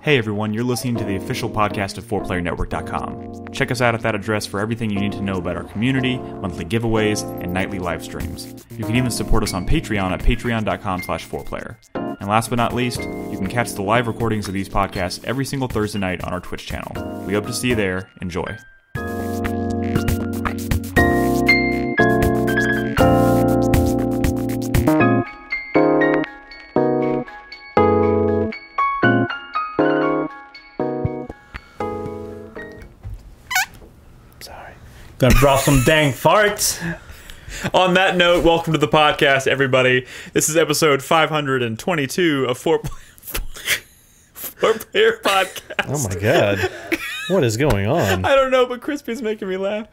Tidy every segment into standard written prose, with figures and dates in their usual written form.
Hey everyone, you're listening to the official podcast of 4PlayerNetwork.com. Check us out at that address for everything you need to know about our community, monthly giveaways, and nightly live streams. You can even support us on Patreon at patreon.com/4Player. And last but not least, you can catch the live recordings of these podcasts every single Thursday night on our Twitch channel. We hope to see you there. Enjoy. Gonna drop some dang farts. On that note, welcome to the podcast, everybody. This is episode 522 of 4Player Podcast. Oh my god. What is going on? I don't know, but Krispy's making me laugh.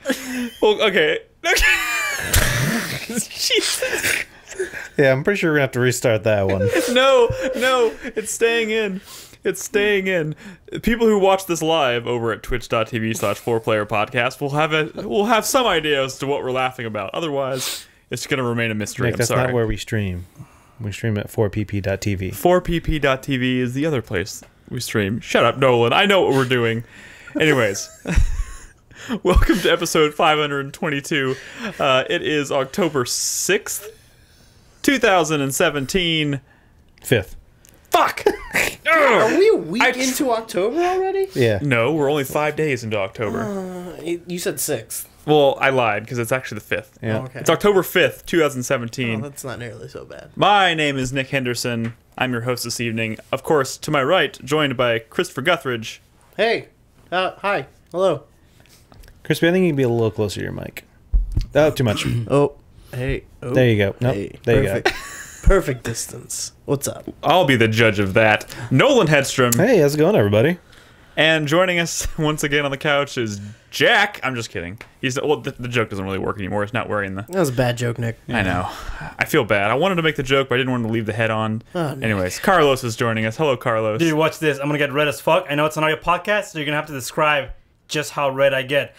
Well, okay. Jesus. Yeah, I'm pretty sure we're gonna have to restart that one. No, it's staying in. It's staying in. People who watch this live over at twitch.tv/4playerpodcast will have some idea as to what we're laughing about. Otherwise, it's going to remain a mystery. Nick, that's not where we stream. We stream at 4pp.tv. 4pp.tv is the other place we stream. Shut up, Nolan. I know what we're doing. Anyways, welcome to episode 522. It is October 6th, 2017. 5th. Fuck! Are we a week into October already? Yeah. No, we're only 5 days into October. You said 6th. Well, I lied because it's actually the 5th. Yeah. Oh, okay. It's October 5th, 2017. Oh, that's not nearly so bad. My name is Nick Henderson. I'm your host this evening. Of course, to my right, joined by Christopher Guthridge. Hey. Hi. Hello. Crispy, I think you can be a little closer to your mic. Oh, too much. Oh. Hey. Oh. There you go. Nope. Hey. There Perfect. you go. Perfect distance. What's up? I'll be the judge of that. Nolan Hedstrom. Hey, how's it going, everybody? And joining us once again on the couch is Jack. I'm just kidding. The joke doesn't really work anymore. He's not wearing the... That was a bad joke, Nick. I know. I feel bad. I wanted to make the joke, but I didn't want to leave the head on. Oh, Anyways, Carlos is joining us. Hello, Carlos. Dude, watch this. I'm gonna get red as fuck. I know it's an audio podcast, so you're gonna have to describe just how red I get.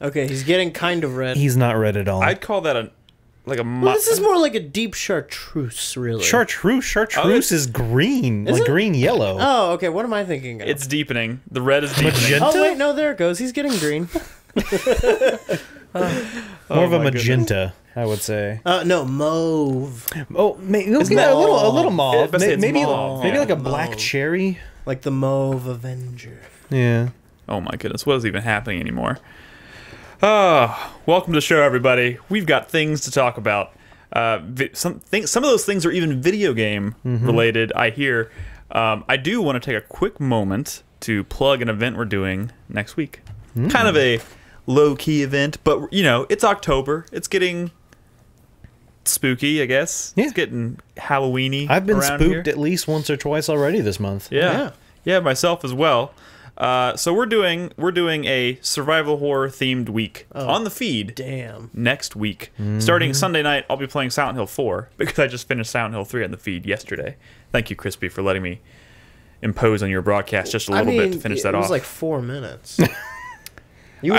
Okay, he's getting kind of red. He's not red at all. I'd call that a Well, this is more like a deep chartreuse, really. Chartreuse is green. Is like it? green-yellow. Oh, okay. What am I thinking of? It's deepening. The red is deepening. Magenta? Oh, wait. No, there it goes. He's getting green. More of a my magenta, I would say. No, mauve. Oh, maybe a mauve. little mauve. Yeah, Maybe mauve. like a Mauve. black cherry. Like the Mauve Avenger. Yeah. Oh my goodness, what is even happening anymore? Welcome to the show, everybody. We've got things to talk about. Some of those things are even video game related, I hear. I do want to take a quick moment to plug an event we're doing next week. Kind of a low-key event, but, you know, it's October. It's getting spooky, I guess. Yeah. It's getting Halloween-y I've been around spooked here. at least once or twice already this month. Yeah, myself as well. So we're doing a survival horror themed week on the feed. Damn. Next week, starting Sunday night, I'll be playing Silent Hill 4 because I just finished Silent Hill 3 on the feed yesterday. Thank you, Crispy, for letting me impose on your broadcast just a little bit to finish that off. It was like 4 minutes. You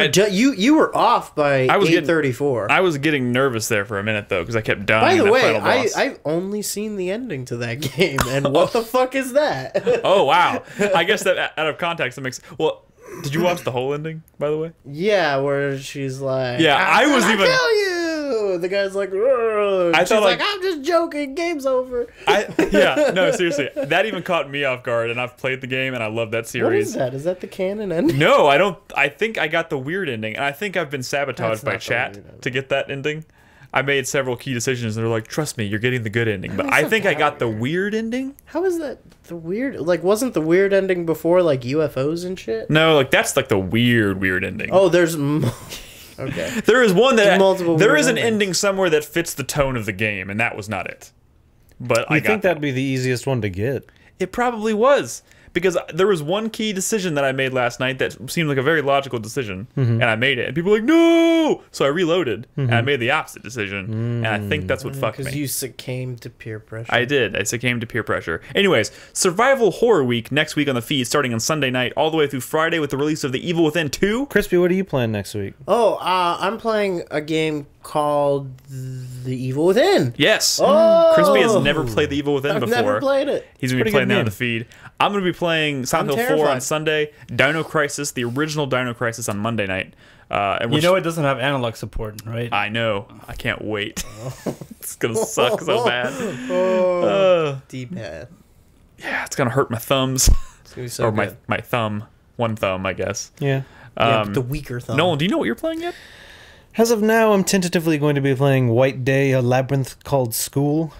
were off by 8:34. I was getting nervous there for a minute though because I kept dying. By the in that way, final boss. I've only seen the ending to that game, and what the fuck is that? Oh wow! I guess that out of context that makes. Well, did you watch the whole ending? By the way. Yeah, where she's like, Yeah, I was "I'm even- gonna kill you." The guy's like, "Ugh." I She's thought, like, like- "I'm just joking. Game's over." Yeah, no, seriously, that even caught me off guard, and I've played the game, and I love that series. What is that? Is that the canon ending? No, I don't. I think I got the weird ending, and I think I've been sabotaged That's by not the chat weird ending. to get that ending. I made several key decisions, and they're like, "Trust me, you're getting the good ending." But is I that think I that got the weird ending. How is that the weird? Like, wasn't the weird ending before like UFOs and shit? No, like that's like the weird ending. Oh, there's. Okay. There is one that There's multiple there weird is an endings. ending somewhere that fits the tone of the game, and that was not it. But I I got think that. that'd be the easiest one to get. It probably was. Because there was one key decision that I made last night that seemed like a very logical decision, and I made it. And people were like, no! So I reloaded, and I made the opposite decision, and I think that's what fucked Because me. you succumbed to peer pressure. I did. I succumbed to peer pressure. Anyways, Survival Horror Week next week on the feed, starting on Sunday night, all the way through Friday with the release of The Evil Within 2. Crispy, what are you playing next week? Oh, I'm playing a game called The Evil Within. Yes. Oh! Crispy has never played The Evil Within before. I've never played it. He's going to be playing that on the feed. I'm going to be playing Silent Hill 4 on Sunday, Dino Crisis, the original Dino Crisis on Monday night. And you know it doesn't have analog support, right? I know. I can't wait. It's going to suck so bad. D-pad. Yeah, it's going to hurt my thumbs. It's gonna be so or good. my thumb. One thumb, I guess. Yeah. But the weaker thumb. Nolan, do you know what you're playing yet? As of now, I'm tentatively going to be playing White Day, a labyrinth called School.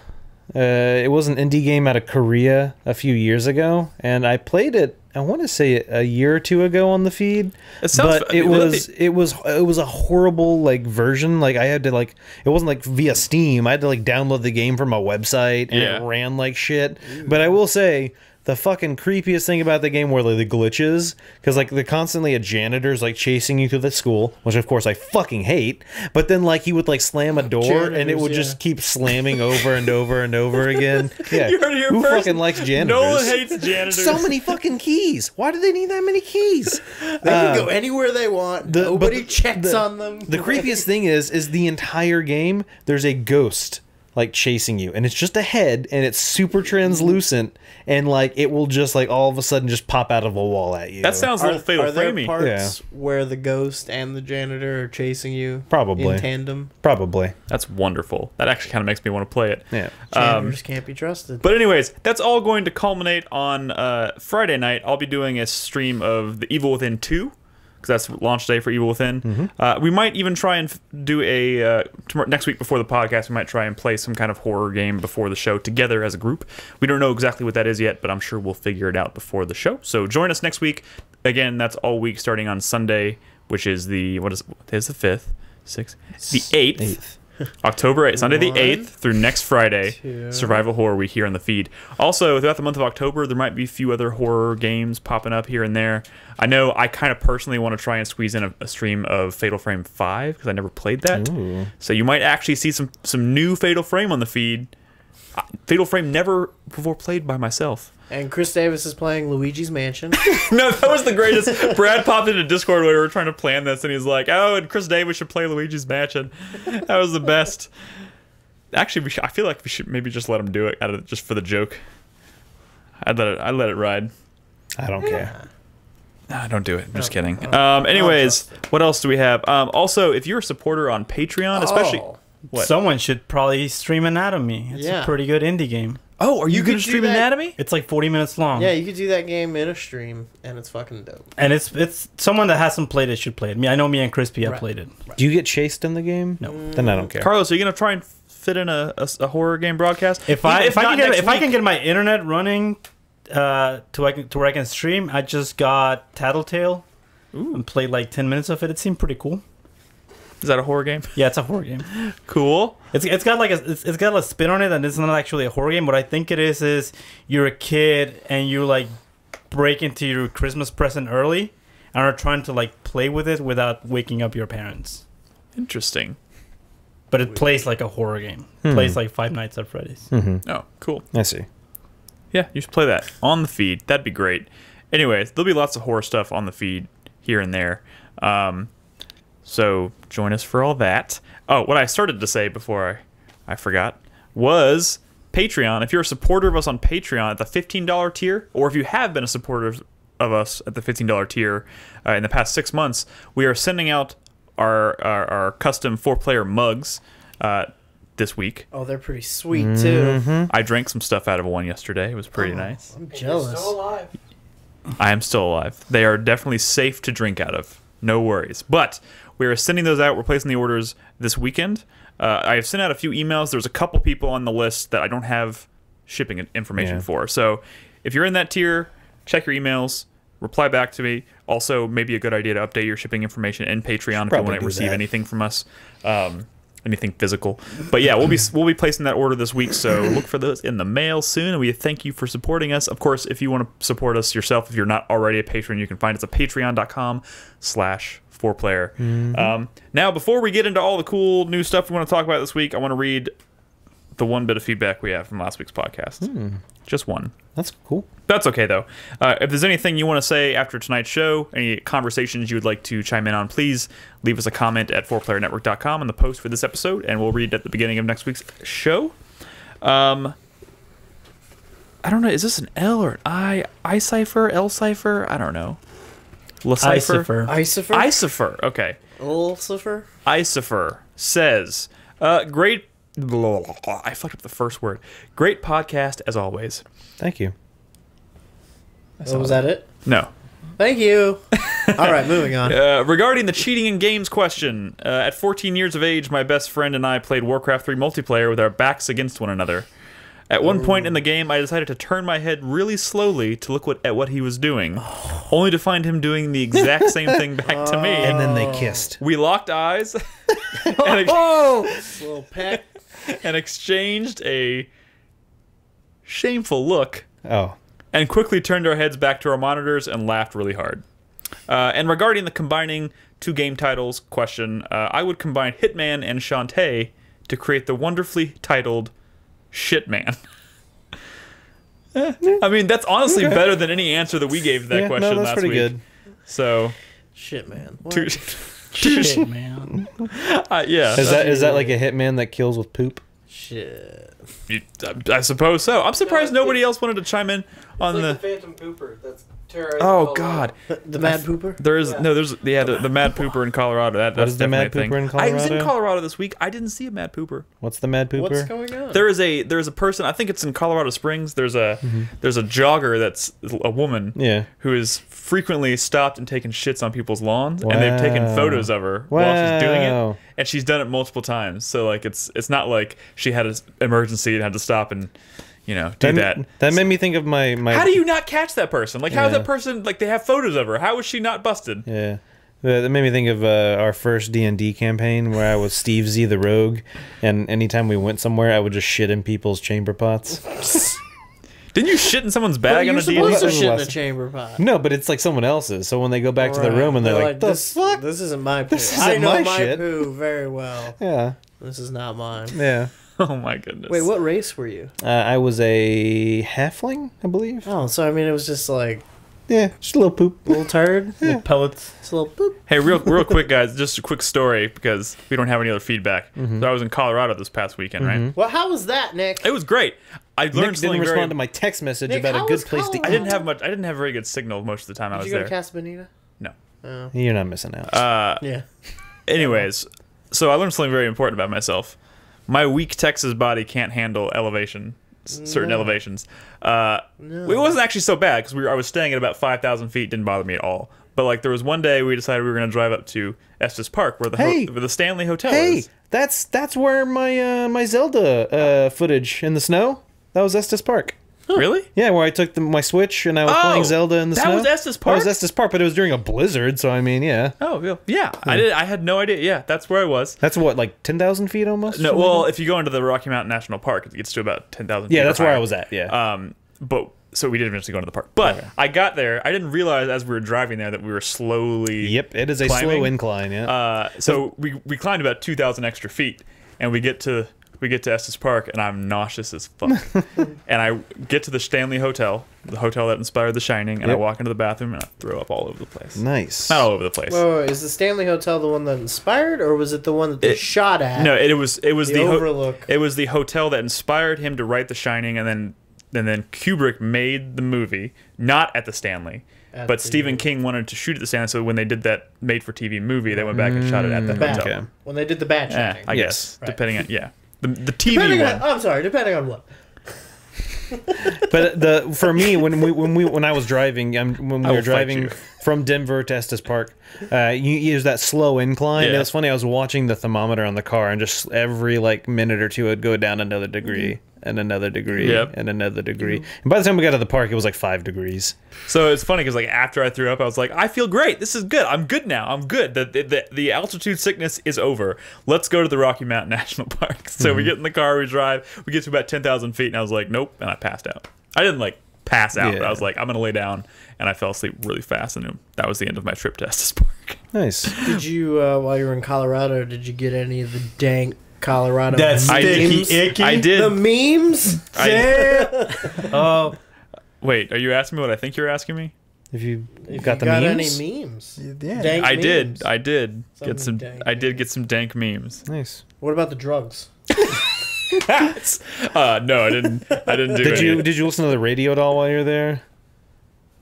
It was an indie game out of Korea a few years ago, and I played it, I want to say a year or two ago on the feed. But it was a horrible like version. Like I had to like, it wasn't like via Steam. I had to like download the game from a website, and it ran like shit. But I will say, the fucking creepiest thing about the game were like the glitches, because like they're constantly a janitor's like chasing you through the school, which of course I fucking hate. But then like he would like slam a door and it would just keep slamming over and over and over again. Yeah, who fucking likes janitors? No one hates janitors. So many fucking keys. Why do they need that many keys? They can go anywhere they want. Nobody checks on them. The creepiest thing is the entire game. There's a ghost like chasing you, and it's just a head, and it's super translucent, and like it will just like all of a sudden just pop out of a wall at you. That sounds a little Fatal Framey. Are there parts where the ghost and the janitor are chasing you? Probably in tandem. Probably. That's wonderful. That actually kind of makes me want to play it. Yeah. Janitors can't be trusted. But anyways, that's all going to culminate on Friday night. I'll be doing a stream of The Evil Within 2. Because that's launch day for Evil Within. We might even try and do a next week before the podcast. We might try and play some kind of horror game before the show together as a group. We don't know exactly what that is yet, but I'm sure we'll figure it out before the show. So join us next week. Again, that's all week starting on Sunday, which is the today's the 5th, 6th, the 8th. October 8th, Sunday the 8th through next Friday, Survival Horror Week here on the feed. Also, throughout the month of October, there might be a few other horror games popping up here and there. I know I kind of personally want to try and squeeze in a stream of Fatal Frame 5 because I never played that. Ooh. So you might actually see some new Fatal Frame on the feed. Fatal Frame never before played by myself. And Chris Davis is playing Luigi's Mansion. No, that was the greatest. Brad popped into Discord when we were trying to plan this, and he's like, "Oh, and Chris Davis should play Luigi's Mansion." That was the best. Actually, I feel like we should maybe just let him do it just for the joke. I'd let it ride. I don't care. Nah, don't do it. I'm just kidding. Anyways, what else do we have? Also, if you're a supporter on Patreon, especially someone should probably stream Anatomy. It's a pretty good indie game. Oh, are you going to stream Anatomy? It's like 40 minutes long. Yeah, you could do that game in a stream, and it's fucking dope. And it's someone that hasn't played it should play it. I know me and Krispy have played it. Right. Do you get chased in the game? No. Then I don't care. Carlos, are you going to try and fit in a horror game broadcast? If I can get my internet running to where I can stream, I just got Tattletale and played like 10 minutes of it. It seemed pretty cool. Is that a horror game? Yeah, it's a horror game. Cool. It's got like it's got a spin on it, and it's not actually a horror game. What I think it is you're a kid and you like break into your Christmas present early and are trying to like play with it without waking up your parents. Interesting. But it plays like a horror game. It plays like Five Nights at Freddy's. Oh, cool. I see. Yeah, you should play that on the feed. That'd be great. Anyways, there'll be lots of horror stuff on the feed here and there. So join us for all that. Oh, what I started to say before I forgot was Patreon. If you're a supporter of us on Patreon at the $15 tier, or if you have been a supporter of us at the $15 tier in the past 6 months, we are sending out our custom 4-player mugs this week. Oh, they're pretty sweet, too. I drank some stuff out of one yesterday. It was pretty nice. I'm jealous. You're still alive. I am still alive. They are definitely safe to drink out of. No worries. But we are sending those out. We're placing the orders this weekend. I have sent out a few emails. There's a couple people on the list that I don't have shipping information for. So if you're in that tier, check your emails. Reply back to me. Also, maybe a good idea to update your shipping information in Patreon if you want to receive anything from us. Anything physical. But yeah, we'll be placing that order this week, so look for those in the mail soon. And we thank you for supporting us. Of course, if you want to support us yourself, if you're not already a patron, you can find us at patreon.com/4player. Now, before we get into all the cool new stuff we want to talk about this week, I want to read the one bit of feedback we have from last week's podcast. Just one. That's cool. That's okay, though. If there's anything you want to say after tonight's show, any conversations you would like to chime in on, please leave us a comment at 4playernetwork.com on the post for this episode, and we'll read it at the beginning of next week's show. I don't know. Is this an L or an I? I-cipher? L-cipher? I don't know. Icifer. Icifer. Okay. Ulcifer? Icifer says, great... I fucked up the first word. Great podcast, as always. Thank you. Was that it? No. Thank you. All right, moving on. Regarding the cheating in games question, at 14 years of age, my best friend and I played Warcraft 3 multiplayer with our backs against one another. At one point in the game, I decided to turn my head really slowly to look at what he was doing, only to find him doing the exact same thing back to me. And then they kissed. We locked eyes Little peck. and exchanged a shameful look. Oh. And quickly turned our heads back to our monitors and laughed really hard. And regarding the combining two game titles question, I would combine Hitman and Shantae to create the wonderfully titled Shitman. I mean, that's honestly better than any answer that we gave to that question that's last pretty week. good. So, Shit, man. Shit, man. yeah. Is that like a hitman that kills with poop? Shit. I suppose so. I'm surprised nobody else wanted to chime in on It's the. like the Phantom Pooper. That's terrorizing. Oh God, The Mad Pooper? there's the Mad Pooper in Colorado. That's What is the Mad definitely a Pooper in thing. I was in Colorado? Colorado this week. I didn't see a Mad Pooper. What's the Mad Pooper? What's going on? There's a person. I think it's in Colorado Springs. There's a jogger that's a woman. Yeah. Who is frequently stopped and taken shits on people's lawns, and they've taken Wow. photos of her while she's doing Wow. it, and she's done it multiple times. So like it's not like she had an emergency and had to stop and do that. That made me think of my. How do you not catch that person? Like how is Yeah. that person like they have photos of her? How is she not busted? Yeah. That made me think of our first D&D campaign where I was Steve Z the Rogue, and anytime we went somewhere, I would just shit in people's chamber pots. Didn't you shit in someone's bag You're on a supposed to D&D? shit in a chamber pot. No, but it's like someone else's. So when they go back to the room and they're like, "The this, fuck?" This isn't my poo. This isn't I know my my shit." poo very well. Yeah. This is not mine. Yeah. Oh my goodness. Wait, what race were you? I was a halfling, I believe. Oh, so I mean it was just like Yeah, just a little poop. a little turd? Little pellets. Just a little boop. Hey, real quick, guys. Just a quick story because we don't have any other feedback. So I was in Colorado this past weekend, right? Well, how was that, Nick? It was great. I learned Nick didn't something respond very. to my text message Nick, about how a good was place to eat. Colorado? I didn't have very good signal most of the time I Did was you go there. to Casa Bonita? No. Oh. You're not missing out. Yeah. Anyways, so I learned something very important about myself. My weak Texas body can't handle certain elevations. It wasn't actually so bad because I was staying at about 5,000 feet. Didn't bother me at all. But like there was one day we decided we were going to drive up to Estes Park where the Stanley Hotel is. That's where my Zelda footage in the snow. That was Estes Park. Really? Yeah, where I took my Switch and I was playing Zelda in the snow. That was Estes Park? That was Estes Park, but it was during a blizzard, so I mean, yeah. Oh, yeah. I had no idea. Yeah, that's where I was. That's what, like 10,000 feet almost? No, well, if you go into the Rocky Mountain National Park, it gets to about 10,000 feet. Yeah, that's or where higher. I was at, yeah. But so we didn't eventually go into the park. But I got there. I didn't realize as we were driving there that we were slowly. Yep, it is a climbing. slow incline, yeah. So we climbed about 2,000 extra feet, and we get to Estes Park, and I'm nauseous as fuck. And I get to the Stanley Hotel, the hotel that inspired The Shining, and I walk into the bathroom and I throw up all over the place. Nice. Not all over the place. Wait, is the Stanley Hotel the one that inspired, or was it the one that they shot at? No, it was the Overlook. It was the hotel that inspired him to write The Shining, and then Kubrick made the movie, not at the Stanley. But Stephen King wanted to shoot at the Stanley, so when they did that made-for-TV movie, they went back and shot it at the hotel. Okay. When they did the bad Yeah, shooting. I Yes. guess, depending on the TV Depending one. on, I'm sorry, depending on what. But for me, when I was driving, when we will were fight driving you. from Denver to Estes Park, you use that slow incline. Yeah. It was funny. I was watching the thermometer on the car, and just every like minute or two, it'd go down another degree and another degree Yep. and another degree. And by the time we got to the park, it was like 5 degrees. So it's funny because like after I threw up, I was like, I feel great. This is good. I'm good now. I'm good. The altitude sickness is over. Let's go to the Rocky Mountain National Park. So we get in the car, we drive, we get to about 10,000 feet, and I was like, nope, and I passed out. I didn't like pass out, but I was like, I'm gonna lay down, and I fell asleep really fast, and that was the end of my trip to Estes Park. Nice. Did you, while you were in Colorado, did you get any of the dank Colorado. That's sticky icky. I did. The memes. Oh, wait, are you asking me what I think you're asking me? If you If got you the got memes? any memes? yeah. Dank I memes. did. I did Some get some. dank I did memes. get some dank memes. Nice. What about the drugs? No, I didn't. I didn't do. Did you listen to the radio at all while you're there?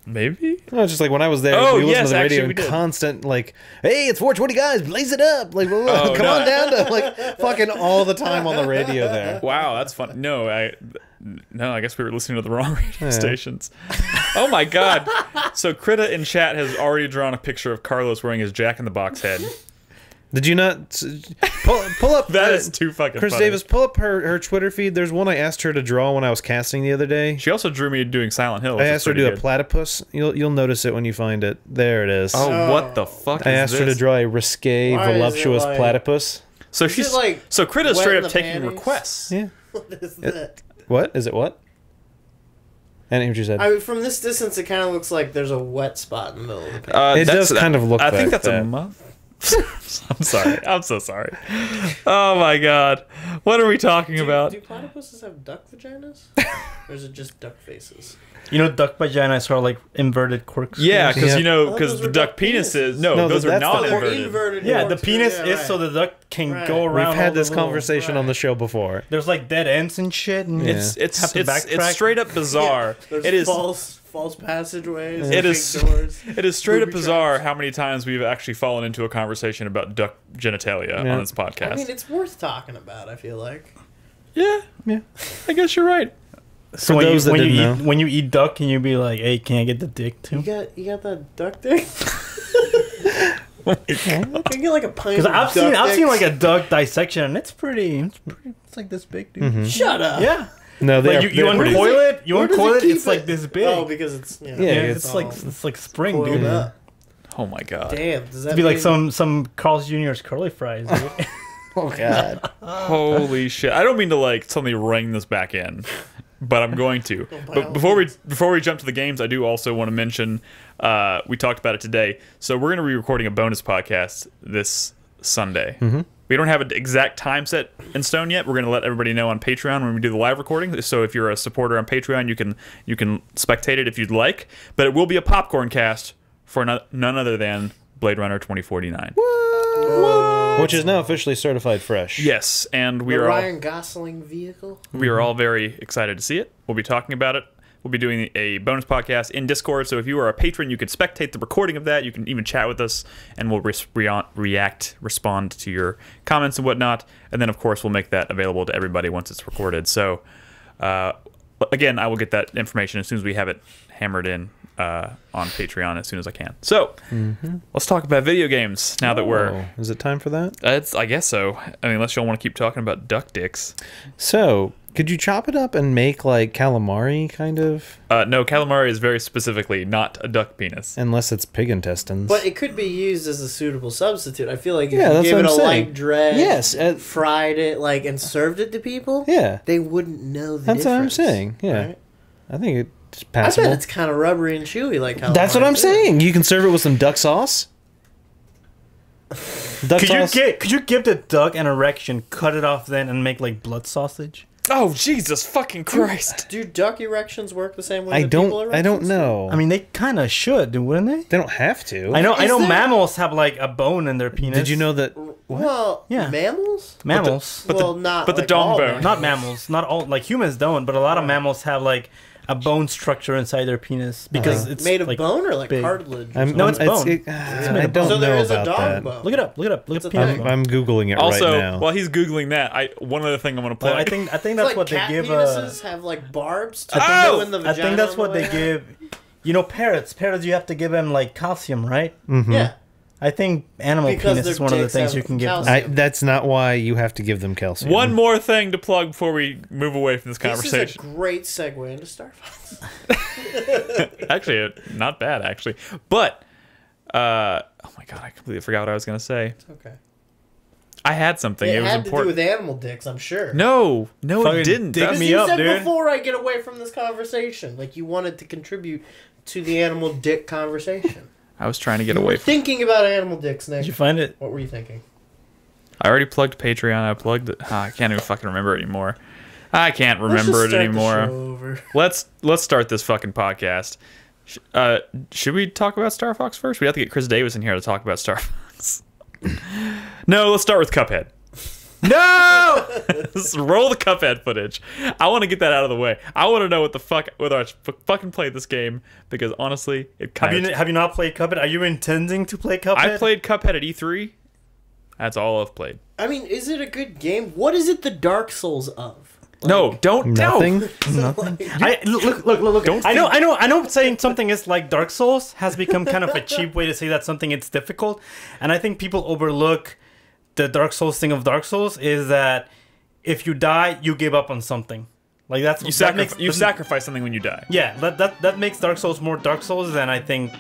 Maybe. No, just like when I was there, Oh, we listened yes, to the radio actually, we and did. constant like, "Hey, it's 420 guys, blaze it up!" Like, Oh, come no. on down to like fucking all the time on the radio there. Wow, that's fun. No, I guess we were listening to the wrong radio Yeah. stations. Oh my god. So Krita in chat has already drawn a picture of Carlos wearing his Jack in the Box head. Did you not pull up? That is too fucking Chris funny. Davis, pull up her Twitter feed. There's one I asked her to draw when I was casting the other day. She also drew me doing Silent Hill. I which is asked her to pretty do good. a platypus. You'll notice it when you find it. There it is. Oh, what the fuck I is asked this? her to draw a risque, Why is it voluptuous like- platypus. So Is she's it like so Krita's wet straight in up the taking panties? requests. Yeah. What is that? What is it? What? I didn't hear what you said. I mean, from this distance, it kind of looks like there's a wet spot in the middle of the page. It that's- does kind of look I think like that's a that. muff. I'm sorry. I'm so sorry. Oh my god. What are we talking about? Do platypuses have duck vaginas? Or is it just duck faces? You know, duck vaginas are like inverted corkscrews. Yeah, because Yeah. I thought because those the were duck duck penises. penises. No, No, those are that's the- not They're inverted. inverted. Yeah, the corkscrews. penis Yeah, is right. so the duck can Right. go We've around. had all this the little- conversation on the show before. There's like dead ends and shit. And Yeah. It's Have to it's backtrack. straight up bizarre. There's It is false passageways. It fake is- doors. it is straight up booby bizarre traps. how many times we've actually fallen into a conversation about duck genitalia Yeah. on this podcast. I mean, it's worth talking about. I feel like. yeah, Yeah. I guess you're right. So For when those you, that when you didn't eat know. when you eat duck, can you be like, "Hey, can I get the dick too?" You got that duck dick? Can you get like a pint? Because of I've duck seen dicks? like a duck dissection, and it's like this big, dude. Mm-hmm. Shut up. Yeah, No, they like are, you they're pretty- uncoil it, you Where does uncoil it, keep it's like this big. Oh, because it's Yeah, it's all like spring, coiled dude. up. Oh my god. Damn, does that It'd be like mean- some Carl's Jr.'s curly fries, dude. Oh god. Holy shit! I don't mean to like suddenly ring this back in, but I'm going to. by But all before we jump to the games, I do also want to mention we talked about it today. So we're going to be recording a bonus podcast this Sunday. Mm-hmm. We don't have an exact time set in stone yet. We're going to let everybody know on Patreon when we do the live recording. So if you're a supporter on Patreon, you can spectate it if you'd like. But it will be a popcorn cast for none other than Blade Runner 2049. Which is now officially certified fresh. Yes, and we the are all Ryan Gosling vehicle? we are all very excited to see it. We'll be talking about it. We'll be doing a bonus podcast in Discord, so if you are a patron, you can spectate the recording of that. You can even chat with us, and we'll respond to your comments and whatnot. And then, of course, we'll make that available to everybody once it's recorded. So, again, I will get that information as soon as we have it hammered in on Patreon as soon as I can. So, let's talk about video games now that we're... Oh, is it time for that? I guess so. I mean, unless y'all want to keep talking about duck dicks. So, could you chop it up and make like calamari kind of? No, calamari is very specifically not a duck penis. Unless it's pig intestines. But it could be used as a suitable substitute. I feel like if Yeah, you that's gave what it a I'm saying. light dread, Yes, fried it, like, and served it to people, yeah, they wouldn't know the that's what I'm difference. saying. Yeah, Right? I think it's I passable. bet it's kind of rubbery and chewy like calamari. That's what I'm too. saying. You can serve it with some duck sauce. Duck sauce. Could you give the duck an erection, cut it off then, and make like blood sausage? Oh, Jesus fucking Christ. Do duck erections work the same way I that people don't. erections I don't do? know. I mean, they kind of should, wouldn't they? they don't have to. I know Is there- mammals have like a bone in their penis. Did you know that? Well, Yeah. mammals? mammals? Well, not but the like dong all bone. mammals. Not mammals, not all. Like humans don't, but a lot of mammals have like a bone structure inside their penis because it's made of like, bone or like big. cartilage? or I'm, something? No, it's bone. I don't so there know is a about dog that. bone. Look it up. Look it up. Look It's up a penis thing. bone. I'm googling it Also, right now. while he's Googling that, one other thing I'm going to plug. I think It's that's like what they cat give. penises have like barbs to Oh! go in the I vagina. think that's on what the they way give. You know, parrots. Parrots, you have to give them like calcium, right? Mm-hmm. out. Yeah. I think animal Because penis their is one of the dicks things have you can give them. calcium. That's not why you have to give them calcium. One more thing to plug before we move away from this This is a conversation. great segue into Star Fox. Actually, not bad, actually. But, oh my God, I completely forgot what I was going to say. Okay. I had something. It It was had to do important. with animal dicks, I'm sure. No, Fucking it didn't. dick That's- me you up, said dude. before I get away from this conversation, like you wanted to contribute to the animal dick conversation. I was trying to get You away were from thinking about animal dicks, Nick. Did you find it? What were you thinking? I already plugged Patreon. I plugged it. I can't even fucking remember it anymore. I can't remember it anymore. Let's start this fucking podcast. Should we talk about Star Fox first? We have to get Chris Davis in here to talk about Star Fox. No, let's start with Cuphead. No! Let's roll the Cuphead footage. I want to get that out of the way. I want to know what the fuck, whether I fucking played this game, because honestly, it kind of... Have you not played Cuphead? Are you intending to play Cuphead? I played Cuphead at E3. That's all I've played. I mean, is it a good game? What is it the Dark Souls of? Like, no, don't. Nothing. No. Nothing. Look. Don't I know. Saying something is like Dark Souls has become kind of a cheap way to say that something is difficult, and I think people overlook the Dark Souls thing of Dark Souls is that if you die, you give up on something. Like that's you sacrifice something when you die. Yeah, that makes Dark Souls more Dark Souls than I think.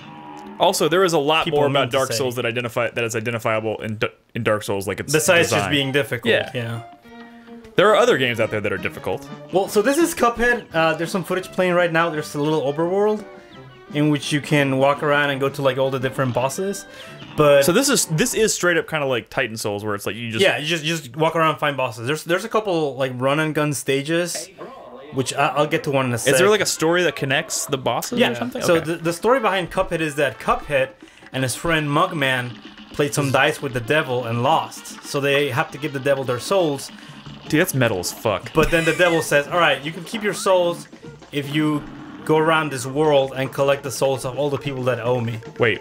Also, there is a lot more about Dark Souls that is identifiable in Dark Souls, like it's besides design. Just being difficult. Yeah. There are other games out there that are difficult. Well, so this is Cuphead. There's some footage playing right now. There's a little overworld in which you can walk around and go to like all the different bosses. But so this is straight up kind of like Titan Souls, where it's like you just walk around and find bosses. There's a couple like run and gun stages, which I'll get to one in a sec. Is there like a story that connects the bosses or something? So the story behind Cuphead is that Cuphead and his friend Mugman played some dice with the devil and lost. So they have to give the devil their souls. Dude, that's metal as fuck. But then the devil says, all right, you can keep your souls if you go around this world and collect the souls of all the people that owe me. Wait.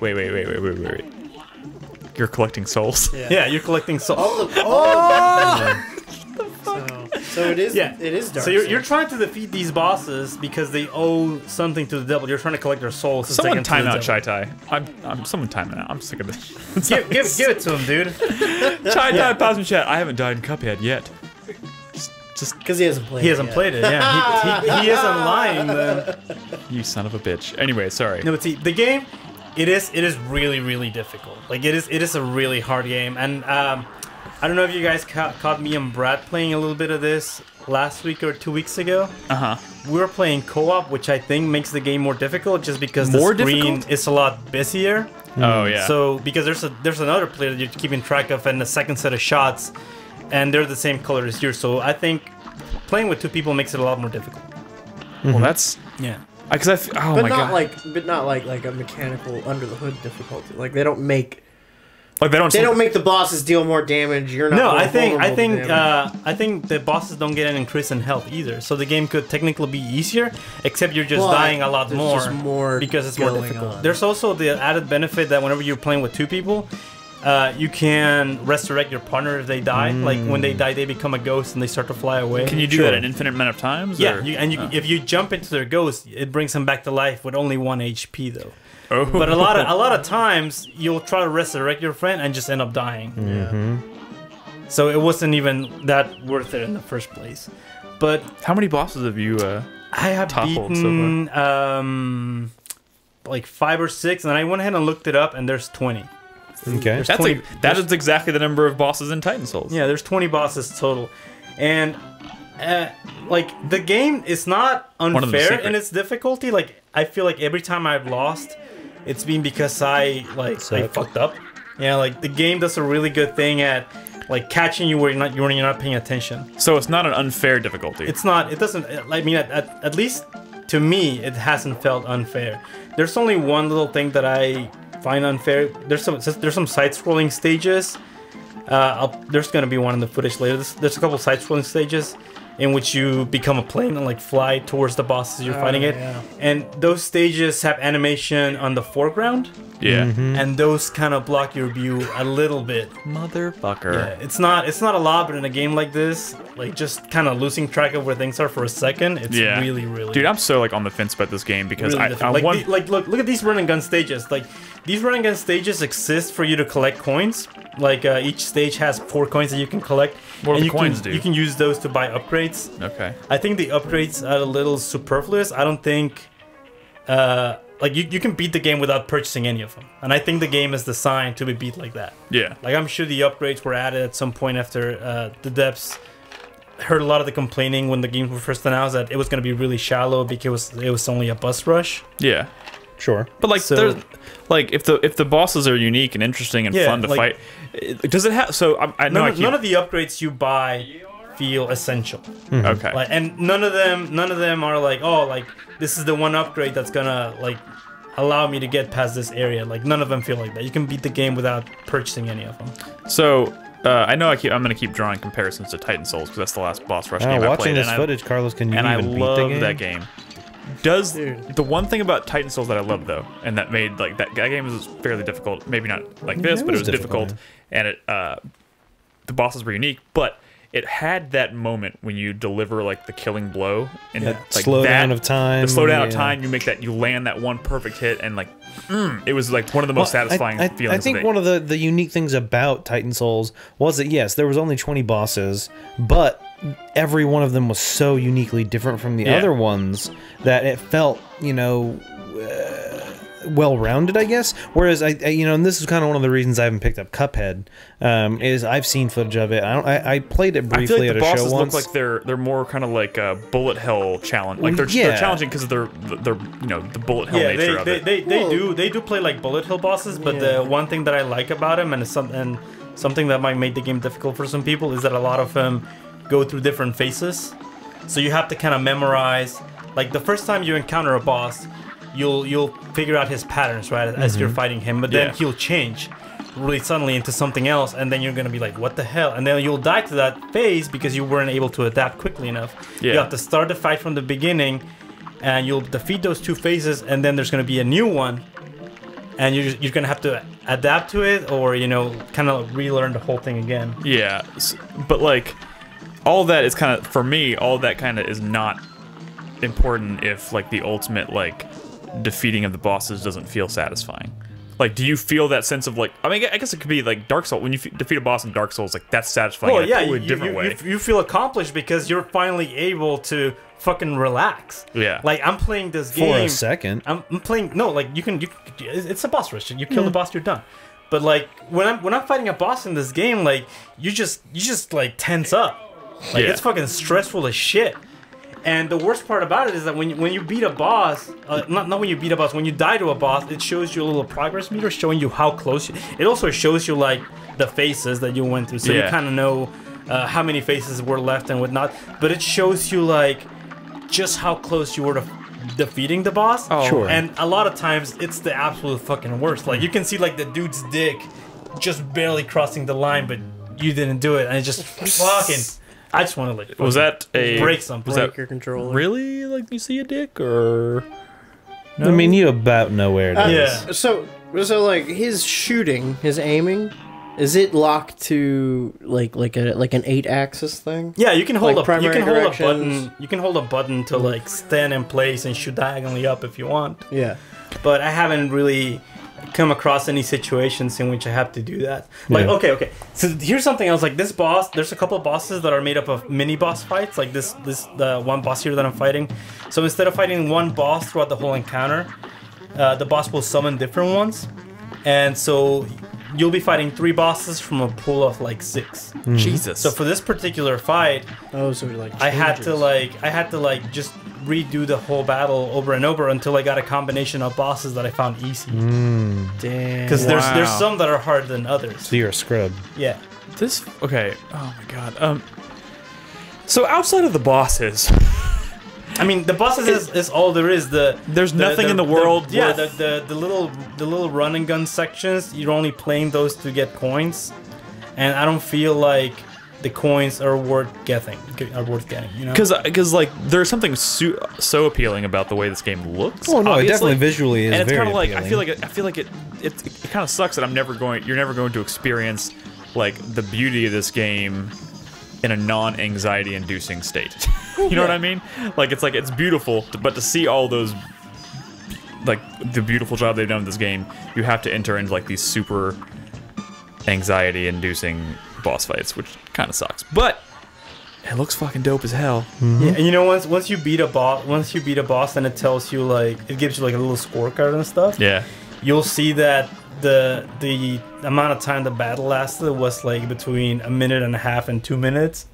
You're collecting souls? Yeah, you're collecting souls. So it is. Yeah. It is Dark. So you're trying to defeat these bosses because they owe something to the devil. You're trying to collect their souls. Someone time out Chai Tai. Someone time it out. I'm sick of this. give it to him, dude. Chai Tai, pause and chat. I haven't died in Cuphead yet. Just because he hasn't played. He hasn't played it. Yeah, he isn't lying. Then you son of a bitch. Anyway, sorry. No, but see, the game, it is really really difficult. Like it is a really hard game, and I don't know if you guys caught me and Brad playing a little bit of this last week or 2 weeks ago. We were playing co-op, which I think makes the game more difficult, just because the screen is a lot busier. Oh yeah. So because there's another player that you're keeping track of, and the second set of shots. And they're the same color as yours, so I think playing with two people makes it a lot more difficult. Well, that's because my god. But not like a mechanical under the hood difficulty. Like they don't make they don't make the bosses deal more damage. You're not. No, I think the bosses don't get an increase in health either. So the game could technically be easier, except you're just dying a lot more because it's more difficult. There's also the added benefit that whenever you're playing with two people. You can resurrect your partner if they die. Like when they die, they become a ghost and they start to fly away. Can you do that an infinite amount of times? Yeah, if you jump into their ghost, it brings them back to life with only 1 HP though. Oh. But a lot of times you'll try to resurrect your friend and just end up dying. So it wasn't even that worth it in the first place. But how many bosses have you? I have beaten so like 5 or 6, and I went ahead and looked it up, and there's 20. Okay, that is exactly the number of bosses in Titan Souls. Yeah, there's 20 bosses total, and like the game is not unfair in its difficulty. Like I feel like every time I've lost, it's been because I fucked up. Yeah, like the game does a really good thing at like catching you when you're not paying attention. So it's not an unfair difficulty. It's not. It doesn't. I mean, at least to me, it hasn't felt unfair. There's only one little thing that I find unfair. There's some side-scrolling stages. There's gonna be one in the footage later. There's a couple side-scrolling stages in which you become a plane and like fly towards the bosses you're fighting it. And those stages have animation on the foreground. Yeah. And those kind of block your view a little bit. Motherfucker. Yeah, it's not a lot, but in a game like this, like just kind of losing track of where things are for a second, it's really Dude, I'm so like on the fence about this game because really look at these run and gun stages. Like these run and gun stages exist for you to collect coins. Like each stage has 4 coins that you can collect. What do the coins do? You can use those to buy upgrades. Okay. I think the upgrades are a little superfluous. I don't think like you can beat the game without purchasing any of them. And I think the game is designed to be beat like that. Yeah. Like I'm sure the upgrades were added at some point after the devs heard a lot of the complaining when the game was first announced that it was going to be really shallow because it was only a bus rush. Yeah. Sure. But like, there's like if the bosses are unique and interesting and fun to fight, does it have? So I know none of the upgrades you buy feel essential. Okay. Like, and none of them are like, oh, like this is the one upgrade that's gonna like allow me to get past this area. Like none of them feel like that. You can beat the game without purchasing any of them. So I know I'm gonna keep drawing comparisons to Titan Souls because that's the last boss rush game I played. Watching this footage, Carlos, can you even beat the game? And I love that game. Does the one thing about Titan Souls that I love though, and that made like that game was fairly difficult. Maybe not like this, but it was difficult, and it the bosses were unique, but it had that moment when you deliver like the killing blow and like slowdown of time. The slowdown of time, you make that, you land that one perfect hit, and like it was like one of the most satisfying feelings. I think one of the unique things about Titan Souls was that yes, there was only 20 bosses, but every one of them was so uniquely different from the other ones that it felt, you know, well-rounded, I guess. Whereas you know, and this is kind of one of the reasons I haven't picked up Cuphead, is I've seen footage of it. I played it briefly at a show once. The bosses look like they're more kind of like a bullet hell challenge. Like they're challenging because of their you know, the bullet hell nature of it. They do play like bullet hell bosses, but the one thing that I like about them, and something that might make the game difficult for some people, is that a lot of them go through different phases. So you have to kind of memorize. Like the first time you encounter a boss, you'll figure out his patterns, right, as you're fighting him, but then he'll change really suddenly into something else, and then you're gonna be like, what the hell? And then you'll die to that phase because you weren't able to adapt quickly enough. You have to start the fight from the beginning, and you'll defeat those two phases, and then there's gonna be a new one, and you're gonna have to adapt to it, or, you know, kind of relearn the whole thing again. Yeah, but like all that is kind of, for me, all that kind of is not important if like the ultimate like defeating of the bosses doesn't feel satisfying. Like, do you feel that sense of like, I mean, I guess it could be like Dark Souls, when you defeat a boss in Dark Souls, like that's satisfying in a totally different way. You feel accomplished because you're finally able to fucking relax. Yeah. Like, I'm playing this game for a second. I'm playing, no, like it's a boss rush. You kill the boss, you're done. But like when I'm fighting a boss in this game, like you just like tense up. Like it's fucking stressful as shit. And the worst part about it is that when you beat a boss, not when you beat a boss, when you die to a boss, it shows you a little progress meter showing you how close. It also shows you like the phases that you went through, so you kind of know how many phases were left and whatnot. But it shows you like just how close you were to defeating the boss. Oh, sure. And a lot of times it's the absolute fucking worst. Like you can see like the dude's dick just barely crossing the line, but you didn't do it, and it just fucking. I just want to like. Was that a break something? Was that your controller? Really? Like you see a dick or? No? I mean, you about know where it is. Yeah. So like his shooting, his aiming, is it locked to like an 8-axis thing? Yeah, you can hold like a button. You can hold a button to like stand in place and shoot diagonally up if you want. Yeah. But I haven't really come across any situations in which I have to do that. Like, okay. So here's something else. Like this boss, there's a couple of bosses that are made up of mini boss fights. Like the one boss here that I'm fighting. So instead of fighting one boss throughout the whole encounter, the boss will summon different ones, and so you'll be fighting 3 bosses from a pool of like 6. Jesus. So for this particular fight, so like I had to just redo the whole battle over and over until I got a combination of bosses that I found easy. Damn. Because there's some that are harder than others. So you're a scrub. Yeah. Okay. Oh my god. So outside of the bosses, I mean, the bosses is all there is. There's nothing in the world. The little run and gun sections, you're only playing those to get coins, and I don't feel like the coins are worth getting. You know? Because like there's something so appealing about the way this game looks. Oh no, it definitely visually is. And it's kind of like I feel like it kind of sucks that you're never going to experience like the beauty of this game in a non-anxiety inducing state. You know what I mean? Like it's beautiful, but to see all those like the beautiful job they've done with this game, you have to enter into like these super anxiety inducing boss fights, which kind of sucks. But it looks fucking dope as hell. Yeah, and you know, once you beat a boss, and it tells you like it gives you like a little scorecard and stuff. Yeah. You'll see that the amount of time the battle lasted was like between 1.5 minutes and 2 minutes,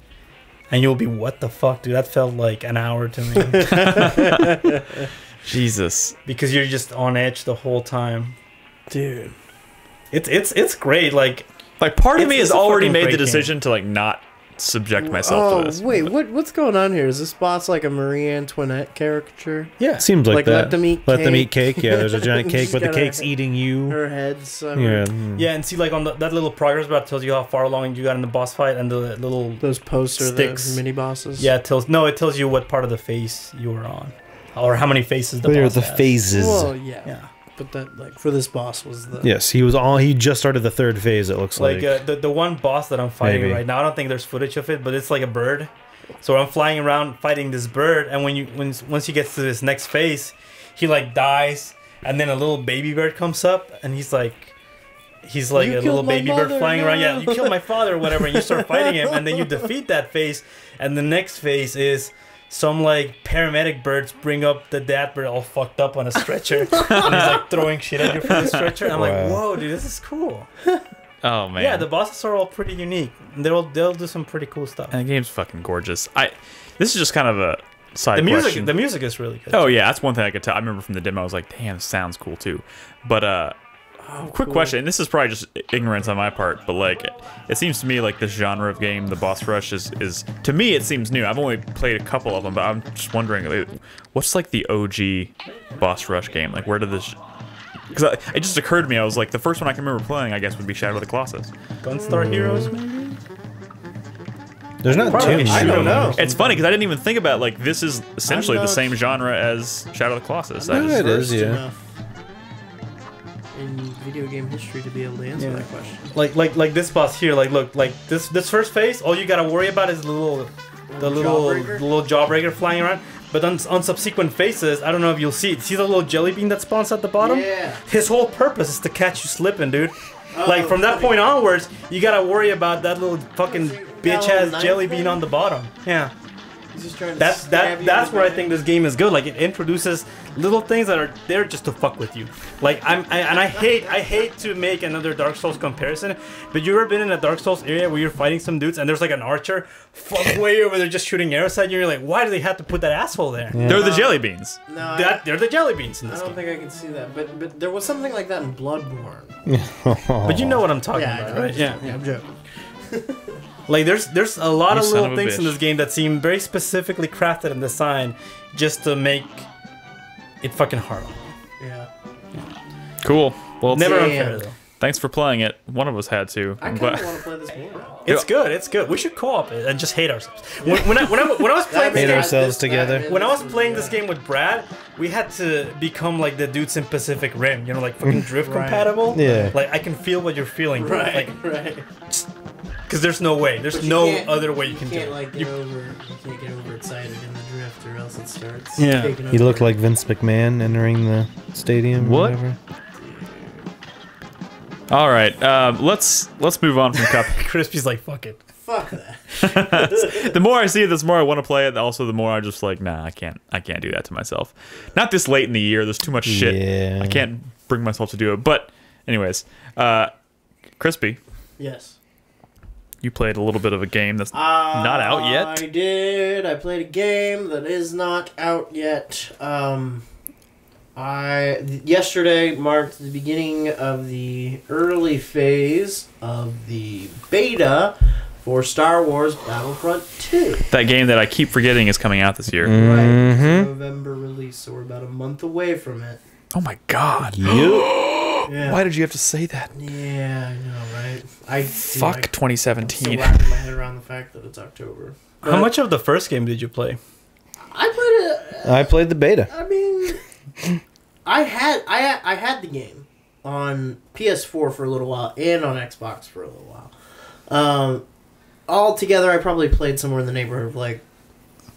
and you'll be, what the fuck, dude? That felt like an hour to me. Jesus. because you're just on edge the whole time. Dude. It's great. Like part of me it's has a already fucking made the great game. decision to like not subject myself to this. Wait, what's going on here? Is this boss like a Marie Antoinette caricature? yeah, Seems like, Like, that. let them eat Let them eat cake. cake. Yeah, there's a giant cake, She's but the got cake's her- eating you. Her head's Yeah. yeah, and see like on that little progress bar tells you how far along you got in the boss fight, and the little Those poster Sticks. the mini bosses. yeah it tells you what part of the phase you were on, or how many faces the What are boss the has. phases? Well, yeah. Yeah. But that like for this boss was the Yes, he just started the third phase. It looks like. The one boss that I'm fighting Maybe. right now, I don't think there's footage of it, but it's like a bird. So I'm flying around fighting this bird, and once he gets to this next phase, he like dies, and then a little baby bird comes up, and he's like You a little killed my baby bird mother, flying around. Yeah, no. you killed my father or whatever, and you start fighting him, and then you defeat that phase, and the next phase is some like paramedic birds bring up the dad bird all fucked up on a stretcher, and he's like throwing shit at you from the stretcher. I'm like, Wow. whoa, dude, this is cool. Oh man. Yeah, the bosses are all pretty unique. They'll do some pretty cool stuff. and the game's fucking gorgeous. This is just kind of a side question. The music is really good. Oh yeah, that's one thing I could tell. I remember from the demo, I was like, "Damn, this sounds cool too." But quick question, and this is probably just ignorance on my part, but like, it seems to me like this genre of game, the boss rush is to me it seems new. I've only played a couple of them, but I'm just wondering, like, what's like the OG boss rush game? Like, where did this? Because it just occurred to me, I was like, the first one I can remember playing, I guess, would be Shadow of the Colossus. Gunstar Heroes, maybe? There's not Probably. too I many. don't know. It's funny because I didn't even think about like this is essentially the not- same genre as Shadow of the Colossus. No, I just- it is, versed yeah. enough in video game history to be able to answer Yeah. that question. Like this boss here. Like look, like this first phase, all you gotta worry about is the little jawbreaker flying around. But on subsequent phases, I don't know if you'll see it. See the little jelly bean that spawns at the bottom? Yeah. His whole purpose is to catch you slipping, dude. Like from that point onwards, you gotta worry about that little fucking bitch ass knife jelly thing? bean on the bottom. Yeah. He's just trying to That's stab you that's with where I a- think this game is good. Like it introduces little things that are there just to fuck with you. Like I hate to make another Dark Souls comparison, but you ever been in a Dark Souls area where you're fighting some dudes and there's like an archer fuck way over there just shooting arrows at you? And you're like, why do they have to put that asshole there? Yeah. They're the jelly beans. No, They're the jelly beans in I this don't game. think I can see that. But there was something like that in Bloodborne. But you know what I'm talking Yeah, about, I know. right? Yeah. I'm joking. Like there's a lot You of son little of a things in bitch. this game that seem very specifically crafted and designed just to make it fucking hard on you. Yeah. Cool. Well, Never Damn. unfair though. thanks for playing it. One of us had to. I I'm kind of glad- want to play this more now. It's good. It's good. We should co-op it and just hate ourselves. When I was playing Hate this game, ourselves together. when I was playing this game with Brad, we had to become like the dudes in Pacific Rim. You know, like fucking drift Right. compatible. Yeah. Like I can feel what you're feeling. Right, Like, right. because there's no way. There's But you no can't- other way you can do can't it. like You- you can't get overexcited in the drift or else it starts. Yeah. taking He over. looked like Vince McMahon entering the stadium. What? Or whatever. All right, let's move on from Cuphead. Crispy's like, fuck it. Fuck that. The more I see it, the more I want to play it. Also, the more I just like, nah, I can't do that to myself. Not this late in the year. There's too much shit. Yeah. I can't bring myself to do it. But, anyways, Crispy, Yes. you played a little bit of a game that's not out yet. I did. I played a game that is not out yet. Yesterday marked the beginning of the early phase of the beta for Star Wars Battlefront 2. That game that I keep forgetting is coming out this year. Right. It's a Mhm. November release, so we're about a month away from it. Oh my god! Yeah. Why did you have to say that? Yeah, I know, right? I Fuck I'm 2017. still wrapping my head around the fact that it's October. How But much of the first game did you play? I played it. I played the beta. I mean, I had the game on PS4 for a little while and on Xbox for a little while. All together, I probably played somewhere in the neighborhood of like,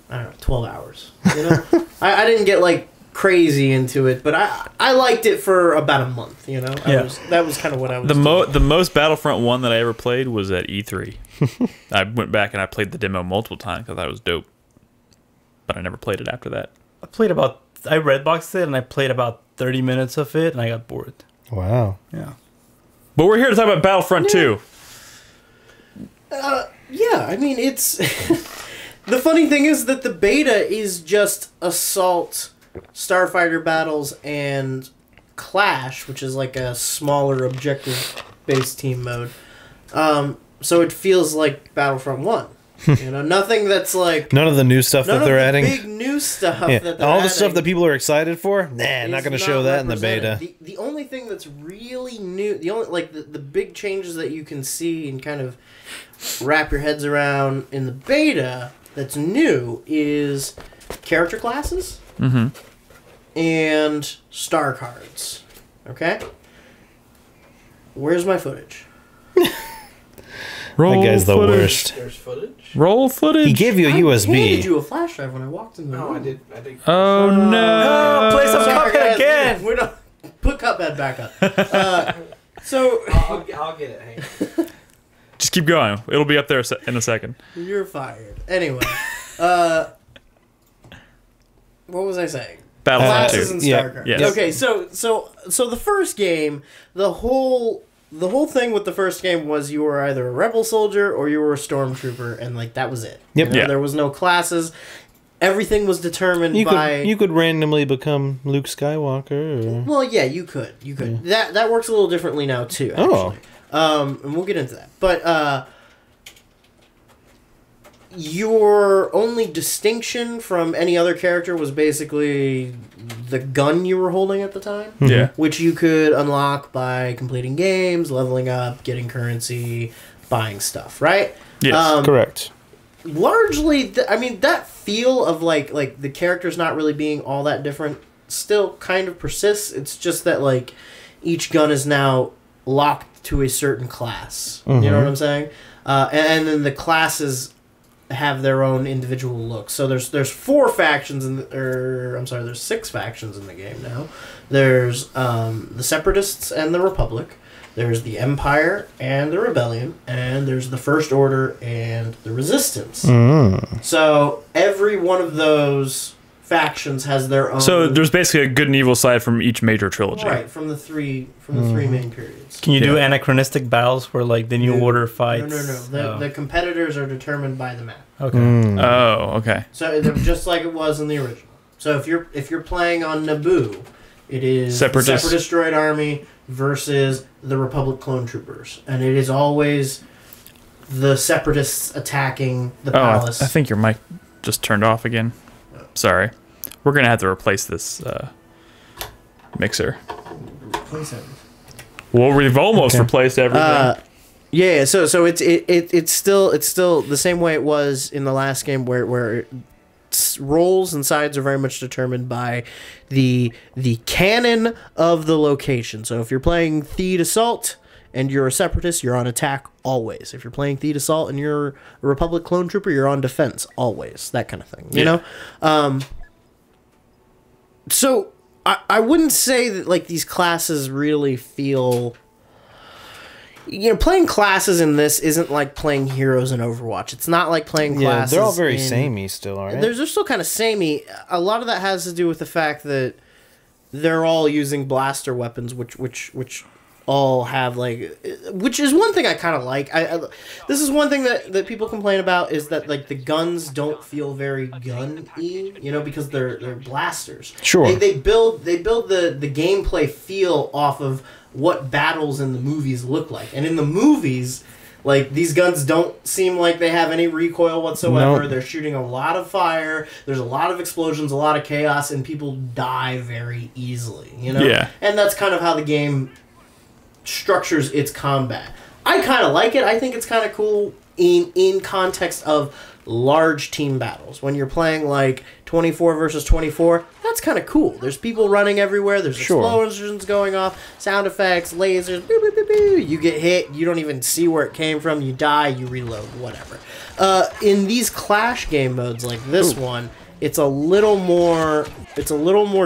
I don't know, 12 hours. You know, I didn't get like crazy into it, but I liked it for about a month. You know, Yeah. That was kind of what I was. The most Battlefront one that I ever played was at E3. I went back and I played the demo multiple times because I thought it was dope, but I never played it after that. I redboxed it and I played about 30 minutes of it and I got bored. Wow. Yeah. But we're here to talk about Battlefront 2. Yeah, I mean, it's... The funny thing is that the beta is just Assault Starfighter battles and Clash, which is like a smaller objective-based team mode. So it feels like Battlefront 1. You know, nothing that's like... None of the new stuff that they're adding. big new stuff Yeah. that they're All the adding stuff that people are excited for, not going to show that in the beta. represented. The only thing that's really new, the only like the big changes that you can see and kind of wrap your heads around in the beta that's new is character classes and star cards. Okay? Where's my footage? Roll That guy's the footage. worst. There's footage. Roll footage. He gave you a I handed USB. you a flash drive when I walked in the room. I did. Oh no! play some Sorry, Cuphead guys, again. We're not put Cuphead back up. So I'll get it. Hank. Just keep going. It'll be up there in a second. you're fired. Anyway, what was I saying? Battlefront Classes 2. and Yeah. star cards. Yes. Okay, so the first game, the whole thing with the first game was you were either a rebel soldier or you were a stormtrooper, and like that was it. Yep. You know, Yeah. There was no classes. Everything was determined You by. could randomly become Luke Skywalker. Or... Well, yeah, you could. That works a little differently now too. Oh. Actually. And we'll get into that. But your only distinction from any other character was basically the gun you were holding at the time, Yeah. which you could unlock by completing games, leveling up, getting currency, buying stuff. Right? Yes. Correct. Largely, I mean, that feel of like the characters not really being all that different still kind of persists. It's just that like each gun is now locked to a certain class. You know what I'm saying? And then the classes have their own individual looks. So there's four factions there's six factions in the game now. There's the Separatists and the Republic. There's the Empire and the Rebellion, and there's the First Order and the Resistance. So every one of those factions has their own. So there's basically a good and evil side from each major trilogy. right from the three main periods. Can you do anachronistic battles where like the New Order fights? No. The competitors are determined by the map. Okay. Oh, okay. So they're just like it was in the original. So if you're playing on Naboo, it is the Separatist droid army versus the Republic clone troopers, and it is always the Separatists attacking the palace. I think your mic just turned off again. Sorry. We're gonna have to replace this mixer. Well, we've almost replaced everything. Yeah, so it's still the same way it was in the last game where roles and sides are very much determined by the canon of the location. So if you're playing Theed Assault and you're a Separatist, you're on attack always. If you're playing Theed Assault and you're a Republic clone trooper, you're on defense always. That kind of thing, you know? So I wouldn't say that like these classes really feel... You know, playing classes in this isn't like playing heroes in Overwatch. It's not like playing classes. Yeah, they're all very samey still, aren't they? They're still kind of samey. A lot of that has to do with the fact that they're all using blaster weapons, which all have like, which is one thing I kind of like. This is one thing that people complain about is that like the guns don't feel very gun-y, you know, because they're blasters. Sure. They build the gameplay feel off of what battles in the movies look like. And in the movies, like, these guns don't seem like they have any recoil whatsoever. Nope. They're shooting a lot of fire. There's a lot of explosions, a lot of chaos, and people die very easily, you know? Yeah. And that's kind of how the game structures its combat. I kind of like it. I think it's kind of cool in context of large team battles. When you're playing, like, 24 versus 24, that's kind of cool. There's people running everywhere. There's explosions going off, sound effects, lasers. Boo, boo, boo, boo. You get hit. You don't even see where it came from. You die. You reload. Whatever. In these Clash game modes like this one, it's a little more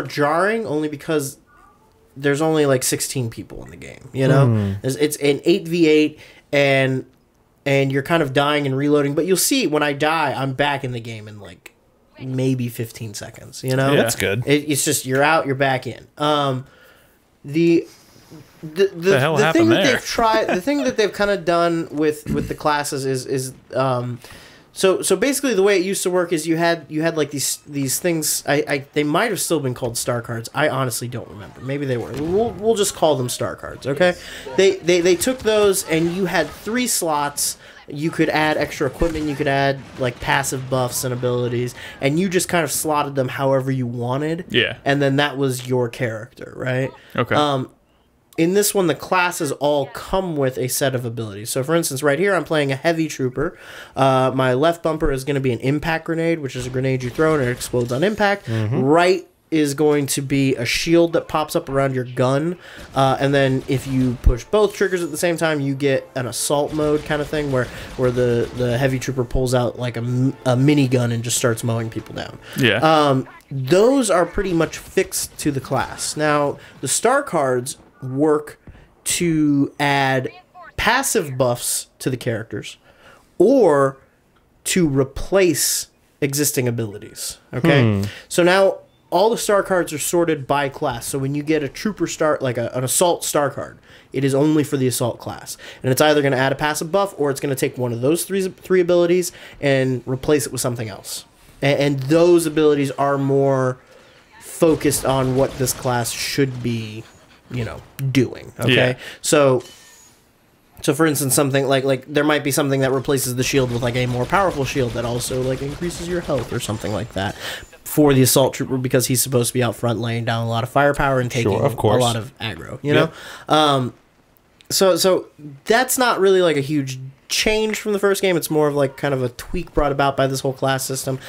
jarring, only because there's only like 16 people in the game. You know, it's an 8v8, and you're kind of dying and reloading. But you'll see when I die, I'm back in the game in like maybe 15 seconds, you know? Yeah. That's good. It's just you're out, you're back in. The hell thing happened that there? they've tried, the thing that they've kind of done with the classes is So basically, the way it used to work is you had like these things. They might have still been called star cards. I honestly don't remember. Maybe they were. We'll just call them star cards. Okay. They took those, and you had 3 slots. You could add extra equipment. You could add like passive buffs and abilities, and you just kind of slotted them however you wanted. Yeah. And then that was your character, right? Okay. In this one, the classes all come with a set of abilities. So, for instance, right here, I'm playing a heavy trooper. My left bumper is going to be an impact grenade, which is a grenade you throw and it explodes on impact. Right is going to be a shield that pops up around your gun. And then if you push both triggers at the same time, you get an assault mode kind of thing where the heavy trooper pulls out like a minigun and just starts mowing people down. Yeah. Those are pretty much fixed to the class. Now, the star cards work to add passive buffs to the characters or to replace existing abilities. Okay? So now all the star cards are sorted by class. So when you get a trooper star, like an assault star card, it is only for the assault class. And it's either going to add a passive buff or it's going to take one of those three abilities and replace it with something else. And those abilities are more focused on what this class should be, doing. Okay. Yeah. So for instance, something like there might be something that replaces the shield with like a more powerful shield that also like increases your health or something like that for the assault trooper, because he's supposed to be out front laying down a lot of firepower and taking a lot of aggro, you know? So that's not really like a huge change from the first game. It's more of like kind of a tweak brought about by this whole class system.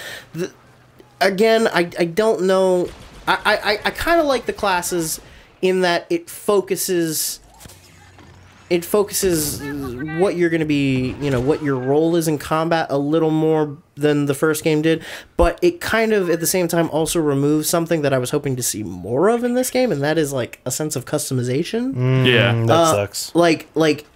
Again, I don't know. I kind of like the classes in that it focuses what you're going to be, what your role is in combat a little more than the first game did, but it kind of at the same time also removes something that I was hoping to see more of in this game, and that is like a sense of customization. That sucks. Like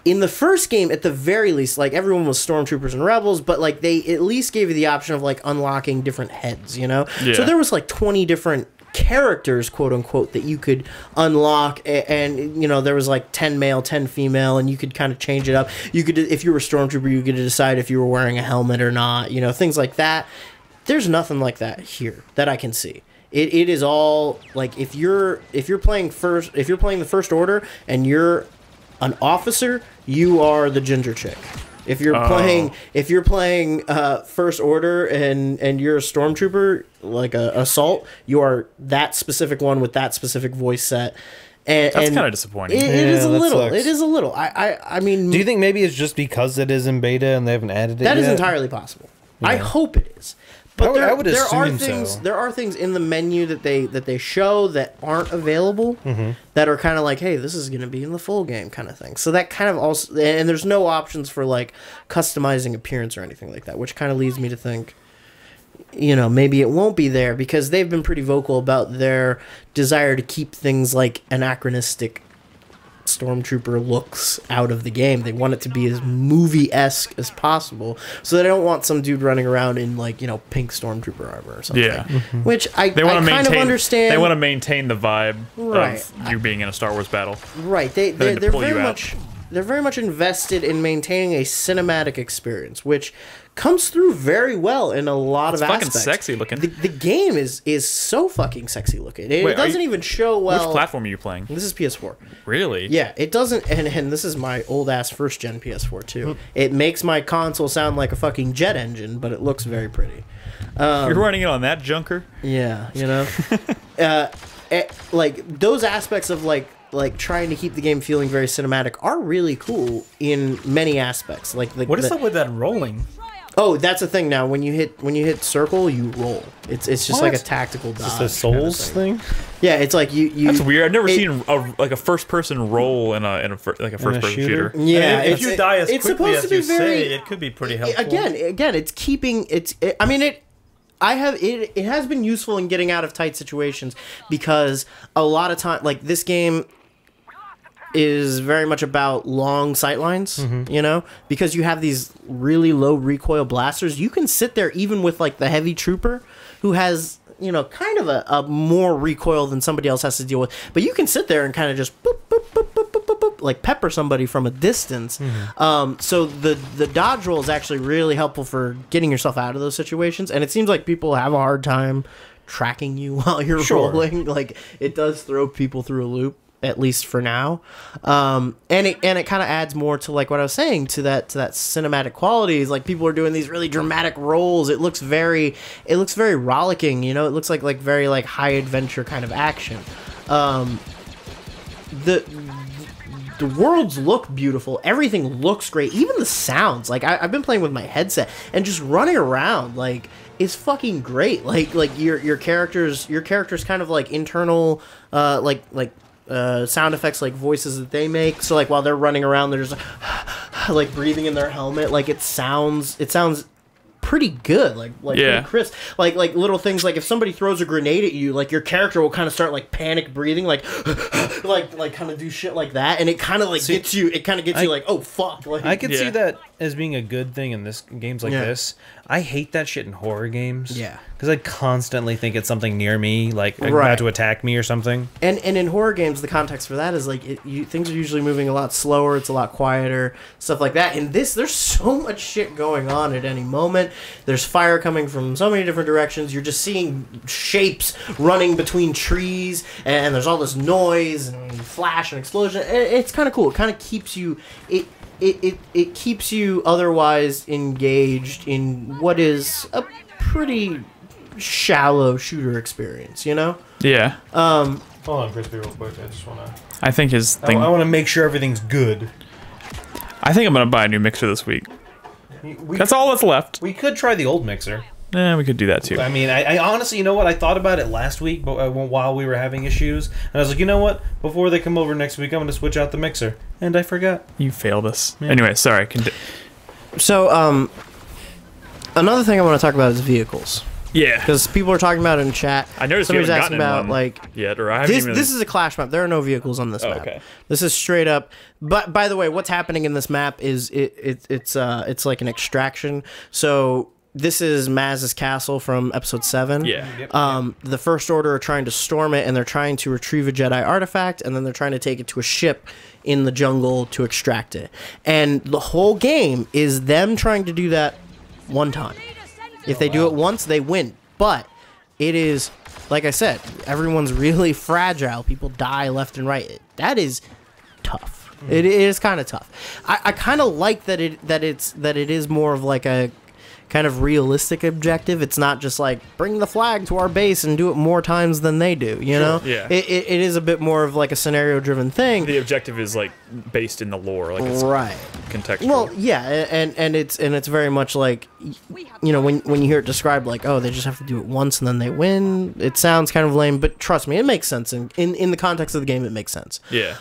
in the first game, at the very least, like everyone was stormtroopers and rebels, but like they at least gave you the option of like unlocking different heads, Yeah. So there was like 20 different characters, quote unquote, that you could unlock, and there was like 10 male, 10 female, and you could kind of change it up. You could, if you were a stormtrooper, you could decide if you were wearing a helmet or not, things like that. There's nothing like that here that I can see. It is all like if you're playing the First Order and you're an officer, you are the ginger chick. If you're playing First Order and you're a stormtrooper, like a assault, you are that specific one with that specific voice set. And that's kind of disappointing. It is a little. Sucks. It is a little. I mean, Do you think maybe it's just because it is in beta and they haven't added it that yet? is entirely possible. Yeah. I hope it is. But I would there are assume things. so. There are things in the menu that they show that aren't available, that are kind of like, hey, this is going to be in the full game, kind of thing. So that kind of also, and there's no options for like customizing appearance or anything like that, which kind of leads me to think, maybe it won't be there, because they've been pretty vocal about their desire to keep things like anachronistic stormtrooper looks out of the game. They want it to be as movie-esque as possible, so they don't want some dude running around in like pink stormtrooper armor or something. Yeah. Which I They want to kind of understand. They want to maintain the vibe Right. of you being in a Star Wars battle. Right. They're pull you very out. much they're very much invested in maintaining a cinematic experience, which comes through very well in a lot of fucking aspects. sexy looking. The game is so fucking sexy looking. It Wait, doesn't even show well. Which platform are you playing? This is PS4. Really? Yeah, it doesn't, and this is my old ass first gen PS4 too. It makes my console sound like a fucking jet engine, but it looks very pretty. You're running it on that junker? Yeah, like those aspects of like trying to keep the game feeling very cinematic are really cool in many aspects. Like What is up with that rolling? Oh, that's a thing now. When you hit circle, you roll. It's just What? like a tactical dodge. Just a Souls thing? Yeah, it's like you. That's weird. I've never it- seen a first person roll in a first person shooter? shooter. Yeah, And if you die as it's quickly supposed as to be you very. say, it could be pretty helpful. Again, it's keeping I mean it. It has been useful in getting out of tight situations, because a lot of time, like this game is very much about long sightlines, because you have these really low recoil blasters. You can sit there even with like the heavy trooper who has, kind of a more recoil than somebody else has to deal with. But you can sit there and kind of just boop, boop, boop, boop, boop, boop, boop, like pepper somebody from a distance. So the Dodrill is actually really helpful for getting yourself out of those situations, and it seems like people have a hard time tracking you while you're rolling. Like, it does throw people through a loop, at least for now. And it kind of adds more to, like, what I was saying, to that cinematic qualities. Like, people are doing these really dramatic rolls. It looks very rollicking, you know. It looks like very like high adventure kind of action. The worlds look beautiful. Everything looks great. Even the sounds. Like, I've been playing with my headset, and just running around, like, is fucking great. Like your characters kind of like internal sound effects, like voices that they make. So like while they're running around, they're just like breathing in their helmet. Like, it sounds pretty good, like pretty crisp. Like little things, like if somebody throws a grenade at you, like your character will kind of start like panic breathing, like kind of do shit like that, and it kind of like gets you like, oh fuck. Like, I could see that as being a good thing in games like this. I hate that shit in horror games. Yeah. Because I constantly think it's something near me, like about to attack me or something. And in horror games, the context for that is like things are usually moving a lot slower. It's a lot quieter, stuff like that. In this, there's so much shit going on at any moment. There's fire coming from so many different directions. You're just seeing shapes running between trees, and there's all this noise and flash and explosion. It's kind of cool. It kind of keeps you... It keeps you otherwise engaged in what is a pretty shallow shooter experience, you know? Yeah. Hold on, Krispy, real quick. I just want to... I think his thing... I want to make sure everything's good. I think I'm going to buy a new mixer this week. That's all that's left. We could try the old mixer. Yeah, we could do that too. I mean, I honestly, you know what? I thought about it last week, but while we were having issues, and I was like, you know what? Before they come over next week, I'm going to switch out the mixer, and I forgot. You failed us. Yeah. Anyway, sorry. So, another thing I want to talk about is vehicles. Yeah, because people are talking about it in chat. I noticed somebody's you haven't asking gotten about like yet, or I haven't even... This is a Clash map. There are no vehicles on this map. Okay. This is straight up. But by the way, what's happening in this map is it's like an extraction. So this is Maz's castle from episode 7. Yeah. The First Order are trying to storm it, and they're trying to retrieve a Jedi artifact, and then they're trying to take it to a ship in the jungle to extract it. And the whole game is them trying to do that one time. If they do it once, they win. But it is, like I said, everyone's really fragile. People die left and right. That is tough. It is kind of tough. I kind of like that it is more of like a kind of realistic objective. It's not just like bring the flag to our base and do it more times than they do, you know? Yeah. It is a bit more of like a scenario driven thing. The objective is like based in the lore, like it's contextual. Well, yeah, and it's very much like, you know, when you hear it described like, oh, they just have to do it once and then they win. It sounds kind of lame, but trust me, it makes sense in the context of the game. It makes sense. Yeah.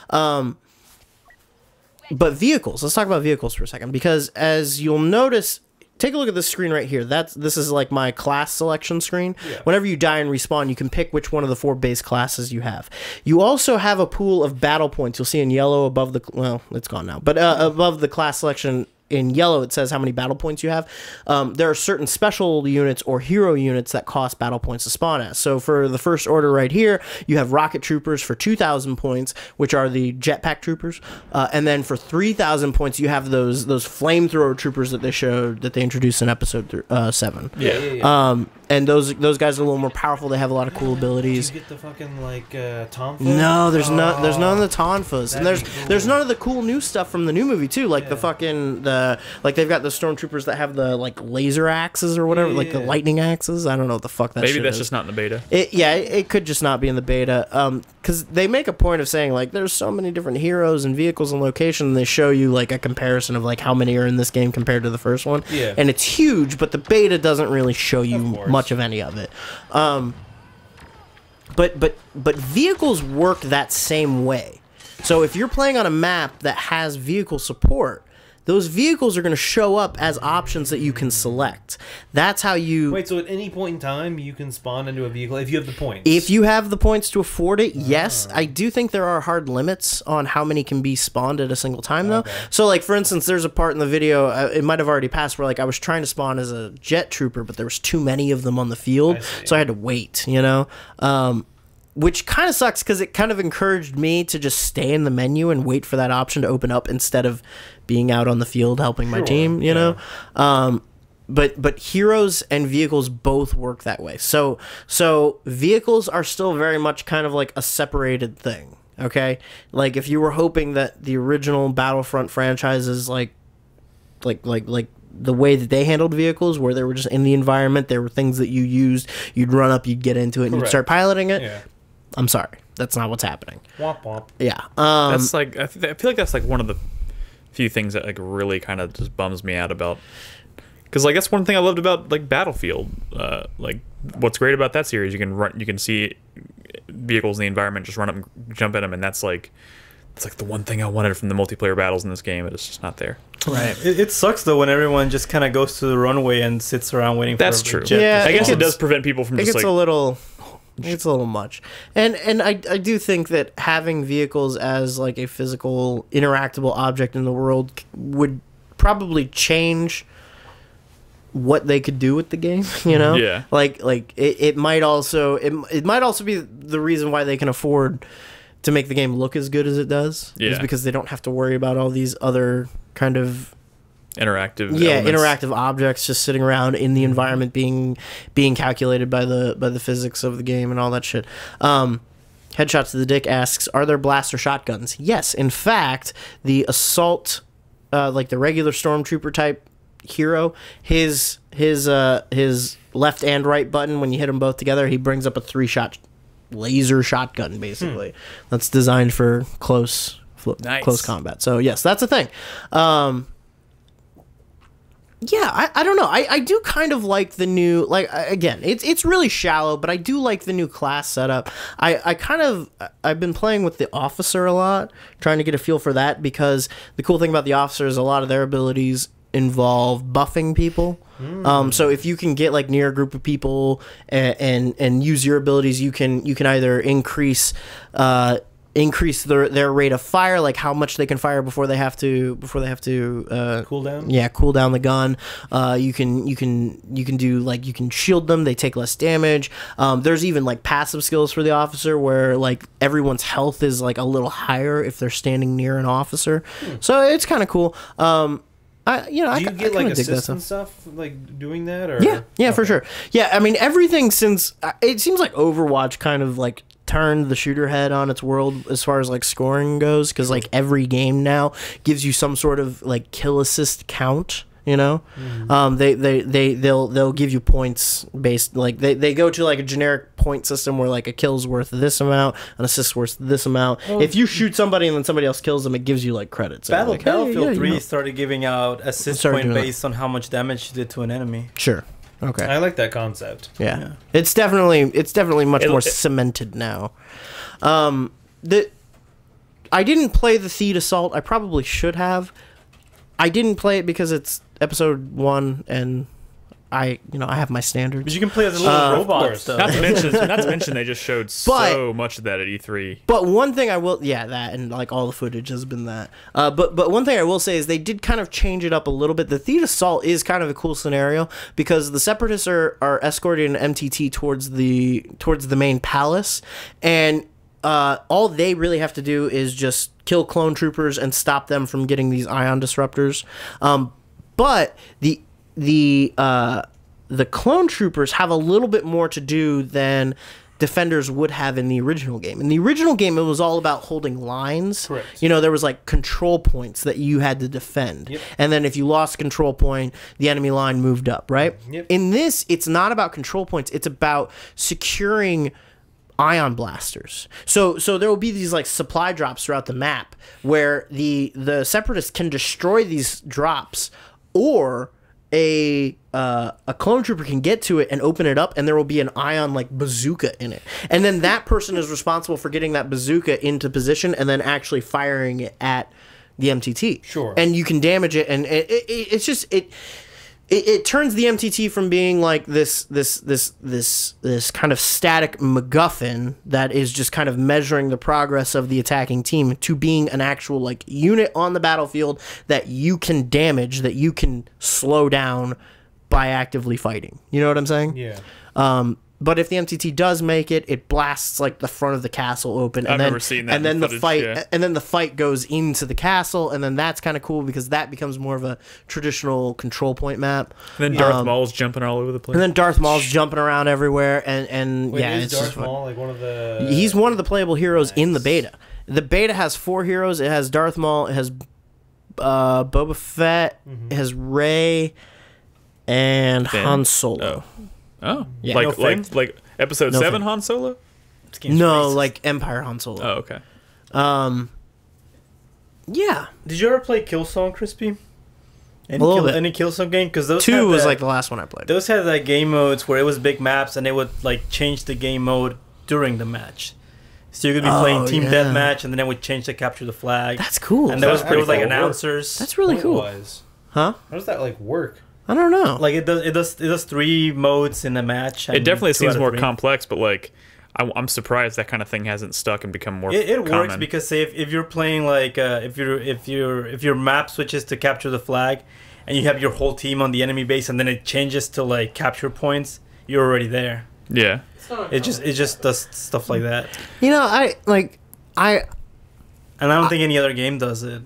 But vehicles. Let's talk about vehicles for a second, because as you'll notice. Take a look at this screen right here. This is like my class selection screen. Yeah. Whenever you die and respawn, you can pick which one of the 4 base classes you have. You also have a pool of battle points. You'll see in yellow above the... Well, it's gone now. But above the class selection... In yellow, it says how many battle points you have. There are certain special units or hero units that cost battle points to spawn as. So for the First Order right here, you have rocket troopers for 2,000 points, which are the jetpack troopers. And then for 3,000 points, you have those flamethrower troopers that they introduced in episode 7. Yeah. And those guys are a little more powerful. They have a lot of cool abilities. Did you get the fucking like Tonfa? No, there's none of the Tonfas, and there's none of the cool new stuff from the new movie too, like like they've got the stormtroopers that have the like laser axes or whatever, like the lightning axes. I don't know what the fuck that. Maybe that's just not in the beta. It could just not be in the beta. Because they make a point of saying like there's so many different heroes and vehicles and locations. And they show you like a comparison of like how many are in this game compared to the first one. Yeah. And it's huge, but the beta doesn't really show you much of any of it. But vehicles work that same way. So if you're playing on a map that has vehicle support, those vehicles are going to show up as options that you can select. That's how you... Wait, so at any point in time, you can spawn into a vehicle if you have the points? If you have the points to afford it, yes. I do think there are hard limits on how many can be spawned at a single time, though. Okay. So, like, for instance, there's a part in the video, it might have already passed, where, like, I was trying to spawn as a jet trooper, but there was too many of them on the field, so I had to wait, you know? which kind of sucks because it kind of encouraged me to just stay in the menu and wait for that option to open up instead of being out on the field helping my team, you know? But heroes and vehicles both work that way. So vehicles are still very much kind of like a separated thing, okay? Like if you were hoping that the original Battlefront franchises like the way that they handled vehicles, where they were just in the environment, there were things that you used, you'd run up, you'd get into it, and you'd start piloting it. Yeah. I'm sorry, that's not what's happening. Womp womp. Yeah. That's like I feel like that's like one of the few things that like really kind of just bums me out about. Because like that's one thing I loved about like Battlefield. Like what's great about that series, you can see vehicles in the environment, just run up and jump at them, and that's like the one thing I wanted from the multiplayer battles in this game. It's just not there. Right. It sucks though when everyone just kind of goes to the runway and sits around waiting. That's for true. Yeah, I guess it does prevent people from just like it's a little much. And I do think that having vehicles as like a physical interactable object in the world would probably change what they could do with the game, you know? Yeah. Like it might also be the reason why they can afford to make the game look as good as it does. Yeah. Is because they don't have to worry about all these other kind of interactive elements. Interactive objects just sitting around in the environment being calculated by the physics of the game and all that shit. Headshot to the Dick asks, are there blaster shotguns? Yes, in fact, the assault, like the regular stormtrooper type hero, his left and right button, when you hit them both together, he brings up a 3-shot laser shotgun, basically. That's designed for close combat. So yes, that's a thing. Yeah, I don't know. I do kind of like the new, like, again, it's really shallow, but I do like the new class setup. I've been playing with the officer a lot, trying to get a feel for that, because the cool thing about the officer is a lot of their abilities involve buffing people. So if you can get like near a group of people and use your abilities, you can either increase their rate of fire, like how much they can fire before they have to Cool down. Yeah, cool down the gun. You can do like, you can shield them, they take less damage. There's even like passive skills for the officer where like everyone's health is like a little higher if they're standing near an officer. So it's kind of cool. Do you get like assists and stuff like doing that? Or yeah, okay. For sure. Yeah, I mean everything since it seems like Overwatch kind of like turned the shooter head on its world as far as like scoring goes, because like every game now gives you some sort of like kill assist count. You know, they'll give you points based, like they go to like a generic point system where like a kill's worth this amount, an assist's worth this amount. If you shoot somebody and then somebody else kills them, it gives you like credits. Battlefield 3 started giving out assist point based on how much damage you did to an enemy. Sure. Okay. I like that concept. Yeah. It's definitely much more cemented now. I didn't play the Theed Assault. I probably should have. I didn't play it because it's episode 1 and I have my standards. But you can play as a little robot stuff. Not to mention they just showed so much of that at E3. But one thing I will, that and like all the footage has been that. But one thing I will say is they did kind of change it up a little bit. The Theed Assault is kind of a cool scenario because the Separatists are escorting an MTT towards the main palace, and all they really have to do is just kill clone troopers and stop them from getting these ion disruptors. But the clone troopers have a little bit more to do than defenders would have in the original game. In the original game, it was all about holding lines. Correct. There was like control points that you had to defend. Yep. And then if you lost control point, the enemy line moved up, right? Yep. In this, it's not about control points. It's about securing ion blasters. So there will be these like supply drops throughout the map where the Separatists can destroy these drops, or a clone trooper can get to it and open it up, and there will be an ion like bazooka in it, and then that person is responsible for getting that bazooka into position and then actually firing it at the MTT. Sure. And you can damage it, and it turns the MTT from being like this kind of static MacGuffin that is just kind of measuring the progress of the attacking team to being an actual like unit on the battlefield that you can damage, that you can slow down by actively fighting. You know what I'm saying? Yeah. But if the MTT does make it, it blasts like the front of the castle open, and I've then never seen that and then in the footage, fight, yeah. and then the fight goes into the castle, and then that's kind of cool because that becomes more of a traditional control point map. And then Darth Maul's jumping all over the place. And then Darth Maul's jumping around everywhere, and Wait, yeah, is it's just Darth fun. Maul like one of the? He's one of the playable heroes in the beta. The beta has 4 heroes. It has Darth Maul. It has Boba Fett. It has Rey, and Finn? Han Solo. Oh, Yeah. like No like episode No 7 Finn. Han Solo. This game's No, racist. like Empire Han Solo. Oh, okay. Yeah. Did you ever play Killzone, Krispy? little bit. Any Killzone game? Because those 2 had was that- like the last one I played. those had like game modes where it was big maps and they would like change the game mode during the match. So you could be playing team yeah. deathmatch and then it would change to capture the flag. That's cool. and there was That's like pretty cool. announcers. That's really cool. Point-wise. Huh? How does that like work? I don't know. Like it does 3 modes in the match. It and definitely 2 seems out of more 3. complex, but like I'm surprised that kind of thing hasn't stuck and become more. It works common. because say if you're playing like if your map switches to capture the flag, and you have your whole team on the enemy base, and then it changes to like capture points, you're already there. Yeah. It just does stuff like that, You know, I and I don't think any other game does it.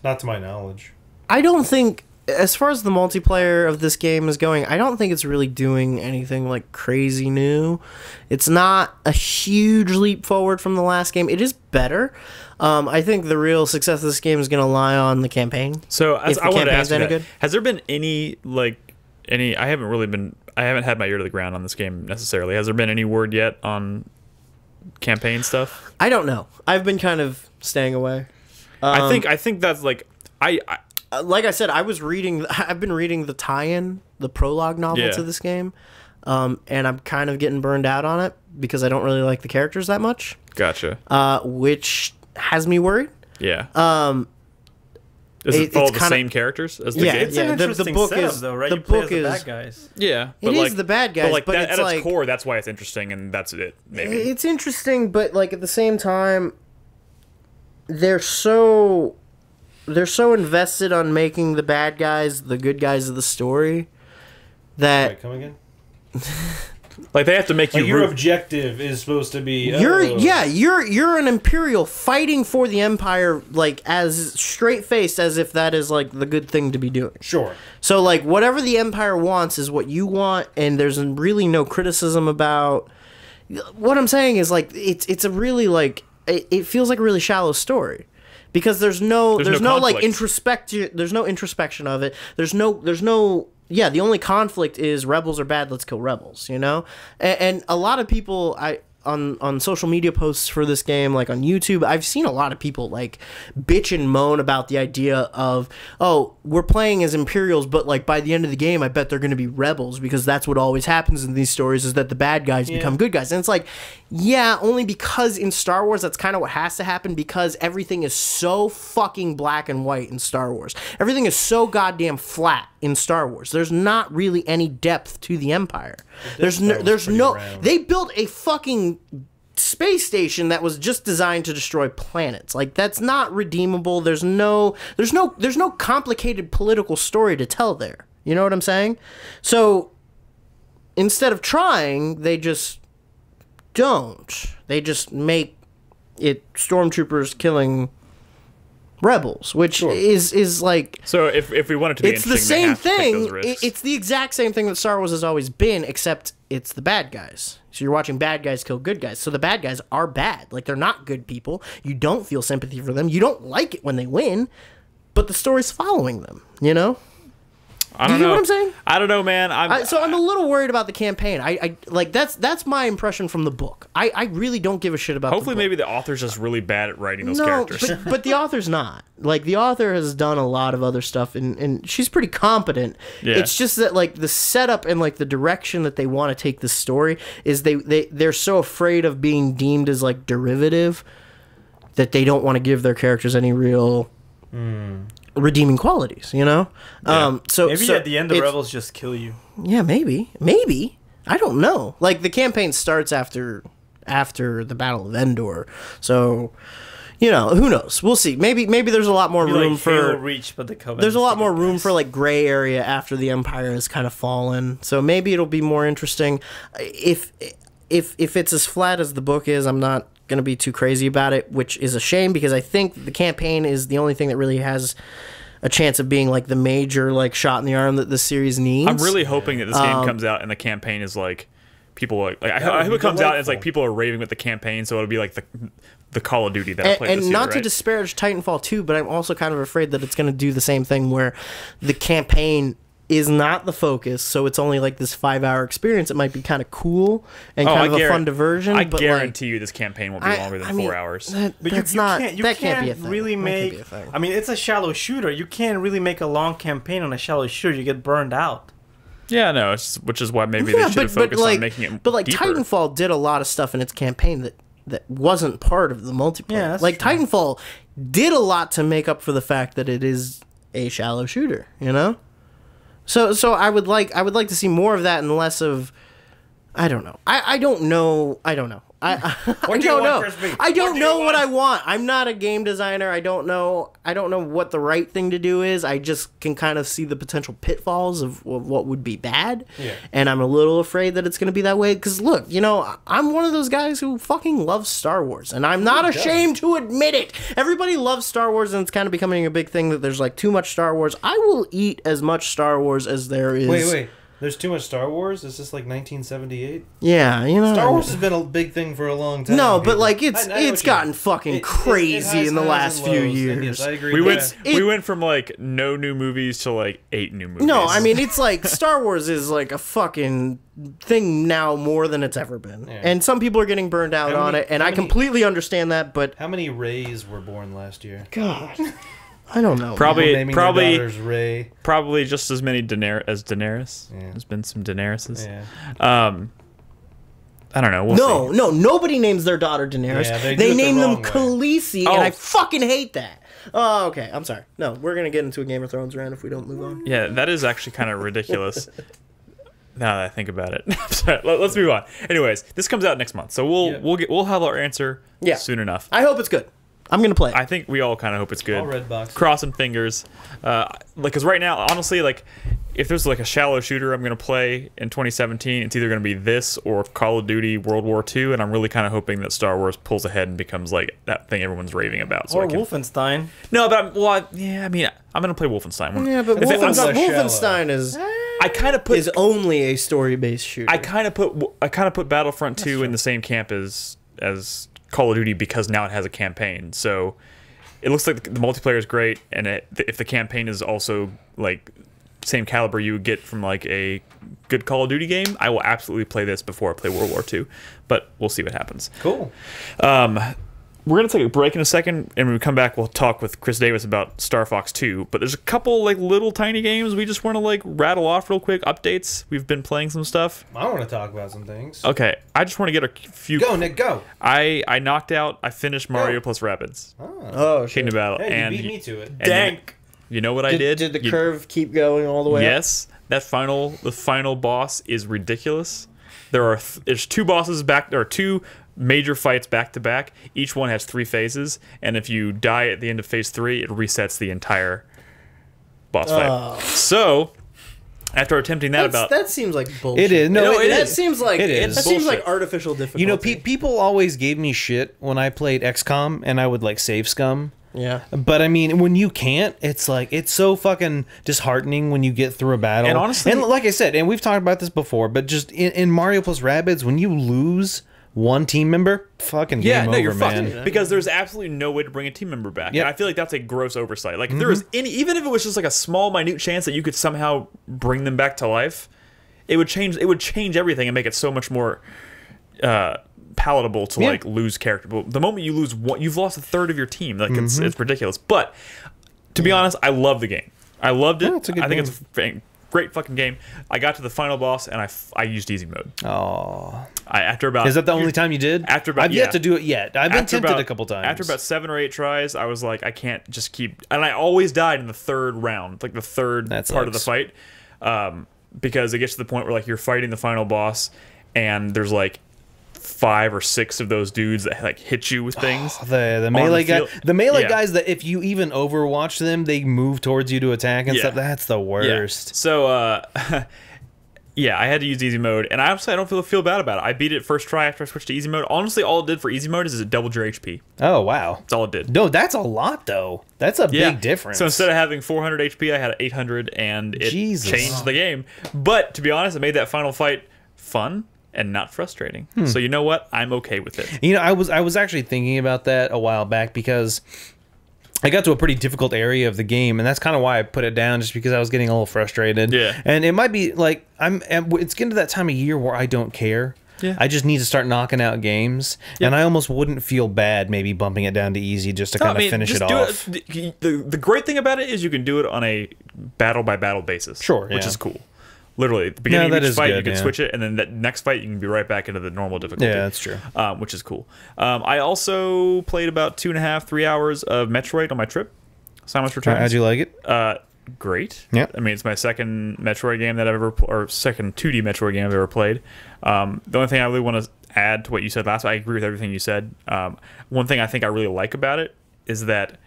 Not to my knowledge. I don't think, as far as the multiplayer of this game is going, I don't think it's really doing anything like crazy new. It's not a huge leap forward from the last game. It is better. I think the real success of this game is going to lie on the campaign. So If the I wanted to campaign's ask you any that. good. Has there been any I haven't had my ear to the ground on this game necessarily. Has there been any word yet on campaign stuff? I don't know. I've been kind of staying away. I think that's like Like I said, I've been reading the tie-in, the prologue novel Yeah. to this game, and I'm kind of getting burned out on it because I don't really like the characters that much, gotcha. which has me worried. Yeah. it's Does it follow the kinda- same characters as the Yeah, game? It's yeah, an the interesting book setup, is- though, right? the You play book as the is- bad guys. Yeah. It is the bad guys, but but it's at its like core, that's why it's interesting, and that's it. Maybe. it's interesting, but like at the same time, they're so invested on making the bad guys the good guys of the story that Wait, come again? Like they have to make Like you your root. objective is supposed to be. you're an Imperial fighting for the Empire, like as straight faced as if that is like the good thing to be doing. Sure. So like whatever the Empire wants is what you want, and there's really no criticism about. What I'm saying is like it's a really like it feels like a really shallow story. Because there's no like conflict. introspection of it. There's no the only conflict is rebels are bad, let's kill rebels, you know? And a lot of people on social media posts for this game, like on YouTube, I've seen a lot of people like bitch and moan about the idea of, oh, we're playing as Imperials, but like by the end of the game, I bet they're going to be rebels because that's what always happens in these stories is that the bad guys become good guys. And it's like, yeah, only because in Star Wars, that's kind of what has to happen because everything is so fucking black and white in Star Wars. Everything is so goddamn flat in Star Wars. There's not really any depth to the Empire. There's no they built a fucking space station that was just designed to destroy planets. Like that's not redeemable. There's no complicated political story to tell there. You know what I'm saying? So instead of trying, they just don't. They just make it stormtroopers killing rebels, which is like So if we want it to be it's the interesting, they same have to take thing. those risks. It's the exact same thing that Star Wars has always been, except it's the bad guys. So you're watching bad guys kill good guys. So the bad guys are bad. Like they're not good people. You don't feel sympathy for them. You don't like it when they win, but the story's following them. You know? I Do don't you know get what I'm saying? I don't know, man. So I'm a little worried about the campaign. I like that's my impression from the book. I really don't give a shit about. Hopefully, the book. maybe the author's just really bad at writing those characters. but the author's not. Like the author has done a lot of other stuff, and she's pretty competent. Yeah. It's just that like the setup and like the direction that they want to take the story is they're so afraid of being deemed as like derivative that they don't want to give their characters any real redeeming qualities. You know. Yeah. So Maybe so at the end the it's- rebels just kill you. Yeah, maybe. I don't know. Like the campaign starts after the Battle of Endor, so you know, who knows? We'll see. Maybe there's a lot more Be room like for. Halo Reach, but the Covenant There's a lot is more the room best. for like gray area after the Empire has kind of fallen. So maybe it'll be more interesting. If it's as flat as the book is, I'm not gonna be too crazy about it, which is a shame because I think the campaign is the only thing that really has a chance of being like the major like shot in the arm that the series needs. I'm really hoping that this game comes out and the campaign is like people like I hope it comes out and it's like people are raving with the campaign, so it'll be like the Call of Duty that I played this and year, not to right? disparage Titanfall 2, but I'm also kind of afraid that it's going to do the same thing where the campaign is not the focus, so it's only like this 5-hour experience. It might be kind of cool and kind of a fun diversion. I but guarantee you this campaign won't be longer than 4 hours. But That's you not. can't, you that can't can't be a thing. really That can't be make. a thing. I mean, it's a shallow shooter. You can't really make a long campaign on a shallow shooter. You get burned out. Yeah, no, which is why maybe they should have focused like, on making it But like deeper. Titanfall did a lot of stuff in its campaign that wasn't part of the multiplayer. Yeah, that's like true. Titanfall did a lot to make up for the fact that it is a shallow shooter, you know? So I would like to see more of that and less of I don't know. I don't know. I don't know. I What do you don't know. want, Krispy? I don't What do you know what want? I want. I'm not a game designer. I don't know what the right thing to do is. I just can kind of see the potential pitfalls of what would be bad. Yeah. And I'm a little afraid that it's going to be that way cuz look, you know, I'm one of those guys who fucking loves Star Wars and I'm not ashamed to admit it. Everybody loves Star Wars and it's kind of becoming a big thing that there's like too much Star Wars. I will eat as much Star Wars as there is. Wait. There's too much Star Wars? Is this like 1978? Yeah, you know. Star Wars has been a big thing for a long time. No, but people. like I it's know what you gotten mean. fucking It crazy has in the highs last and few lows, and years. yes, I agree. we with went that. from like no new movies to like 8 new movies. No, I mean it's like Star Wars is like a fucking thing now more than it's ever been, Yeah. and some people are getting burned out How on many- it, and how I many- completely understand that. But How many Rays were born last year? God, I don't know. Probably- People naming their probably- daughters Ray. probably just as many as Daenerys. Yeah. There's been some Daeneryses. Yeah. I don't know. We'll see. No, nobody names their daughter Daenerys. Yeah, they do they it the name them wrong way. Khaleesi, Oh. and I fucking hate that. Oh, okay. I'm sorry. No, we're gonna get into a Game of Thrones round if we don't move on. Yeah, that is actually kind of ridiculous. Now that I think about it. Sorry, let's move on. Anyways, this comes out next month, so we'll have our answer Yeah. soon enough. I hope it's good. I'm gonna play it. I think we all kind of hope it's good. All red box. Crossing fingers. Because right now, honestly, like, if there's like a shallow shooter I'm going to play in 2017, it's either going to be this or Call of Duty World War II, and I'm really kind of hoping that Star Wars pulls ahead and becomes like that thing everyone's raving about. So Or I can... Wolfenstein. No, but I'm going to play Wolfenstein. yeah, but If it- I'm not- Wolfenstein is I kind of put only a story-based shooter. I kind of put Battlefront 2 in the same camp as Call of Duty because now it has a campaign. So it looks like the multiplayer is great, and if the campaign is also like same caliber you would get from like a good Call of Duty game, I will absolutely play this before I play World War II. But we'll see what happens. Cool. We're gonna take a break in a second, and when we come back, we'll talk with Chris Davis about Star Fox 2. But there's a couple like little tiny games we just want to like rattle off real quick. Updates. We've been playing some stuff. I want to talk about some things. Okay, I just want to get a few. Go, Nick, go. I finished Mario plus Rabbids Oh shit! Kingdom Battle, Hey, you and beat me to it. and Dank. You know what I did? Did the You- curve keep going all the way up? Yes, the final boss is ridiculous. There's two bosses two major fights back to back. Each one has 3 phases, and if you die at the end of phase 3, it resets the entire boss fight. So, after attempting That seems like bullshit. It is. No, it that is. seems like It is. That seems like Bullshit. artificial difficulty. You know, people always gave me shit when I played XCOM and I would like save scum. Yeah. But I mean, when you can't, it's like it's so fucking disheartening when you get through a battle. And honestly- and like I said, and we've talked about this before, but just in Mario plus Rabbids, when you lose one team member, fucking game over, you're man. fucked because there's absolutely no way to bring a team member back. Yep. And I feel like that's a gross oversight. Like if there was even if it was just like a small, minute chance that you could somehow bring them back to life, it would change everything and make it so much more palatable to like lose character. But the moment you lose one, you've lost a third of your team. Like it's ridiculous. But to be honest, I love the game. I loved it. Yeah, it's a good I think game. it's a great fucking game. I got to the final boss and I used easy mode. Oh, After about is that the only time you did? After about- I've yet to do it yet. I've been after tempted about- a couple times. After about 7 or 8 tries, I was like, I can't just keep. And I always died in the third round, like the third That part of the sucks. fight, because it gets to the point where like you're fighting the final boss, and there's like 5 or 6 of those dudes that like hit you with things. The melee guy, field. the melee Yeah. guys that if you even overwatch them, they move towards you to attack and Yeah. stuff. That's the worst. Yeah. So, yeah, I had to use easy mode, and I don't feel bad about it. I beat it first try after I switched to easy mode. Honestly, all it did for easy mode is it doubled your HP. Oh wow, That's all it did. no, that's a lot though. That's a big difference. So instead of having 400 HP, I had 800, and it Jesus. changed the game. But to be honest, it made that final fight fun and not frustrating. So you know what? I'm okay with it. You know, I was actually thinking about that a while back because I got to a pretty difficult area of the game, and that's kind of why I put it down, just because I was getting a little frustrated. Yeah. And it might be like it's getting to that time of year where I don't care. Yeah. I just need to start knocking out games, and I almost wouldn't feel bad maybe bumping it down to easy just to kind of finish it just do off. The great thing about it is you can do it on a battle by battle basis. Sure, which yeah. is cool. Literally, at the beginning that of each is fight, good, you can yeah. switch it, and then that next fight, you can be right back into the normal difficulty. Yeah, that's true. Which is cool. I also played about 2.5, 3 hours of Metroid on my trip. Samus Returns. How'd you like it? Great. Yeah. I mean, it's my second Metroid game that I've ever, or second 2D Metroid game I've ever played. The only thing I really want to add to what you said last, I agree with everything you said. One thing I think I really like about it is that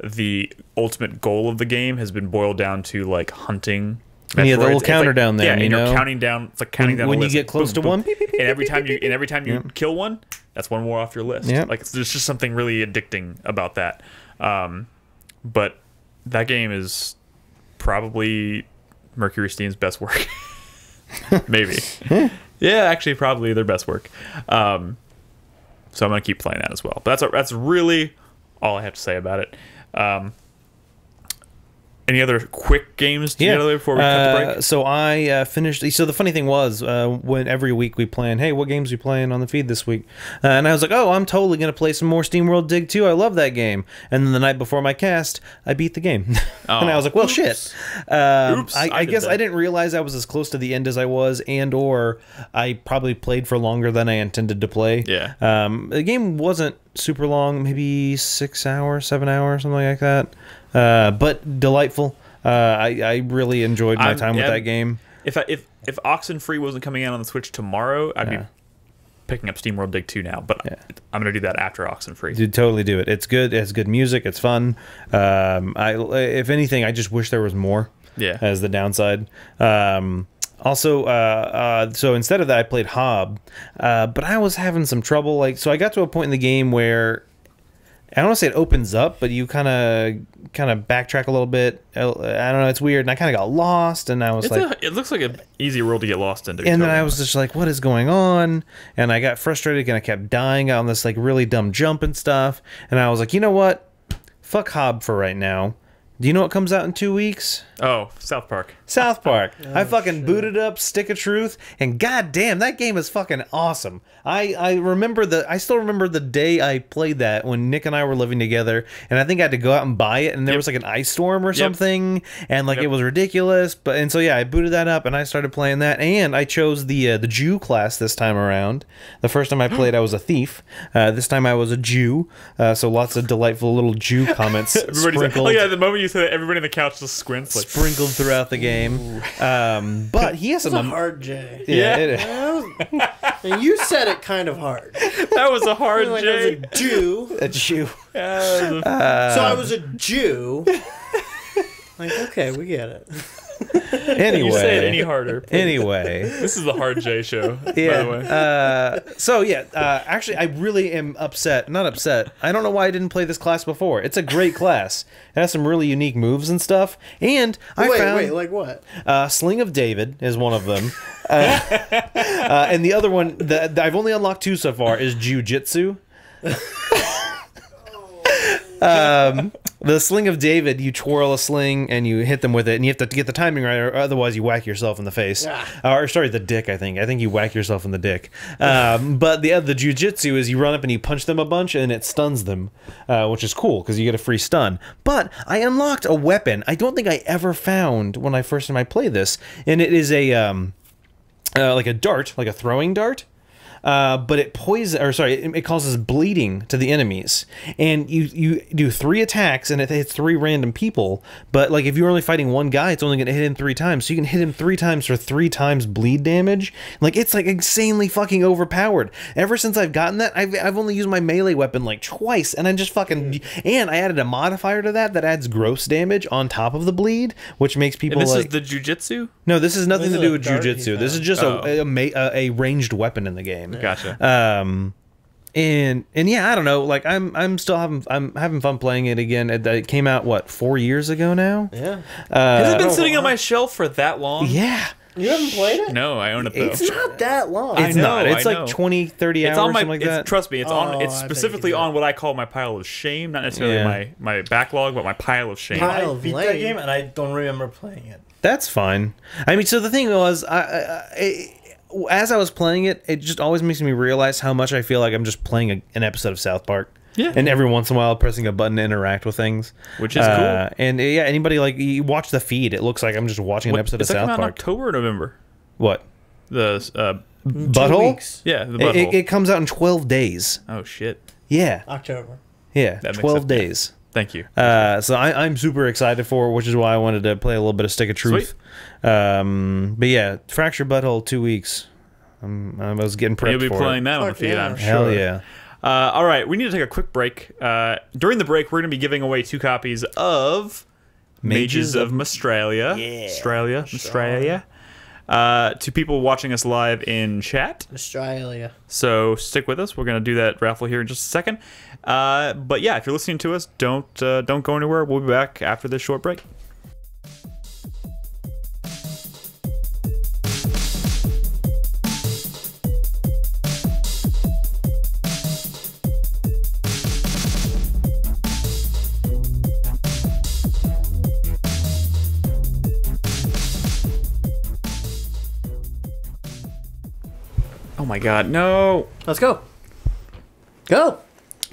the ultimate goal of the game has been boiled down to like hunting. And you have the Metroids. little It's counter like, down there, yeah, and and you you're know, counting down. It's like counting down. when a you list. get close Boom, to boom, one, boom. beep, beep, beep, and every beep, time beep, you kill one, that's one more off your list. Yeah. Like there's just something really addicting about that. But that game is probably Mercury Steam's best work. Maybe. Yeah, actually, probably their best work. So I'm gonna keep playing that as well. But that's really all I have to say about it. Any other quick games to get out of there before we cut the break? So I finished. So the funny thing was, when every week we plan, hey, what games we playing on the feed this week? And I was like, oh, I'm totally gonna play some more Steamworld Dig 2. I love that game. And then the night before my cast, I beat the game, and I was like, well, shit. I guess I didn't realize I was as close to the end as I was, or I probably played for longer than I intended to play. Yeah. The game wasn't super long, maybe 6 hours, 7 hours, something like that. But delightful. I really enjoyed my time with that game. If Oxenfree wasn't coming out on the Switch tomorrow, I'd be picking up SteamWorld Dig 2 now. But I'm gonna do that after Oxenfree. Dude, totally do it. It's good. It's good music. It's fun. If anything, I just wish there was more. Yeah. As the downside. Also, so instead of that, I played Hob, but I was having some trouble. So I got to a point in the game where I don't want to say it opens up, but you kind of backtrack a little bit. I don't know. It's weird, and I kind of got lost, and I was it looks like an easy world to get lost into. And then I was just like, what is going on? And I got frustrated, and I kept dying on this really dumb jump and stuff. And I was like, you know what? Fuck Hob for right now. Do you know what comes out in 2 weeks? Oh, South Park. South Park. I fucking booted up Stick of Truth, and goddamn, that game is fucking awesome. I still remember the day I played that when Nick and I were living together, and I think I had to go out and buy it, and there was like an ice storm or something, and it was ridiculous. And so I booted that up, and I started playing that, and I chose the Jew class this time around. The first time I played, I was a thief. This time I was a Jew. So lots of delightful little Jew comments sprinkled. Oh yeah, the moment you said that, everybody in the couch just squints sprinkled throughout the game. But he has It's some a hard J. Yeah, Yeah. it is. And you said it kind of hard. That was a hard Like I J. was a Jew. A Jew. So I was a Jew. Okay, we get it. Anyway, You say it any harder. anyway. This is the hard J show. Yeah. By the way. Actually, I really am upset. Not upset. I don't know why I didn't play this class before. It's a great class. It has some really unique moves and stuff. And I found Wait, like what? Sling of David is one of them. And the other one that I've only unlocked 2 so far is Jiu-Jitsu. The Sling of David, you twirl a sling and you hit them with it, and you have to get the timing right, or otherwise you whack yourself in the face. Or sorry, the dick. I think you whack yourself in the dick. But the Jiu-Jitsu is you run up and you punch them a bunch, and it stuns them, which is cool because you get a free stun. But I unlocked a weapon I don't think I ever found when I first time I played this, and it is a like a dart, like a throwing dart. but it it causes bleeding to the enemies, and you do 3 attacks and it hits 3 random people. But like if you're only fighting one guy, it's only going to hit him 3 times, so you can hit him 3 times for 3 times bleed damage. Like it's like insanely fucking overpowered. Ever since I've gotten that, I've only used my melee weapon like twice, and I just fucking and I added a modifier to that adds gross damage on top of the bleed, which makes people. And this like, is the jujitsu? No, this has nothing This to is do a with dart jujitsu. he This is just a ranged weapon in the game. Gotcha. And yeah, I don't know. Like I'm having fun playing it again. It came out what 4 years ago now. Yeah. Has it been sitting on my shelf for that long? Yeah. You haven't played it? No, I own it though. It's not that long. It's not. It's I like know. 20, 30 It's hours, on my. something like that. Trust me, it's on. Oh, It's I specifically think you on what I call my pile of shame, not necessarily Yeah. my backlog, but my pile of shame. Pile I of beat that lame. game and I don't remember playing it. That's fine. I mean, so the thing was, as I was playing it, it just always makes me realize how much I feel like I'm just playing an episode of South Park. Yeah. And every once in a while, pressing a button to interact with things, Which is cool. And yeah, anybody like you watch the feed, it looks like I'm just watching an episode of Does that South come out in Park. October or November? What? The 2 Butthole? weeks. yeah, the butthole. It comes out in 12 days. Oh shit! Yeah, October. yeah, That makes 12 sense, yeah. days. Thank you. So I'm super excited for it, which is why I wanted to play a little bit of Stick of Truth. But yeah, Fractured Butthole 2 weeks. I was getting prepped You'll be for playing it. that on the Fuck feed, yeah. I'm sure. Hell yeah. All right, we need to take a quick break. During the break, we're going to be giving away 2 copies of Mages of Australia. Australia. To people watching us live in chat. Australia. So stick with us. We're going to do that raffle here in just a second. But yeah, if you're listening to us, don't go anywhere. We'll be back after this short break. Oh my god, no. Let's go. Go.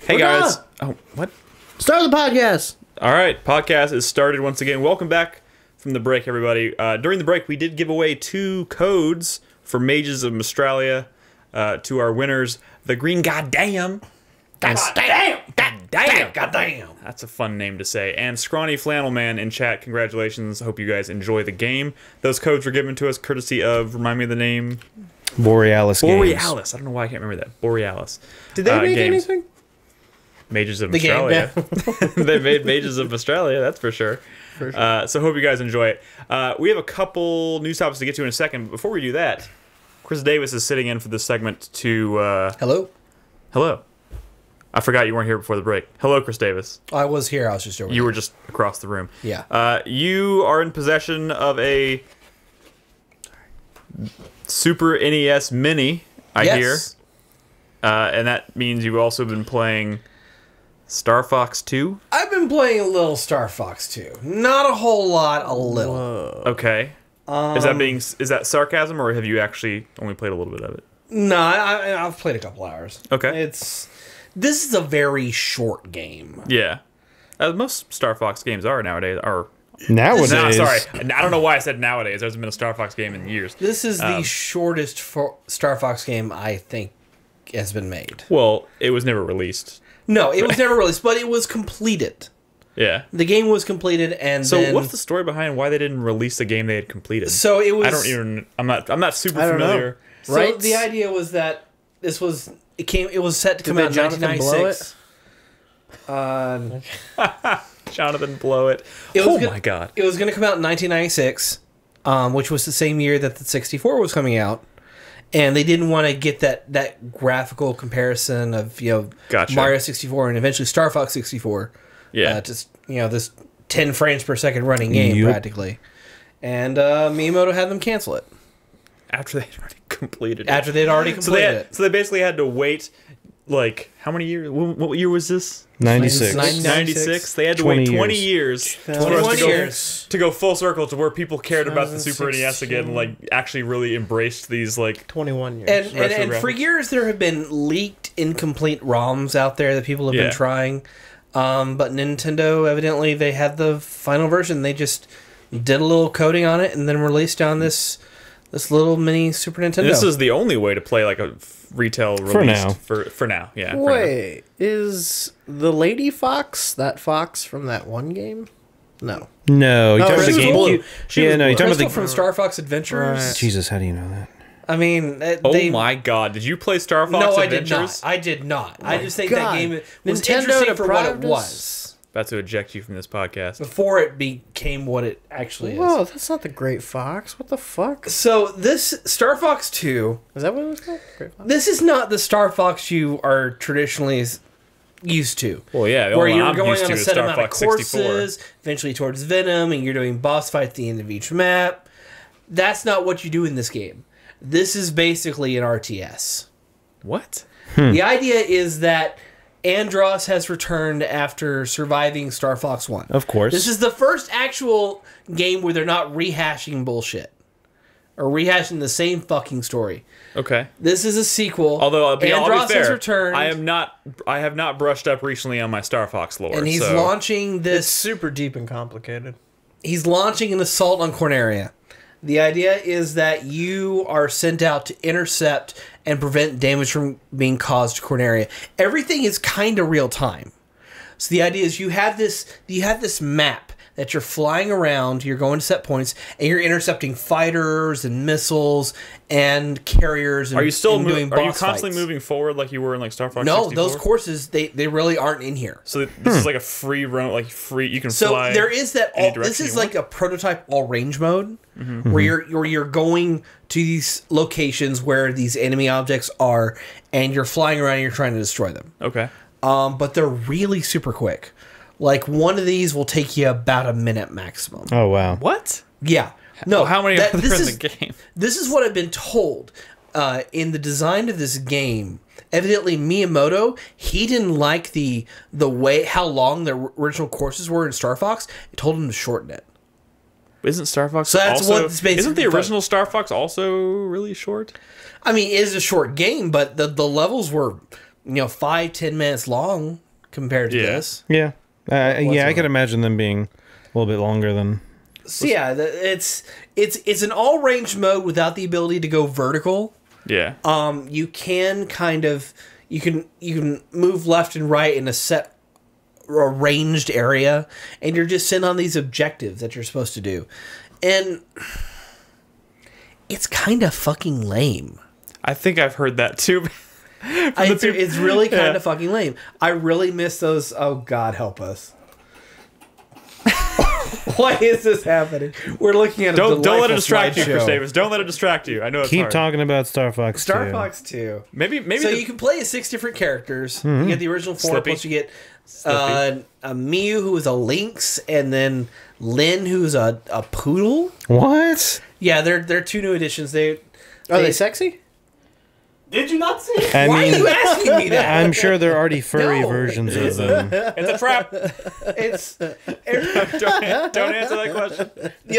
Hey We're guys. done. Oh, what? Start the podcast. All right, podcast is started once again. Welcome back from the break, everybody. During the break, we did give away 2 codes for Mages of Australia to our winners. The Green Goddamn. Goddamn. That's a fun name to say. And Scrawny Flannel Man in chat, congratulations. Hope you guys enjoy the game. Those codes were given to us courtesy of, remind me of the name? Borealis Games. Borealis. I don't know why I can't remember that. Borealis. Did they make games. anything? Mages of The game, Australia. They made Mages of Australia, that's for sure. So hope you guys enjoy it. We have a couple news topics to get to in a second. But before we do that, Chris Davis is sitting in for this segment to... Hello? Hello. I forgot you weren't here before the break. Hello, Chris Davis. I was here. I was just over You were just across the room. Yeah. You are in possession of a Super NES Mini, I hear. And that means you've also been playing Star Fox 2? I've been playing a little Star Fox 2. Not a whole lot, a little. Okay. Is that sarcasm, or have you actually only played a little bit of it? No, I've played a couple hours. Okay. This is a very short game. Yeah. Most Star Fox games are nowadays. Nowadays. No, sorry. I don't know why I said nowadays. There hasn't been a Star Fox game in years. This is the shortest Star Fox game I think has been made. Well, it was never released. No, it was never released, but it was completed. Yeah. The game was completed, and So then, what's the story behind why they didn't release the game they had completed? So it was. I don't even. I'm not super I don't know. familiar. So Right? the idea was that this was it was set to come out in Jonathan blow 1996. Jonathan Blow It. It was Oh go- my god. It was going to come out in 1996, which was the same year that the 64 was coming out, and they didn't want to get that graphical comparison of Gotcha. Mario 64 and eventually Star Fox 64. Yeah. Just this 10 frames per second running game Yep. practically, and Miyamoto had them cancel it After they had already completed it. after they'd already completed it. So they basically had to wait, like, how many years? What year was this? 96. 96. They had to 20 wait 20 years. years for us 21 to go, years. to go full circle to where people cared about the Super NES 2016. again and, like, actually really embraced these, like... 21 years. And Retro for graphics. years there have been leaked incomplete ROMs out there that people have Yeah. been trying, but Nintendo evidently they had the final version. They just did a little coding on it and then released on this little mini Super Nintendo. This is the only way to play, like, a retail released for now. Yeah. For now. Wait, is the lady fox that fox from that one game? No. No, you're talking about the she was blue. GameCube. She was you're talking Crystal about from Star Fox Adventures. Right. Jesus, how do you know that? I mean, Oh my God! Did you play Star Fox no, Adventures? I did not. Oh I just think God. that game was Nintendo interesting for what it deprived us? was About to eject you from this podcast. before it became what it actually is. Whoa, that's not the Great Fox. What the fuck? So this Star Fox 2, Is that what it was called? Great Fox? this is not the Star Fox you are traditionally used to. Well, yeah. the Where one you're I'm going used on to a is set Star amount of Fox 64. courses, eventually towards Venom, and you're doing boss fights at the end of each map. That's not what you do in this game. This is basically an RTS. What? The idea is that Andros has returned after surviving Star Fox 1. Of course. This is the first actual game where they're not rehashing bullshit. Or rehashing the same fucking story. Okay. This is a sequel. Although I'll be Andros fair, has returned. I have not brushed up recently on my Star Fox lore. and he's so. launching It's this. super deep and complicated. He's launching an assault on Corneria. The idea is that you are sent out to intercept and prevent damage from being caused to Corneria. Everything is kind of real time. So the idea is you have this map that you're flying around, you're going to set points, and you're intercepting fighters and missiles and carriers. And, Are you still and doing moving? Are you boss constantly fights. moving forward like you were in like Star Fox? No, 64? those courses they really aren't in here. So this is like a free run, like free. You can So fly. there is that. any This direction is you like a prototype all range mode, where you're going to these locations where these enemy objects are, and you're flying around and you're trying to destroy them. Okay. But they're really super quick. Like one of these will take you about a minute maximum. Oh, wow. What? Yeah. No. Well, how many are there this in is, the game? This is what I've been told. In the design of this game, evidently Miyamoto, he didn't like the way how long the original courses were in Star Fox. He told him to shorten it. Isn't Star Fox So that's also? what's basically Isn't the fun. original Star Fox also really short? I mean, it is a short game, but the levels were 5-10 minutes long compared to Yeah. this. Yeah. Yeah, I on? could imagine them being a little bit longer than... So yeah, it's an all range mode without the ability to go vertical. Yeah. You can you can move left and right in a set arranged area, and you're just sent on these objectives that you're supposed to do, and it's kind of fucking lame. I think I've heard that too. It's really kind of fucking lame. I really miss those. Oh God, help us! Why is this happening? We're looking at a Don't let it delightful distract you, slideshow. Chris Davis. Don't let it distract you. I know it's Keep hard. talking about Star Fox Star 2. Fox 2. Maybe. So the- you can play as 6 different characters. You get the original 4, Slippy. plus you get Slippy. a Mew who is a lynx, and then Lynn who's a poodle. What? Yeah, they're 2 new additions. Are they sexy? Did you not see it? I Why are you mean, asking me that? I'm sure there are already furry No. versions of them. it's a trap. It's Don't answer that question. the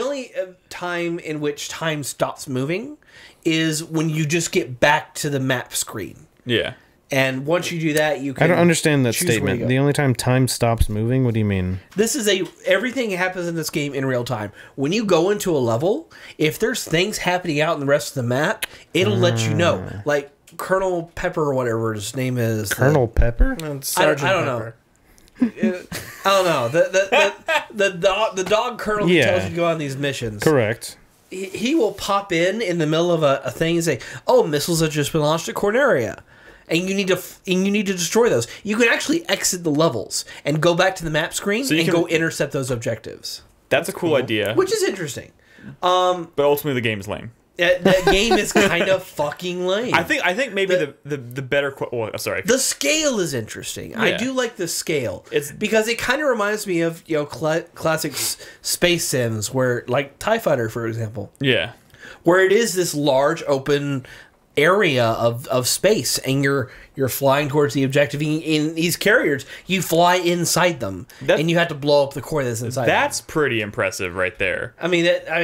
only time in which time stops moving is when you just get back to the map screen. Yeah. And once you do that, you can. I don't understand that choose where you statement. go. The only time time stops moving? What do you mean? This is everything happens in this game in real time. When you go into a level, if there's things happening out in the rest of the map, it'll let you know. Like Colonel Pepper or whatever his name is. Colonel Pepper? I don't know. I don't know. The dog colonel who Yeah. tells you to go on these missions. Correct. He will pop in the middle of a thing and say, "Oh, missiles have just been launched at Corneria." And you need to destroy those. You can actually exit the levels and go back to the map screen So you and can- go intercept those objectives, That's a cool idea. which is interesting. But ultimately, the game is lame. That game is kind of fucking lame. I think maybe the better. Sorry. The scale is interesting. I Yeah. do like the scale. It's- because it kind of reminds me of classic space sims, where like TIE Fighter, for example, Yeah. where it is this large open area of space, and you're flying towards the objective. In these carriers, you fly inside them, and you have to blow up the core that's inside. That's pretty impressive, right there. I mean, it I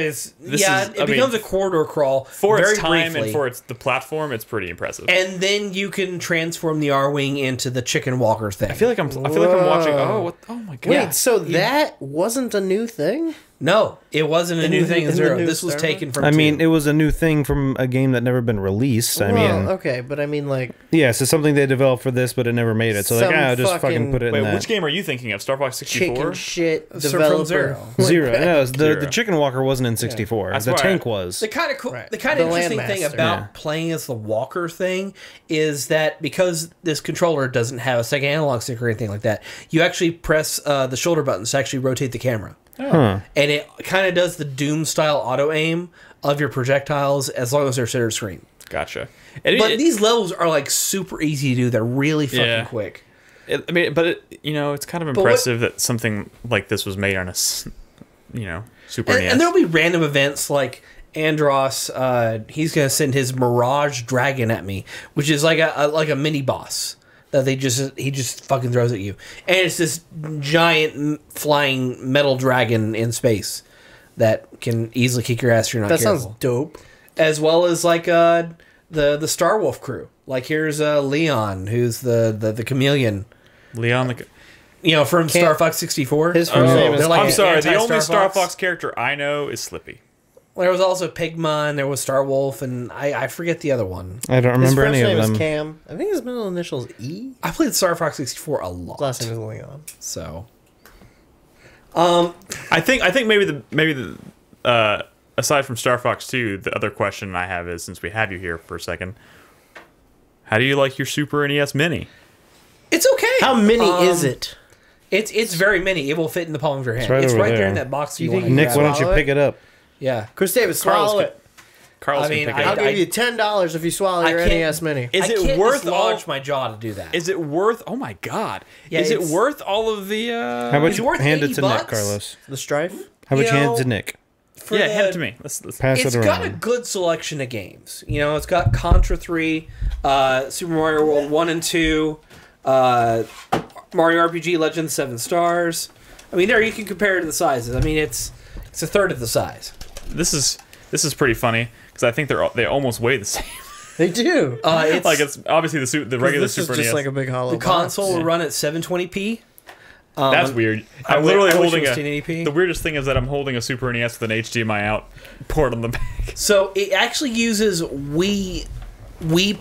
becomes mean, a corridor crawl For very its time briefly. and for the platform, it's pretty impressive. And then you can transform the R-wing into the chicken walker thing. I feel like I'm watching. Oh my god. Wait, so that wasn't a new thing? No, it wasn't a new thing in in the Zero. new This was Star taken from. I mean, 2. it was a new thing from a game that never been released. I mean, okay, but I mean, like, yeah, so something they developed for this, but it never made it. So like, Some I'll just fucking fucking- put it in Wait, that. which game are you thinking of? Star Fox 64? chicken shit From developer. Zero. Zero. No, the Zero. Chicken Walker wasn't in 64. That's The why tank was. The kind of cool, Right. the kind The of interesting thing Landmaster. about Yeah. playing as the Walker thing is that because this controller doesn't have a second analog stick or anything like that, you actually press the shoulder buttons to actually rotate the camera. Huh. And it kind of does the Doom style auto aim of your projectiles as long as they're center screen. Gotcha. But these levels are like super easy to do. They're really fucking Yeah. quick. I mean, but it's kind of impressive that something like this was made on a, Super NES. And there'll be random events like Andros. He's gonna send his Mirage Dragon at me, which is like a mini boss that he just fucking throws at you, and it's this giant flying metal dragon in space that can easily kick your ass if you're not That careful. sounds dope. As well as like the Star Wolf crew. Like here's Leon, who's the chameleon. Leon the... From Star Fox 64. His first name is. they're like I'm an sorry, the only anti-Star Star Fox. Fox character I know is Slippy. There was also Pigma, and there was Star Wolf, and I forget the other one. I don't His remember first any name of is them. Cam. I think his middle initial is E. I played Star Fox 64 a lot. His last name is Leon. So, I think maybe the aside from Star Fox 2, the other question I have is, since we have you here for a second, how do you like your Super NES Mini? it's okay. How mini is it? It's very mini. It will fit in the palm of your hand. right It's over right there there. in that box. You You think want you Nick, can why don't you swallow pick it up? Yeah. Chris Davis, Carlos swallow can- it. Carlos I mean, can pick it I'll up. give you $10 if you swallow I your can't- NES Mini. Is I it can't worth all? dislodge my jaw to do that? Is it worth? Oh my God! Yeah, is it it's- worth all of the? How about It's you worth hand it 80 to bucks? Nick, Carlos? The Strife? How about You you hand know, it to Nick? For Yeah, hand the- it to me. Let's Pass It's it got a around. good selection of games. It's got Contra 3, Super Mario World 1 and 2, Mario RPG Legends 7 Stars. I mean, there you can compare it to the sizes. I mean, it's a third of the size. This is pretty funny because I think they almost weigh the same. They do. It's Like it's obviously the regular This is Super just NES. like a big hollow the box. console will run at 720p. That's weird. I'm I literally wish it holding was a. 1080p. The weirdest thing is that I'm holding a Super NES with an HDMI out port on the back. So it actually uses Wii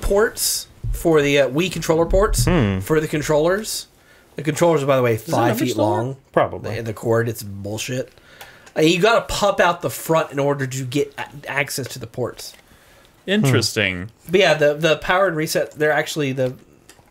ports for the Wii controller ports for the controllers. The controllers are, by the way, 5 feet long. Probably. The cord, it's bullshit. You got to pop out the front in order to get access to the ports. Interesting. But yeah, the power and reset,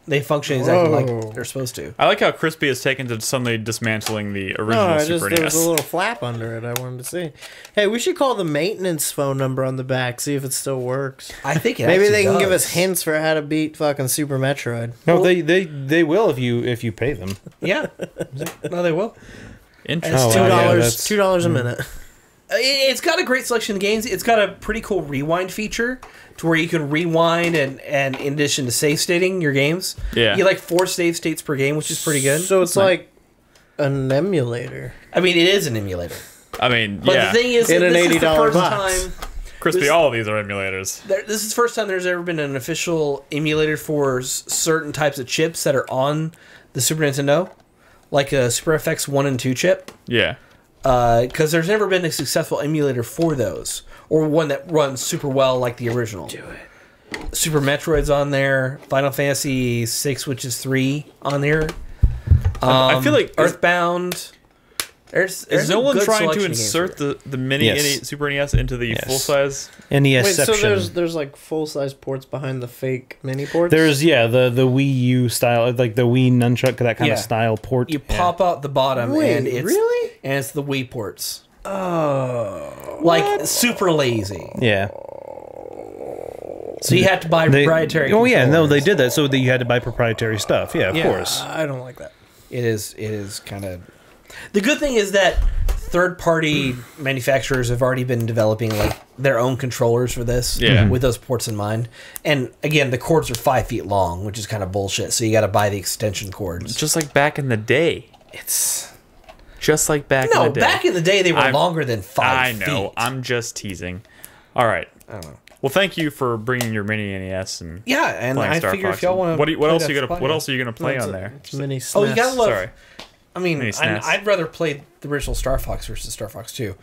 they function exactly like they're supposed to. I like how Krispy has taken to suddenly dismantling the original No, Super there NES. was a little flap under it. I wanted to see. Hey, we should call the maintenance phone number on the back, see if it still works. I think it Maybe actually they can give does. us hints for how to beat fucking Super Metroid. No, they will if you pay them. Yeah. No, they will. Interesting. Oh, $2 wow, yeah, that's- $2 a minute. It's got a great selection of games. It's got a pretty cool rewind feature to where you can rewind and in addition to save stating your games. Yeah. You get like 4 save states per game, which is pretty good. So it's like an emulator. I mean, it is an emulator. I mean, But yeah. the thing is, In an this is the $80 first box. time. Krispy, all of these are emulators. This is the first time there's ever been an official emulator for certain types of chips that are on the Super Nintendo, like a Super FX 1 and 2 chip. Yeah. Because there's never been a successful emulator for those, or one that runs super well like the original. Do it. Super Metroid's on there. Final Fantasy 6, which is 3, on there. I feel like Earthbound. There's is no a one good trying to selection of games insert here. the mini Yes. Super NES into the Yes. full size? NES Wait, so section. there's like full size ports behind the fake mini ports? There's the Wii U style, like the Wii nunchuck, that kind Yeah. of style port. You pop out the bottom, Wait, and it's really? and it's the Wii ports. Oh. Like super lazy. Yeah. So you have to buy proprietary. Oh yeah, no, they controllers. did that so that you had to buy proprietary stuff. Yeah, of Yeah. course. I don't like that. It is kind of. The good thing is that third-party manufacturers have already been developing like their own controllers for this, Yeah. with those ports in mind. And again, the cords are 5 feet long, which is kind of bullshit. So you got to buy the extension cords. Just like back in the day. It's Just like back in no, the day. back in the day they were I'm- longer than 5 I feet. know. I'm just teasing. All right. I don't know. Well, thank you for bringing your mini NES and Yeah, and playing I Star figure Fox. if y'all want to, What else are you gonna play on there? It's mini SNES. Oh, you gotta love. Sorry. I mean, Mini SNES. I'd rather play the original Star Fox versus Star Fox 2.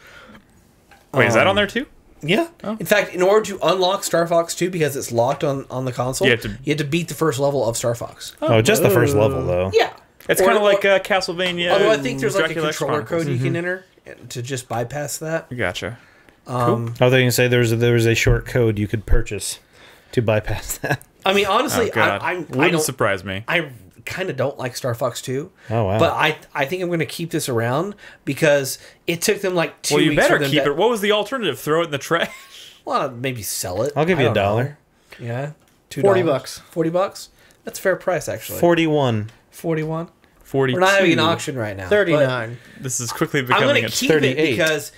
Wait, is that on there too? Yeah. Oh. In fact, in order to unlock Star Fox 2, because it's locked on the console, You you have have, to- to beat the first level of Star Fox. Oh, just the first level though. Yeah. It's Or- kind of like Castlevania. Although I think there's like a Dracula X controller Chronicles. code you can enter to just bypass that. Gotcha. Oh, they can say there was a short code you could purchase to bypass that. I mean, honestly, Oh, God. I Wouldn't don't surprise me. I kind of don't like Star Fox 2. Oh wow. But I think I'm going to keep this around because it took them like 2 Well, you weeks better for them keep to, it. What was the alternative? Throw it in the trash? Well, maybe sell it. I'll give I you don't know. $1. Yeah. $2. $40. $40? That's a fair price, actually. 41. 41? 42. We're not having an auction right now. 39. This is quickly I'm becoming going a to keep 38. it because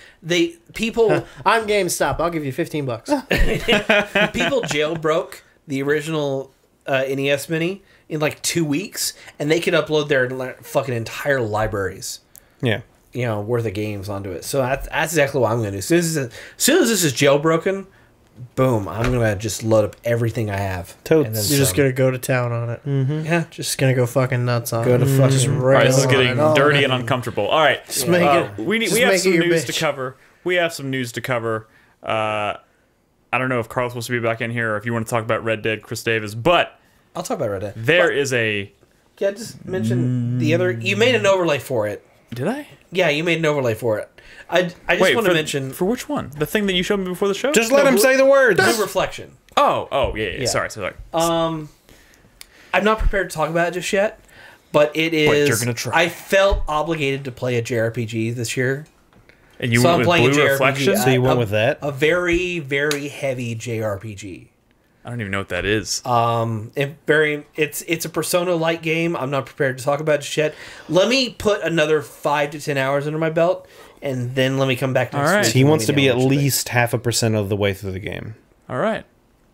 people I'm GameStop. I'll give you $15. people jailbroke the original NES Mini in like 2 weeks, and they could upload their fucking entire libraries, Yeah. worth of games onto it. So that's exactly what I'm going to do. As soon as this is jailbroken, boom, I'm going to just load up everything I have. Totes. And then You're just some. gonna go to town on it. Yeah, Just gonna go fucking nuts on go it. to fucking Just All right, this is rail on getting it all dirty night. and uncomfortable. All right, Just make it. we just have make some it your news to bitch. cover. We have some news to cover. I don't know if Carl's supposed to be back in here or if you want to talk about Red Dead, Chris Davis, but I'll talk about Red Dead. there is a. Yeah, just mention the other. You made an overlay for it. Did I? Yeah, you made an overlay for it. I just want to mention for which one? The thing that you showed me before the show? Just let him say the words. Blue Reflection. Yeah. Sorry. I'm not prepared to talk about it just yet, but it is. you're gonna try. I felt obligated to play a JRPG this year. And you So I'm went playing with a Blue JRPG. Reflection? So you went with that? A very, very heavy JRPG. I don't even know what that is. It's a Persona-like game. I'm not prepared to talk about it just yet. Let me put another 5 to 10 hours under my belt, and then let me come back next All right. week. He and let wants me to be know at what you think. least 0.5% of the way through the game. All right.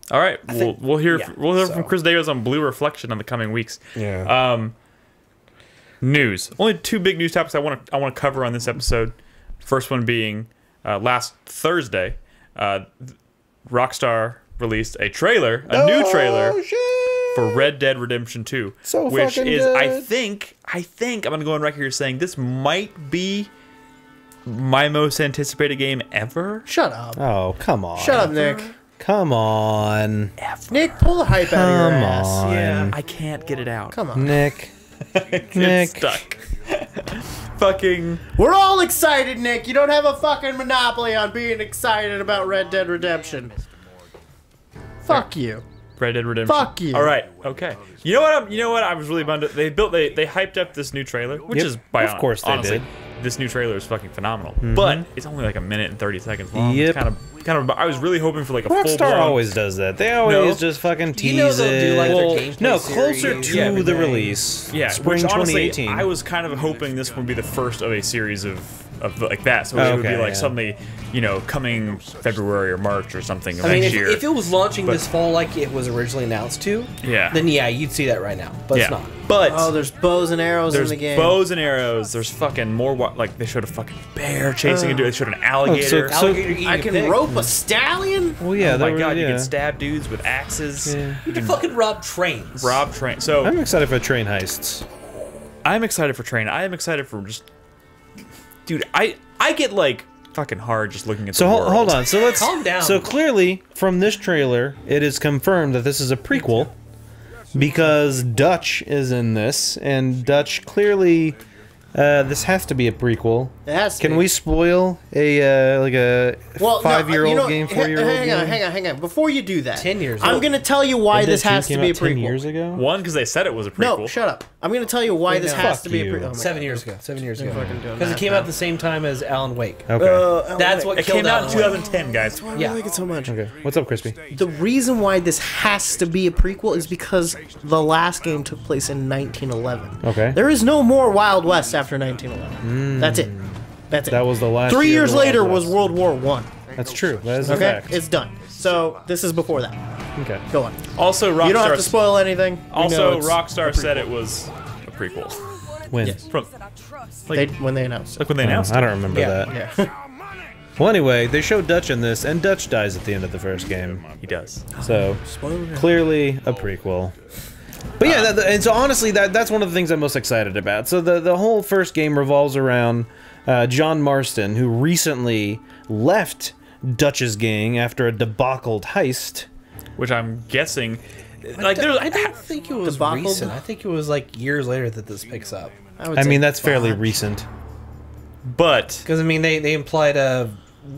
We'll hear yeah, from so. Chris Davis on Blue Reflection in the coming weeks. Yeah. News. Only 2 big news topics I want to cover on this episode. First one being last Thursday, Rockstar released a trailer, a new trailer for Red Dead Redemption 2, So which fucking is good. I think I'm gonna go on record here saying this might be my most anticipated game ever. Shut up. Oh, come on. Shut up, Nick. Come on. Nick, pull the hype out of your Come ass. on. Yeah. I can't get it out. Come on. Nick. It's Nick. stuck. Fucking. We're all excited, Nick. You don't have a fucking monopoly on being excited about Red Dead Redemption. Fuck you. Red Dead Redemption. Fuck you. All right. Okay. You know what? I was really bummed. They hyped up this new trailer, which Yep, is by of course they honestly, did. this new trailer is fucking phenomenal. But it's only like a minute and 30 seconds long. Yep. It's kind of. I was really hoping for like a full Rockstar blown. always does that. They always just fucking tease You know they'll do like it. their Well, gameplay No, closer series to and the everything. release. Yeah, Spring which honestly, 2018. I was kind of hoping this would be the first of a series of like that. So it would be Okay, like yeah. suddenly, coming February or March or something of I mean, next if, year. if it was launching But- this fall like it was originally announced to, Yeah. then yeah, you'd see that right now. But it's yeah. not. But Oh, there's bows and arrows there's in the game. bows and arrows. There's fucking more. Like they showed a fucking bear chasing into it. They showed an alligator. Alligator eating I a can pig. rope a stallion? Well, yeah. Oh my there were- god, you yeah. can stab dudes with axes. Yeah. You can fucking rob trains. Rob train. So I'm excited for train heists. I'm excited for train. I am excited for just, dude. I get like fucking hard just looking at. So the hold world. on. So let's Calm down. So clearly, from this trailer, it is confirmed that this is a prequel because Dutch is in this, and Dutch clearly. This has to be a prequel. It has to Can be. we spoil a Well, 5-year-old game, 4-year-old game? Hang on. Before you do that, 10 years I'm old. going to tell you why Red Dead this 2 has to came be a out 10 prequel. years ago. One, because they said it was a prequel. No, shut up. I'm going to tell you why this Fuck has to be a you. prequel. Oh my 7 God. years ago. 7 years ago. fucking doing Because it that came now. out at the same time as Alan Wake. Okay. That's what It killed came out in Alan Wake. 2010, guys. Yeah. I like it so much. Okay. What's up, Crispy? The reason why this has to be a prequel is because the last game took place in 1911. Okay. There is no more Wild West after 1911. That's it. That's it. That was the last. 3 year years of the Wild later was West. World War One. That's true. That is a Okay, fact. it's done. So this is before that. Okay. Go on. Also, You don't have to Rockstar. spoil anything. We know Also, it's Rockstar a said prequel. it was a prequel. When? Yes. From When they announced it. like when they announced I it. don't remember Yeah. that. Yeah. Well, anyway, they show Dutch in this, and Dutch dies at the end of the first game. He does. So Spoiler. clearly a prequel. But yeah, and so honestly, that's one of the things I'm most excited about. So the whole first game revolves around John Marston, who recently left Dutch's gang after a debacled heist. Which I'm guessing, like, I don't think it was Debacled? recent. I think it was like years later that this picks up. would I say mean, that's fairly botch. recent. but Because I mean, they implied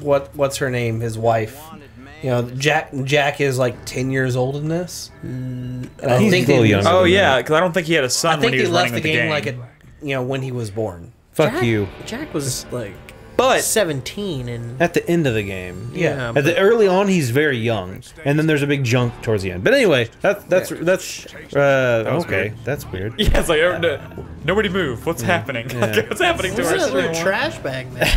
what's her name? His wife. You know, Jack is like 10 years old in this. And I He's think a little they, younger. oh than yeah, that. because I don't think he had a I son when think he they was left running the with game gang. like when he was born. Fuck you. Jack was like But 17 and At the end of the game. Yeah. At the early on, he's very young, and then there's a big jump towards the end. But anyway, that's okay. That's weird. yeah, it's like nobody move. What's happening? Like, what's happening to What was our that little cinema? trash bag man?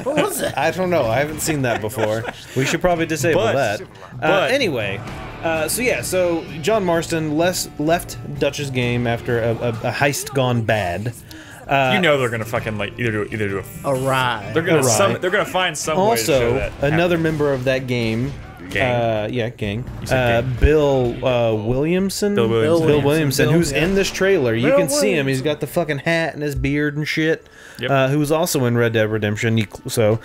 What was that? I don't know. I haven't seen that before. We should probably disable But- that. Anyway, so John Marston left Dutch's game after a heist gone bad. You know they're gonna fucking like either do a A ride. they're gonna Awry. they're gonna find some way to show Also, that another member of that game. Gang. Gang. said gang. Bill Williamson. Bill Williamson. Bill Williamson, who's in this trailer. You Bill can see him. He's Williamson. got the fucking hat and his beard and shit. Yep. Who's also in Red Dead Redemption. So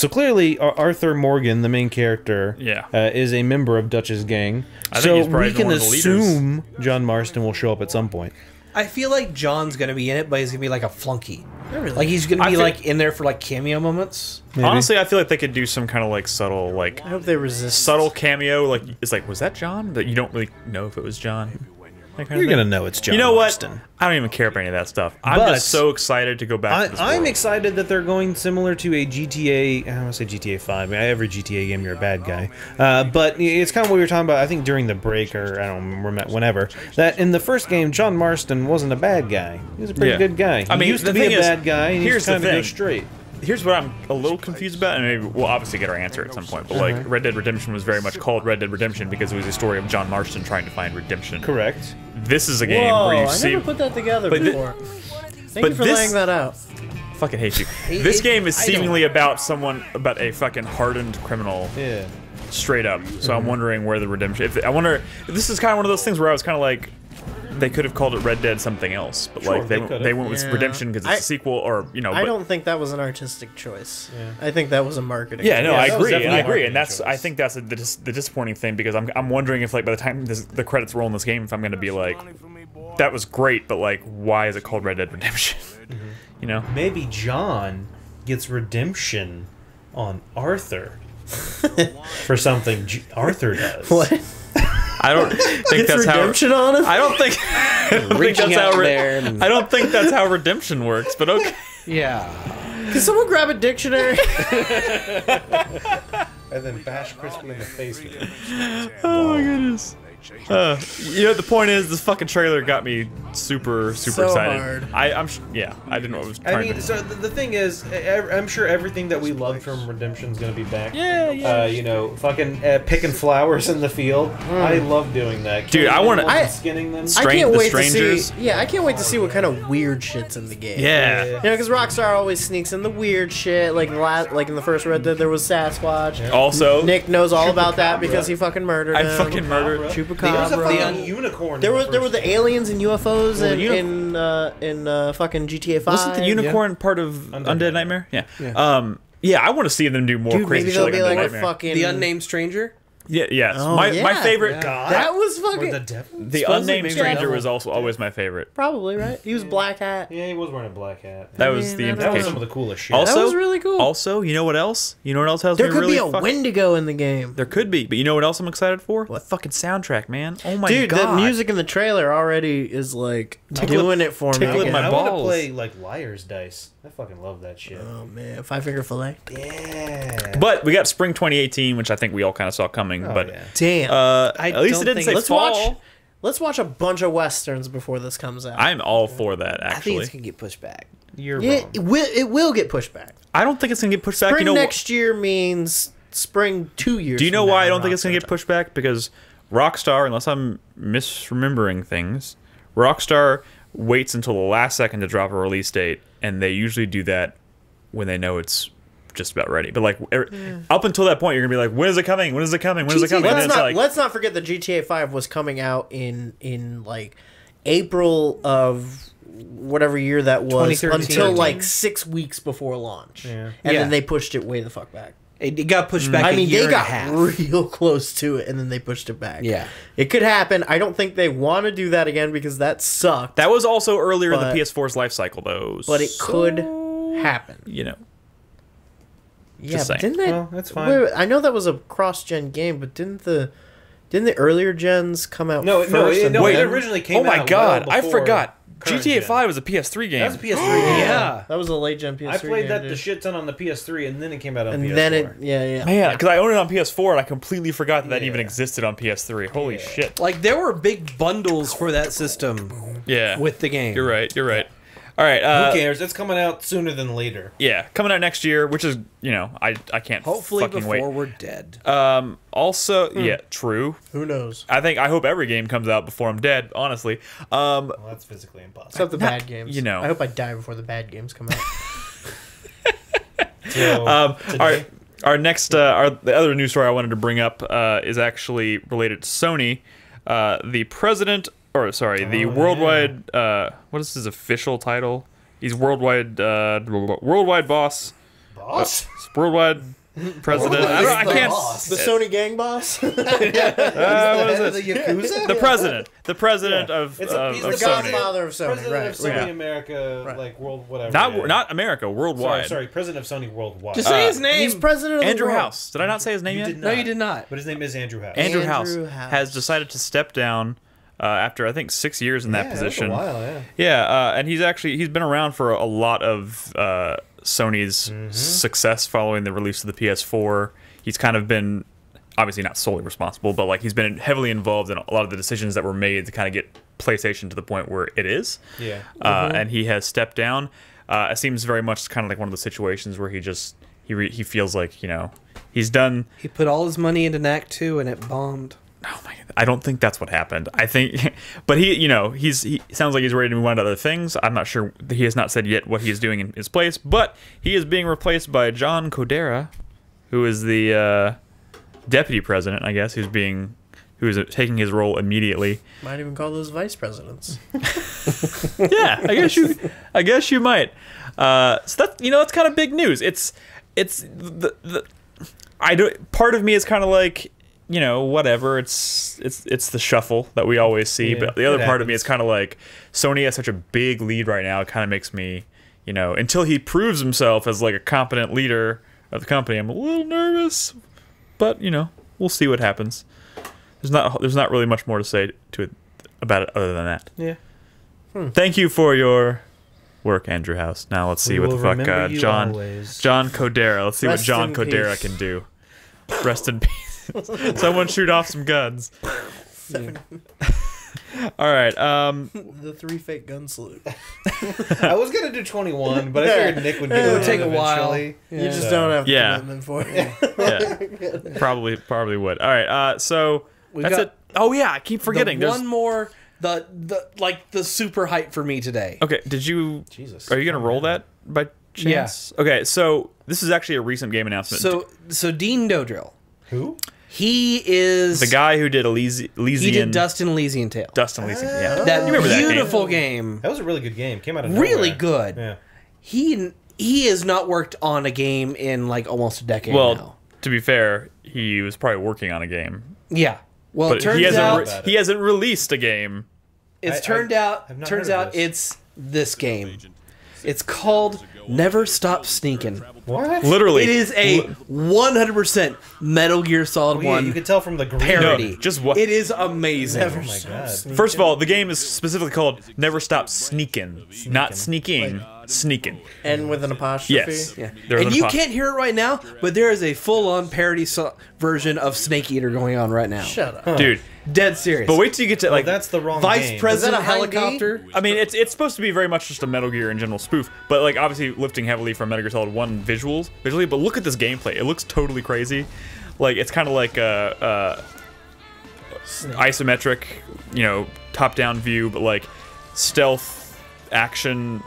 clearly, Arthur Morgan, the main character, Yeah. is a member of Dutch's gang. I think So he's probably we can one of the leaders. assume John Marston will show up at some point. I feel like John's gonna be in it, but he's gonna be like a flunky. Really? Like he's gonna I be feel- like in there for like cameo moments. Maybe. Honestly, I feel like they could do some kind of like subtle I hope they resist. subtle cameo. Like it's like, was that John? That you don't really know if it was John. That kind of You're thing. gonna know it's John. You know what? Marston. I don't even care about any of that stuff. I'm But- just so excited to go back to this I'm world. excited that they're going similar to a GTA. I want to say GTA 5. I mean, every GTA game, you're a bad guy. But it's kind of what we were talking about. I think during the break, or I don't remember whenever. That in the first game, John Marston wasn't a bad guy. He was a pretty Yeah. good guy. I mean, he used to the be a thing is, bad guy. And here's he's the trying to go thing. straight. Here's what I'm a little confused about, and maybe we'll obviously get our answer at some point. But like, Red Dead Redemption was very much called Red Dead Redemption because it was a story of John Marston trying to find redemption. Correct. This is a game Whoa, where you I see. never put that together But before. Thank but you for this- laying that out. Fucking hate you. This game is seemingly about a fucking hardened criminal, Yeah. straight up. So I'm wondering where the redemption. I wonder if this is kind of one of those things where I was kind of like, they could have called it Red Dead something else, but Sure, like they could've. they went with Yeah. redemption because it's a sequel, or you know. I but- don't think that was an artistic choice. I think that was a marketing. Yeah, no, Yeah, I that was agree, and definitely I a agree, and marketing that's choice. I think that's the disappointing thing because I'm wondering if like by the time the credits roll in this game, if I'm going to be like, that was great, but like, why is it called Red Dead Redemption? You know? Maybe John gets redemption on Arthur for something Arthur does. What? I don't think It's that's how. redemption on him? I don't think. I don't think Reaching that's how. out there and- I don't think that's how redemption works. But okay. Yeah. Can someone grab a dictionary? And then bash Krispy in the face with it. Oh my goodness. You know, the point is, this fucking trailer got me super So excited. hard. Yeah, I didn't know what I was trying I mean, to. so the thing is, I'm sure everything that we loved from Redemption's gonna be back. Yeah. You know, fucking picking flowers in the field. I love doing that. Dude, I wanna- Killing them and skinning them. I- I can't the wait strangers. to see. Yeah, I can't wait to see what kind of weird shit's in the game. Yeah. You know, because Rockstar always sneaks in the weird shit. Like like in the first Red Dead, there was Sasquatch. Also, Nick knows all about that because he fucking murdered him. I fucking murdered. Chupacabra. unicorn. There were the aliens and UFOs Well, the in fucking GTA 5. Wasn't the unicorn part of Undead Nightmare? Yeah. Yeah, I want to see them do more Dude, crazy maybe shit they'll like be Undead like a Nightmare. fucking The unnamed stranger. Yeah, yes. Oh, my yeah. favorite. That was Or fucking the devil. The Supposedly unnamed maybe stranger devil. was also always my favorite. probably right. He was black hat. Yeah, he was wearing a black hat. That was the mean, that That was implication. some of the coolest shit. Also, That was really cool. Also, you know what else? You know what else has There me could really be a Wendigo in the game. There could be, but you know what else I'm excited for? The fucking soundtrack, man. Oh my Dude, god. the music in the trailer already is like doing it for me. tickling my I want to balls. play like Liar's Dice. I fucking love that shit. Oh man, Five Finger Fillet. Yeah. But we got spring 2018, which I think we all kind of saw coming. but yeah. Damn. at least it don't didn't think- say let's fall. let's watch a bunch of westerns before this comes out. I'm all for that. I think Actually, it's gonna get pushed back. You're yeah, wrong. it will get pushed back. I don't think it's gonna get pushed back. Spring You know, next year means spring 2 years. do you know from why now I don't in think it's gonna get Rockstar pushed back? Because Rockstar, unless I'm misremembering things, Rockstar waits until the last second to drop a release date, and they usually do that when they know it's just about ready. But like up until that point, you're gonna be like, when is it coming? When is it coming? When is it coming? And then it's like, Let's not forget that GTA 5 was coming out in like April of whatever year that was 2013. until like 6 weeks before launch, and then they pushed it way the fuck back. It got pushed back. I mean, they got real close to it, and then they pushed it back. Yeah, it could happen. I don't think they want to do that again because that sucked. that was also earlier in the PS4's life cycle, though. But it could happen. You know. Yeah, Just but saying. didn't they? Well, that's fine. Wait, I know that was a cross-gen game, but didn't the earlier gens come out? No, first it Wait, originally came out. Oh my god, well I before forgot. current GTA gen. 5 was a PS3 game. That was a PS3 game. yeah. That was a late gen PS3. I played game, that dude. the shit ton on the PS3, and then it came out on and PS4. then it, yeah. Man, because I owned it on PS4 and I completely forgot that even Yeah. existed on PS3. Holy shit. Like there were big bundles for that system Yeah. with the game. You're right. You're right. All right. Who cares? It's coming out sooner than later. Yeah, coming out next year, which is, you know, I can't Hopefully fucking before wait. we're dead. Also, yeah, true. Who knows? I hope every game comes out before I'm dead, honestly. Well, that's physically impossible. Except the bad games. you know. I hope I die before the bad games come out. So, today- Our next, the other news story I wanted to bring up is actually related to Sony. The president, the worldwide, what is his official title? He's worldwide boss. boss? Worldwide president. I can't. The Sony gang boss. What is The this? Yakuza? The president of He's of the the Sony. godfather of Sony, President right? of Sony Yeah. America, like world, whatever. yeah. Not America, worldwide. Sorry, President of Sony worldwide. Just say his name. He's president of the Andrew world. House. Did I not say his name You yet? did No, you did not. But his name is Andrew House. Andrew Andrew House House. has decided to step down after I think 6 years in that position. That was a while, yeah. Yeah, and he's been around for a lot of Sony's success following the release of the PS4. He's kind of been obviously not solely responsible, but like he's been heavily involved in a lot of the decisions that were made to kind of get PlayStation to the point where it is. Yeah. And he has stepped down. It seems very much kind of like one of the situations where he feels like, you know, he's done. He put all his money into Knack 2 and it bombed. Oh my God. I don't think that's what happened. I think, but he sounds like he's ready to move on to other things. I'm not sure. He has not said yet what he is doing in his place, but he is being replaced by John Codera, who is the deputy president, I guess, who is taking his role immediately. Might even call those vice presidents. Yeah, I guess you might. So that, you know, that's kind of big news. Part of me is kind of like, you know, whatever. It's the shuffle that we always see, Yeah, but the other it part of me happens. is kind of like Sony has such a big lead right now. It kind of makes me, you know, until he proves himself as like a competent leader of the company, I'm a little nervous. But you know, we'll see what happens. There's not really much more to say about it other than that. Yeah. Thank you for your work, Andrew House. Now let's see We what the will fuck remember you John always. Codera. Let's see what Rest John in Codera peace. can do. Rest in peace. Someone shoot off some guns. All right. The 3 fake gun salute. I was gonna do 21, but I figured Nick would do It would take a while. eventually. You just don't have the Yeah. commitment for it. Yeah, probably would. All right. So We've that's got it. Oh yeah, I keep forgetting. The There's one more, the super hype for me today. okay. Did you? Jesus. Are you gonna roll that by chance? Okay. So this is actually a recent game announcement. So Dean Dodrill, Who? he is the guy who did he Elysian. did Dust and Elysian Tale. Dust and Elysian. Yeah. That You remember that game? beautiful game. That was a really good game. Came out of Really nowhere. good. Yeah. He has not worked on a game in like almost a decade Well, now. to be fair, he was probably working on a game, Yeah. Well, it but turns he hasn't. out He hasn't released a game. it's I've turned out not heard of this. it's this game. It's called Never Stop Sneakin'. What? Literally, It is a 100% Metal Gear Solid Oh, yeah, 1 you could tell from the green. parody. No, just what- It is amazing. Oh my god. First of all, the game is specifically called Never Stop Sneakin', not sneaking, sneaking. And with an apostrophe. Yes. Yeah. There was And an you apostrophe. can't hear it right now, but there is a full-on parody version of Snake Eater going on right now. Shut up. Dude. Dead serious. But wait till you get to like. That's the wrong Vice game. President Is that a high D? Helicopter. I mean, it's supposed to be very much just a Metal Gear in general spoof, but like obviously lifting heavily from Metal Gear Solid 1 visually. But look at this gameplay; it looks totally crazy. Like it's kind of like isometric, you know, top-down view, but like stealth action,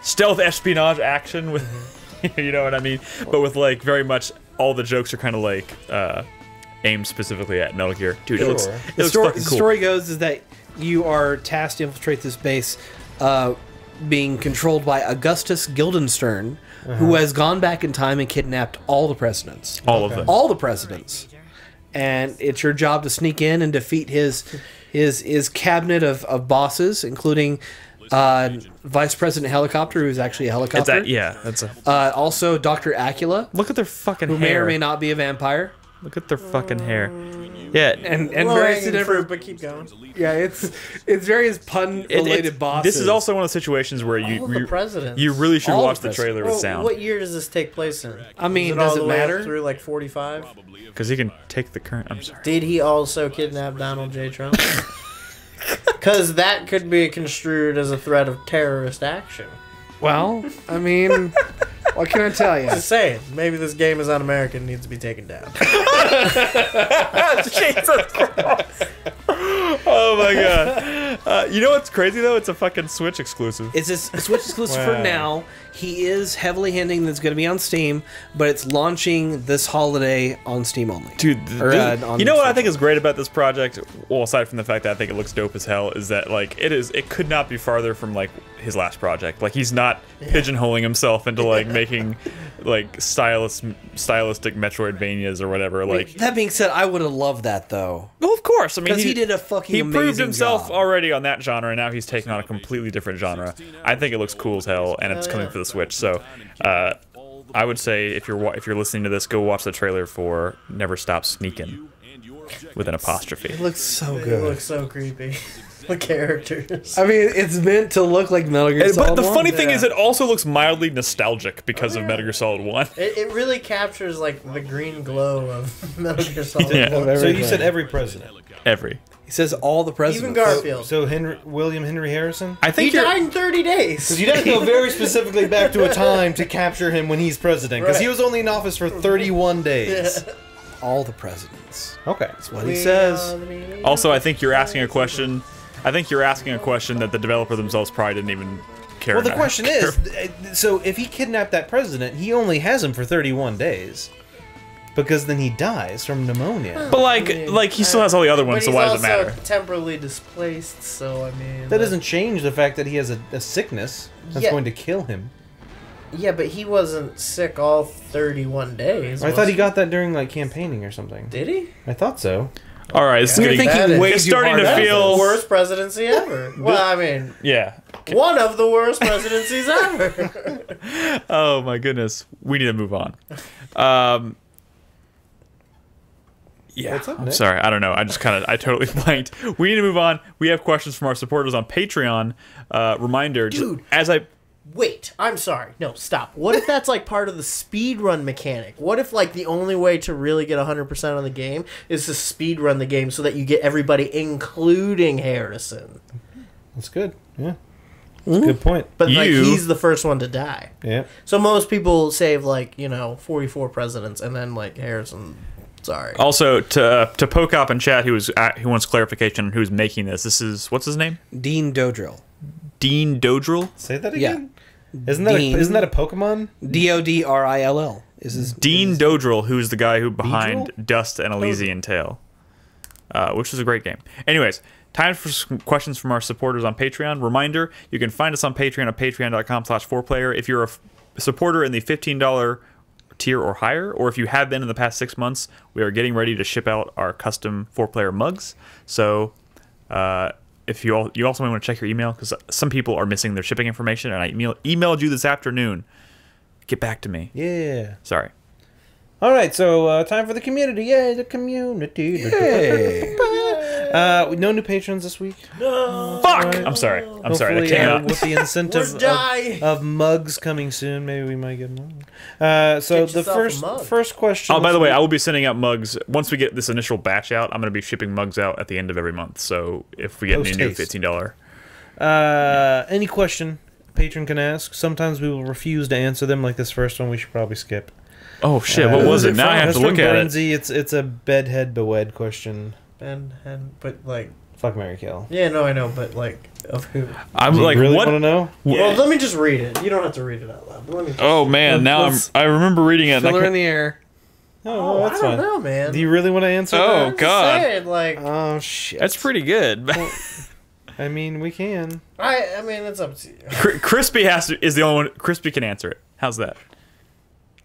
stealth espionage action with You know what I mean? But with like very much all the jokes are kind of like aimed specifically at Metal Gear. Dude, it looks fucking cool. The story goes is that you are tasked to infiltrate this base, being controlled by Augustus Guildenstern, who has gone back in time and kidnapped all the presidents. All of them. All the presidents. And it's your job to sneak in and defeat his cabinet of bosses, including Vice President Helicopter, who's actually a helicopter. That's a. Also, Dr. Acula, Look at their fucking who hair. may or may not be a vampire. Look at their fucking hair. Yeah, And various different. but keep going. Yeah, it's various pun-related bosses. This is also one of the situations where All the presidents. you really should All watch the the trailer with sound. What year does this take place in? I mean, Is it all does the it way up matter? through like 45? Because he can take the current. I'm sorry. Did he also kidnap Donald J. Trump? Because that could be construed as a threat of terrorist action. Well, I mean, what can I tell you? Just saying, maybe this game is un-American and needs to be taken down. Jesus Christ. Oh my god. You know what's crazy though? It's a fucking Switch exclusive. It's a Switch exclusive for Wow. now. He is heavily hinting that it's going to be on Steam, but it's launching this holiday on Steam only. Dude, Or, on you know what I Switch. think is great about this project? Well, aside from the fact that I think it looks dope as hell, is that like it could not be farther from like his last project. Like he's not pigeonholing himself into like making like stylistic Metroidvanias or whatever. Like, That being said, I would have loved that though, well, of course. I mean, because he did a fucking he amazing proved himself job. already on that genre, and now he's taking on a completely different genre. I think it looks cool as hell, and it's coming for the Switch. So, I would say if you're listening to this, go watch the trailer for Never Stop Sneakin' with an apostrophe. It looks so It good. looks so creepy. The characters. I mean, it's meant to look like Metal Gear Solid But the 1. funny thing Yeah. is, it also looks mildly nostalgic because of Metal Gear Solid 1. It really captures like the green glow of Metal Gear Solid. Yeah. 1. So you said every president. Every. He says all the presidents. Even Garfield. So William Henry Harrison? I He think you're. died in 30 days. Because you have to go very specifically back to a time to capture him when he's president. Because he was only in office for 31 days. all the presidents. Okay. That's what he says. Also, I think you're asking a question. I think you're asking a question that the developer themselves probably didn't even care. Well, the about. question is, so if he kidnapped that president, he only has him for 31 days. Because then he dies from pneumonia. But like he still has all the other ones, so why does it matter? Temporally displaced, so I mean. That doesn't change the fact that he has a sickness that's Yeah. going to kill him. Yeah, but he wasn't sick all 31 days. I was thought he got that during like campaigning or something. Did he? I thought so. All right, it's You're getting. thinking way It's too starting hard. to That's feel. The worst presidency ever. Well, I mean, Yeah. one of the worst presidencies ever. Oh my goodness, we need to move on. Yeah, What's up, I'm Nick? sorry. I don't know. I totally blanked. We need to move on. We have questions from our supporters on Patreon. Reminder, Dude. as I Wait, I'm sorry. No, stop. What if that's like part of the speed run mechanic? What if like the only way to really get 100% on the game is to speed run the game so that you get everybody, including Harrison? That's good. Yeah. That's a good point. But like You- he's the first one to die. Yeah. So most people save like 44 presidents, and then like Harrison. Sorry. also to Pokop in chat, who wants clarification on who's making this. This is what's his name? Dean Dodrill. Dean Dodrill. Say that Yeah. again? Isn't that a Pokemon? Dodrill is his Dean Dodrill, who's the guy who behind Beedrill? Dust and Elysian Tale, which was a great game. Anyways, time for some questions from our supporters on Patreon. Reminder, you can find us on Patreon at patreon.com/4player. If you're a supporter in the $15 tier or higher, or if you have been in the past 6 months, we are getting ready to ship out our custom 4Player mugs. So if you also may want to check your email, because some people are missing their shipping information, and I emailed you this afternoon. Get back to me. Yeah. Sorry. All right, so time for the community. Yay, the community. No new patrons this week. No. Fuck! I'm sorry. I'm sorry. That Hopefully, came out. with the incentive We're die. of mugs coming soon, maybe we might get one. So Get the yourself a mug. first question. Oh, by this the way, week- I will be sending out mugs once we get this initial batch out. I'm going to be shipping mugs out at the end of every month. So if we get any new Post-haste. $15, any question patron can ask. Sometimes we will refuse to answer them, like this first one. We should probably skip. oh shit, what was it? Now I have That's to look from at it. Bernsey. It's a bedhead bewed question. And but like Fuck, Mary Kill. Yeah, no, I know, but like, of who? I'm Do you like, really what? want to know? Well, let me just read it. You don't have to read it out loud. But let me just Oh man, now I remember reading it. And I Filler in can't- the air. Oh, I that's don't fine. know, man. Do you really want to answer Oh, that? I'm God. just saying, like, Oh shit. That's pretty good. I mean, we can. I mean, it's up to you. Crispy is the only one. Crispy can answer it. How's that?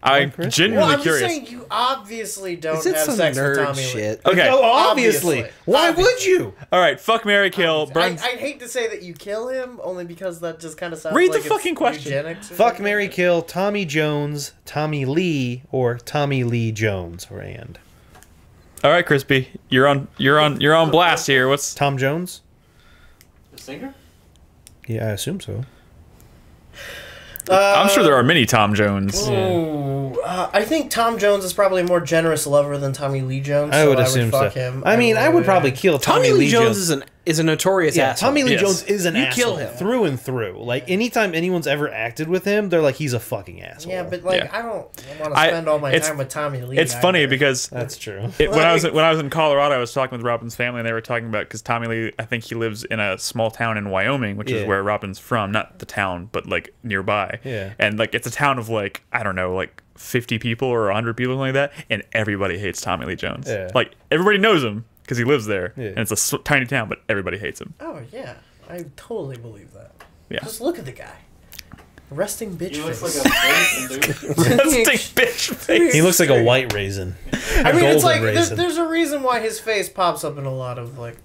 I'm Crispy? genuinely Well, I'm curious. just saying, you obviously don't Is it have some sex with nerd Tommy Lee. shit? Okay. Oh, obviously. Why would you? All right. Fuck Mary Kill. Burns. I'd hate to say that you kill him, only because that just kind of sounds Read the like fucking it's question. eugenics or Fuck, something. Mary Kill, Tommy Jones, Tommy Lee, or Tommy Lee Jones, Rand. All right, Crispy. You're on blast here. What's? Tom Jones? The singer? Yeah, I assume so. I'm sure there are many Tom Jones. Ooh, I think Tom Jones is probably a more generous lover than Tommy Lee Jones. I so would assume fuck so. him. I mean, I would probably kill Tommy Lee Jones is a notorious Yeah, asshole. Tommy Lee Yes. Jones is an You asshole kill him. through and through. Like, anytime anyone's ever acted with him, they're like, he's a fucking asshole. Yeah, but like, Yeah. I don't want to spend all my it's- time with Tommy Lee. It's funny either. because That's true. when I was in Colorado, I was talking with Robin's family, and they were talking about because Tommy Lee, I think he lives in a small town in Wyoming, which is Yeah. where Robin's from, not the town, but like nearby. Yeah. And like it's a town of like I don't know, like 50 people or 100 people, something like that, and everybody hates Tommy Lee Jones. Yeah. Like everybody knows him because he lives there, Yeah. and it's a tiny town, but everybody hates him. Oh yeah, I totally believe that. Yeah. Just look at the guy. Resting bitch He looks face. like a raisin, dude. Resting bitch face. He looks like a white raisin. I mean, it's golden like raisin. there's a reason why his face pops up in a lot of like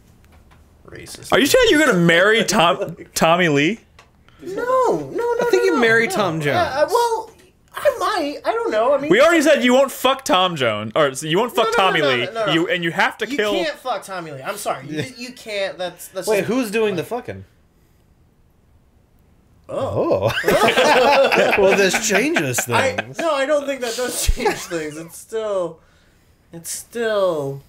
racist. Are you saying you're gonna marry Tommy Lee? No. I think you marry Tom Jones. Well, I might. I don't know. I mean, We already said you won't fuck Tom Jones, or so you won't fuck Tommy Lee. no. You have to you kill. can't fuck Tommy Lee. I'm sorry. You can't. That's Wait, just- who's doing the fucking? Oh. Oh. Well, this changes I things. don't think that does change things. It's still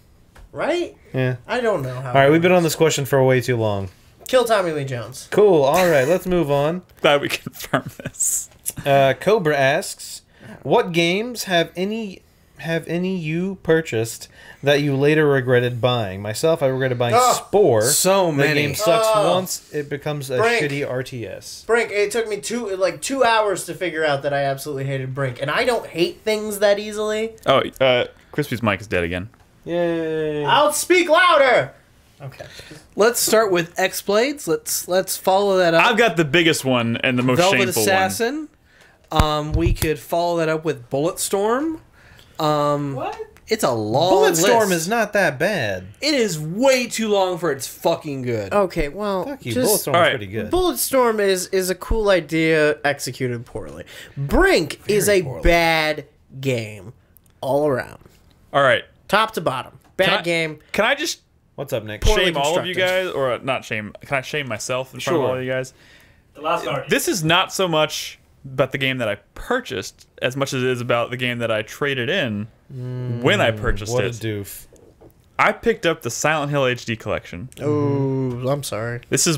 right. Yeah. I don't know how. All right, we've been on this question for way too long. Kill Tommy Lee Jones. Cool. All right, let's move on. Glad we confirmed this. Cobra asks, "What games have any you purchased that you later regretted buying?" Myself, I regretted buying Spore. So The many. game sucks Oh. once it becomes a Brink. shitty RTS. Brink. It took me 2 hours to figure out that I absolutely hated Brink, and I don't hate things that easily. Oh, Crispy's mic is dead again. Yay! I'll speak louder. Okay. Let's start with X Blades. Let's follow that up. I've got the biggest one and the most Velvet shameful Assassin. We could follow that up with Bulletstorm. What? It's a long Bulletstorm list. is not that bad. It is way too long for it's fucking good. Okay. Well, Fuck you, just Bulletstorm all is right. pretty good. Bulletstorm is a cool idea executed poorly. Brink is a poorly. bad game all around, One. All right. top to bottom. Bad game. Can I just What's up, Nick? Poorly shame all of you constructed. guys, or not shame? Can I shame myself in front of Sure. all of you guys? The Last Guardian. This is not so much about the game that I purchased as much as it is about the game that I traded in when I purchased What a it. doof. I picked up the Silent Hill HD collection. Oh, I'm sorry. This is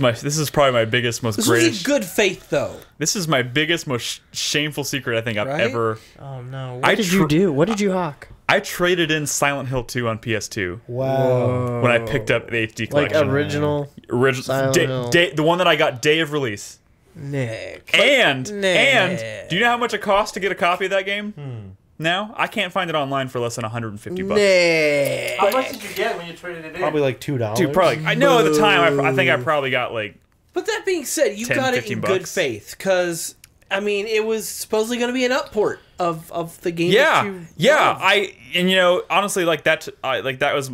probably my biggest, most This was greatest. in good faith, though. This is my biggest, most shameful secret I think I've Right? ever. Oh no. What I did you tr- do? What did you hawk? I traded in Silent Hill 2 on PS2 Wow. when I picked up the HD Like collection. original Original, Silent Hill. the one that I got day of release. Nick. And Nah. do you know how much it costs to get a copy of that game? Now I can't find it online for less than $150. Nick. How much did you get when you traded it in? Probably like $2. Dude, probably. I know at the time. I think I probably got like. But that being said, you 10, got it 15 in good bucks. faith, because I mean, it was supposedly going to be an upport of the game. Yeah, that you yeah. loved. And you know, honestly, like that was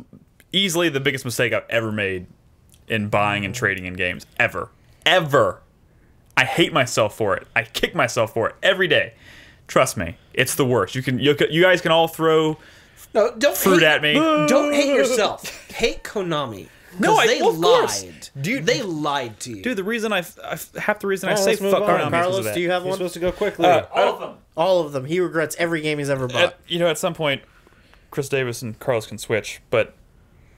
easily the biggest mistake I've ever made in buying and trading in games ever. I hate myself for it. I kick myself for it every day. Trust me, it's the worst. You guys can all throw No, don't fruit hate, at me. Don't hate yourself. Hate Konami. No, Because they of course. lied. Dude. They lied to you. Dude, the reason half the reason I Alright, say let's move fuck on. Konami is 'cause of Carlos, that. do you have You're one? supposed to go quickly. All of them. All of them. He regrets every game he's ever bought. You know, at some point, Chris Davis and Carlos can switch, but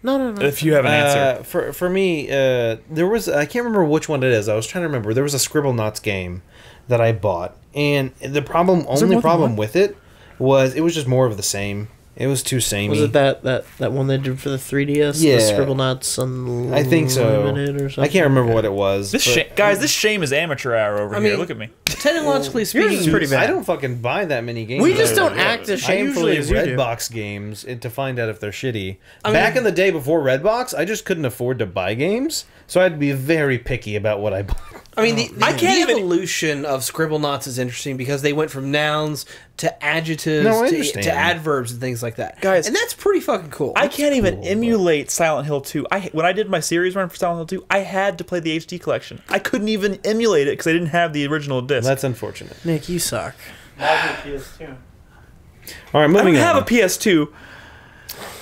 No. if you have an answer, For me, there was, I can't remember which one it is. I was trying to remember. There was a Scribblenauts game that I bought, and the only problem with it was just more of the same. It was too samey. Was it that one they did for the 3DS? Yeah. The Scribblenauts Unlimited I think so. or something? I can't remember what it was. Guys, this shame is amateur hour over here. Look at me. Technologically speaking, Yours is pretty bad. I don't fucking buy that many games. We just don't act as shamefully I as usually you do. Redbox games to find out if they're shitty. Back in the day before Redbox, I just couldn't afford to buy games, so I had to be very picky about what I bought. I mean, the evolution of Scribblenauts is interesting because they went from nouns to adjectives to adverbs and things like that. Guys, and that's pretty fucking cool. I can't even emulate Silent Hill 2. When I did my series run for Silent Hill 2, I had to play the HD collection. I couldn't even emulate it because I didn't have the original disc. That's unfortunate. Nick, you suck. I have a PS2. All right, moving on. I don't have a PS2.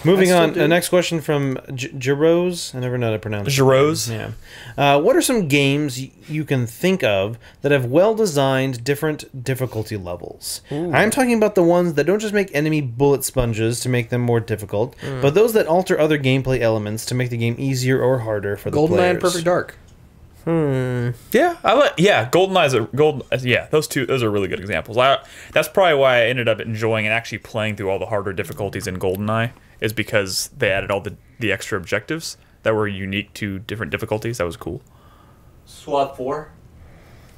Moving on. Next question from Jerose. I never know how to pronounce it. Jerose? Yeah. What are some games you can think of that have well-designed different difficulty levels? I'm talking about the ones that don't just make enemy bullet sponges to make them more difficult, but those that alter other gameplay elements to make the game easier or harder for the players. GoldenEye and Perfect Dark. Yeah, GoldenEye's yeah, those are really good examples. That's probably why I ended up enjoying and actually playing through all the harder difficulties in GoldenEye, is because they added all the extra objectives that were unique to different difficulties. That was cool. SWAT 4.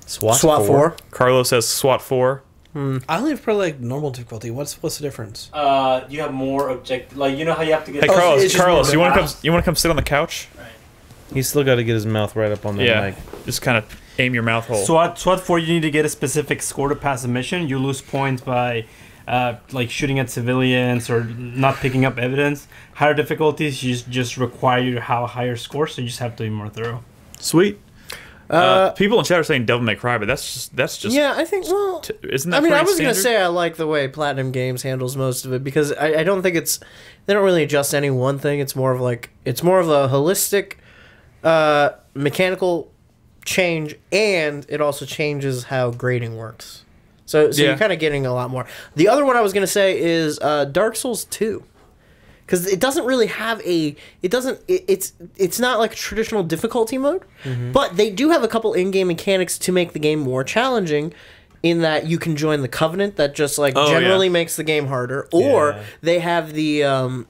SWAT 4. Carlos says SWAT 4. I only play like normal difficulty. What's the difference? You have more objective. Like, you know how you have to get. Hey it's just Carlos, more you want to come sit on the couch? He's still got to get his mouth right up on the mic. Just kind of aim your mouth hole. SWAT 4, you need to get a specific score to pass a mission. You lose points by like shooting at civilians or not picking up evidence. Higher difficulties just require you to have a higher score, so you just have to be more thorough. Sweet. People in chat are saying Devil May Cry, but that's just Yeah, I think. Well, isn't that? I mean, I pretty was gonna standard? say I like the way Platinum Games handles most of it, because I don't think they don't really adjust any one thing. It's more of a holistic mechanical change, and it also changes how grading works. So you're kind of getting a lot more. The other one I was gonna say is Dark Souls 2. Because it doesn't really have it's not like a traditional difficulty mode, but they do have a couple in-game mechanics to make the game more challenging, in that you can join the Covenant that just generally makes the game harder, or they have the I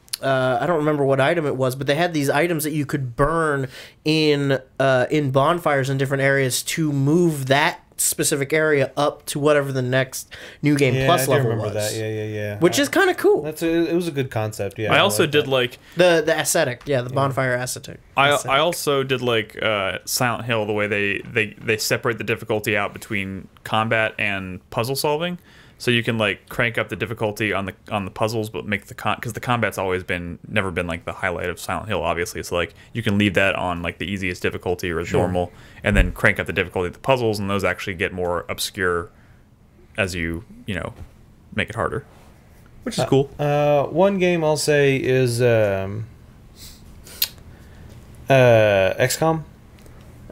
don't remember what item it was, but they had these items that you could burn in bonfires in different areas to move that specific area up to whatever the next new game plus level was. That. Yeah. Which is kind of cool. It was a good concept. Yeah. I also did like the aesthetic, the bonfire aesthetic. I also did like Silent Hill, the way they separate the difficulty out between combat and puzzle solving, so you can like crank up the difficulty on the puzzles, but make because the combat's never been like the highlight of Silent Hill, obviously. So like you can leave that on like the easiest difficulty or normal, and then crank up the difficulty of the puzzles, and those actually get more obscure as you make it harder, which is cool. One game I'll say is XCOM.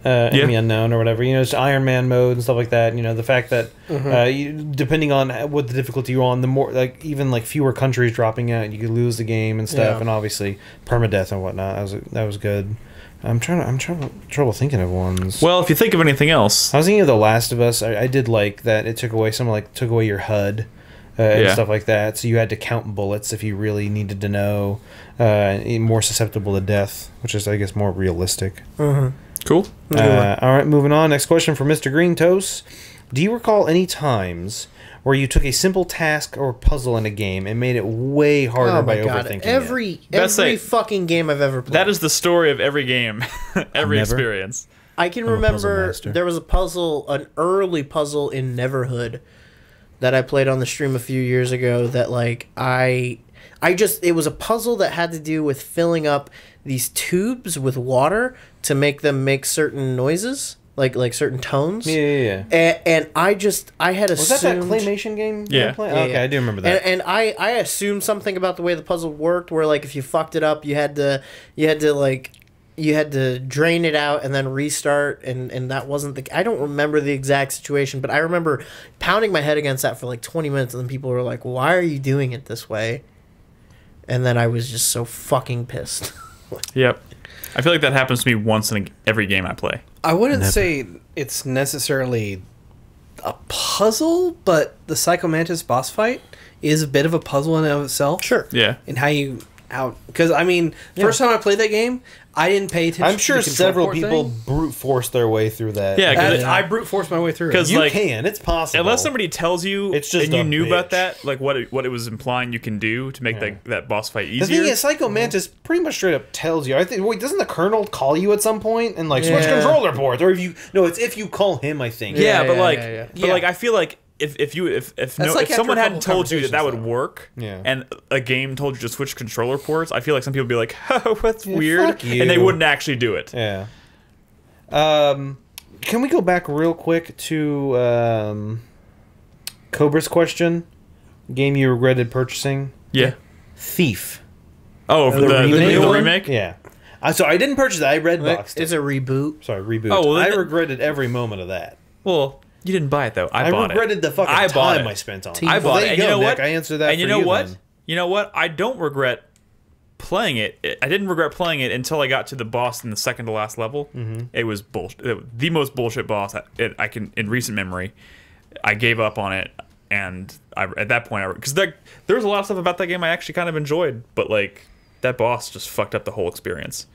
Enemy Unknown or whatever, it's Iron Man mode and stuff like that. The fact that depending on what the difficulty you're on, the more even fewer countries dropping out, you could lose the game and stuff, and obviously permadeath and whatnot. That was good. I'm trouble thinking of ones. Well, if you think of anything else, I was thinking of The Last of Us. I did like that. It took away took away your HUD and stuff like that, so you had to count bullets if you really needed to know. More susceptible to death, which is I guess more realistic. Cool. All right, moving on. Next question from Mr. Green Toast. Do you recall any times where you took a simple task or puzzle in a game and made it way harder by overthinking it? Every fucking game I've ever played. That is the story of every game, every experience. I can remember there was an early puzzle in Neverhood that I played on the stream a few years ago that it was a puzzle that had to do with filling up these tubes with water to make them make certain noises, like certain tones. Yeah. And I had assumed... Was that claymation game? Yeah. Okay, I do remember that. And I assumed something about the way the puzzle worked, where if you fucked it up, you had to drain it out and then restart, and that wasn't I don't remember the exact situation, but I remember pounding my head against that for 20 minutes, and then people were like, "Why are you doing it this way?" And then I was just so fucking pissed. Yep. I feel like that happens to me once in every game I play. I wouldn't say it's necessarily a puzzle, but the Psycho Mantis boss fight is a bit of a puzzle in and of itself. Sure. Yeah. And because I mean, first time I played that game, I didn't pay attention. I'm sure to the control several port people thing. brute force their way through that. Yeah, I brute forced my way through. Because You like, can. It's possible. unless somebody tells you, It's just and you a knew about bitch. that, like what it was implying you can do to make that boss fight The easier. thing is, Psycho Mantis pretty much straight up tells you. I think. Wait, doesn't the Colonel call you at some point and like switch controller ports? Or it's if you call him. I think. yeah, but like, yeah. but like, I feel like if like someone after a hadn't couple told you that would conversations, work, Yeah. and a game told you to switch controller ports, I feel like some people would be like, "Oh, that's weird," fuck you. and they wouldn't actually do it. Yeah. Can we go back real quick to Cobra's question? Game you regretted purchasing? Yeah. Thief. Oh, for the remake one? remake? Yeah. So I didn't purchase it. I red boxed It's it. a reboot. Sorry, reboot. Oh, well, I then- regretted every moment of that. Well, you didn't buy it though. I bought regretted it. the fucking I bought time it. I spent on it. I Well, bought there it. And you you go, know Nick. what? I answered that And you for know what? then. You know what? I don't regret playing it. I didn't regret playing it until I got to the boss in the second to last level. Mm-hmm. It was bullshit. The most bullshit boss I can in recent memory. I gave up on it, and at that point, because there was a lot of stuff about that game I actually kind of enjoyed, but like that boss just fucked up the whole experience.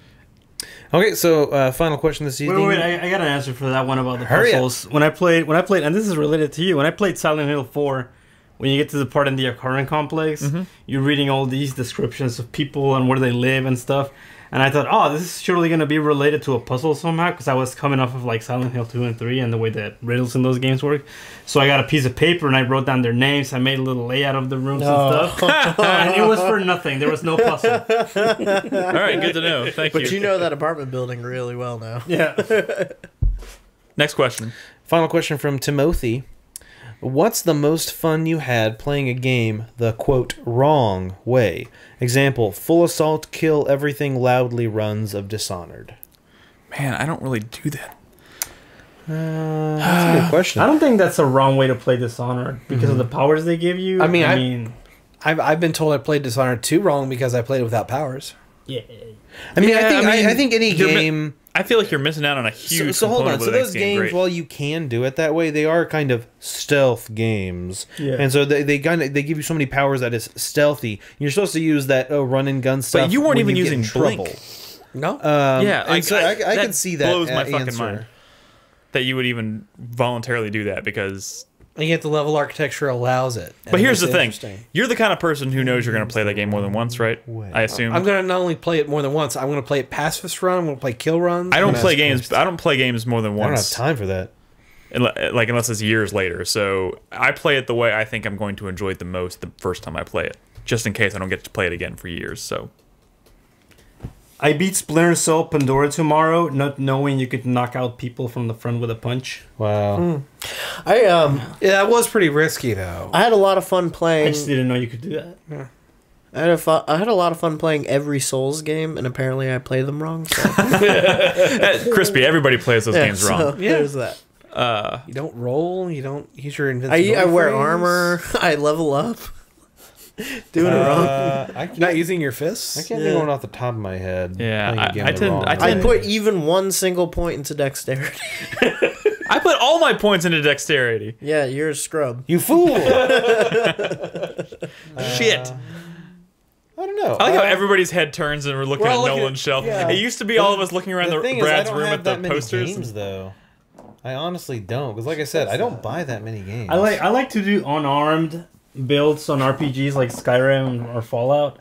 Okay, so final question this evening. Wait, I got an answer for that one about the Hurry up. puzzles. When I played, and this is related to you, when I played Silent Hill 4, when you get to the part in the apartment complex, you're reading all these descriptions of people and where they live and stuff. And I thought, oh, this is surely going to be related to a puzzle somehow, because I was coming off of like Silent Hill 2 and 3 and the way that riddles in those games work. So I got a piece of paper and I wrote down their names. I made a little layout of the rooms and stuff. And it was for nothing. There was no puzzle. All right, good to know. Thank you. But you know that apartment building really well now. Yeah. Next question. Final question from Timothy. What's the most fun you had playing a game the, quote, wrong way? Example, full assault, kill everything loudly runs of Dishonored. Man, I don't really do that. That's a good question. I don't think that's a wrong way to play Dishonored because of the powers they give you. I mean, I've been told I played Dishonored 2 wrong because I played it without powers. yeah. I think any game... I feel like you're missing out on a huge. So hold on. component So of what those makes the game games, great. while you can do it that way, they are kind of stealth games. Yeah. And so they give you so many powers that is stealthy. You're supposed to use that run and gun stuff. But you weren't when even get in using Blink. trouble. No? Yeah, and so I that can see that blows my answer. fucking mind that you would even voluntarily do that because. And yet the level architecture allows it. But here's the thing: Interesting. you're the kind of person who knows you're going to play that game more than once, right? I assume. I'm going to not only play it more than once, I'm going to play it pacifist run, I'm going to play kill runs. I don't play games. I don't play games more than I don't have once. time for that. Like unless it's years later. So I play it the way I think I'm going to enjoy it the most the first time I play it, just in case I don't get to play it again for years. So. I beat Splinter Cell Pandora tomorrow, not knowing you could knock out people from the front with a punch. Wow. Yeah, that was pretty risky, though. I had a lot of fun I playing. just didn't know you could do that. I had a lot of fun playing every Souls game, and apparently I play them wrong. So. Crispy, everybody plays those games so wrong. There's that. You don't roll, you don't use your invincibility. I wear phrase. armor. I level up. Doing it wrong. You're not using your fists? I can't think of one off the top of my head. Yeah, Playing a game I the tend- wrong I way. I put even one single point into dexterity. I put all my points into dexterity. Yeah, you're a scrub. You fool! Shit. I don't know. I like how everybody's head turns and we're looking We're at all looking Nolan's shelf. yeah. It used to be all of us looking around the the thing is, I Brad's don't room have at that the many posters. games, though. I honestly don't, because like I said, I don't buy that many games. I like to do unarmed builds on RPGs like Skyrim or Fallout.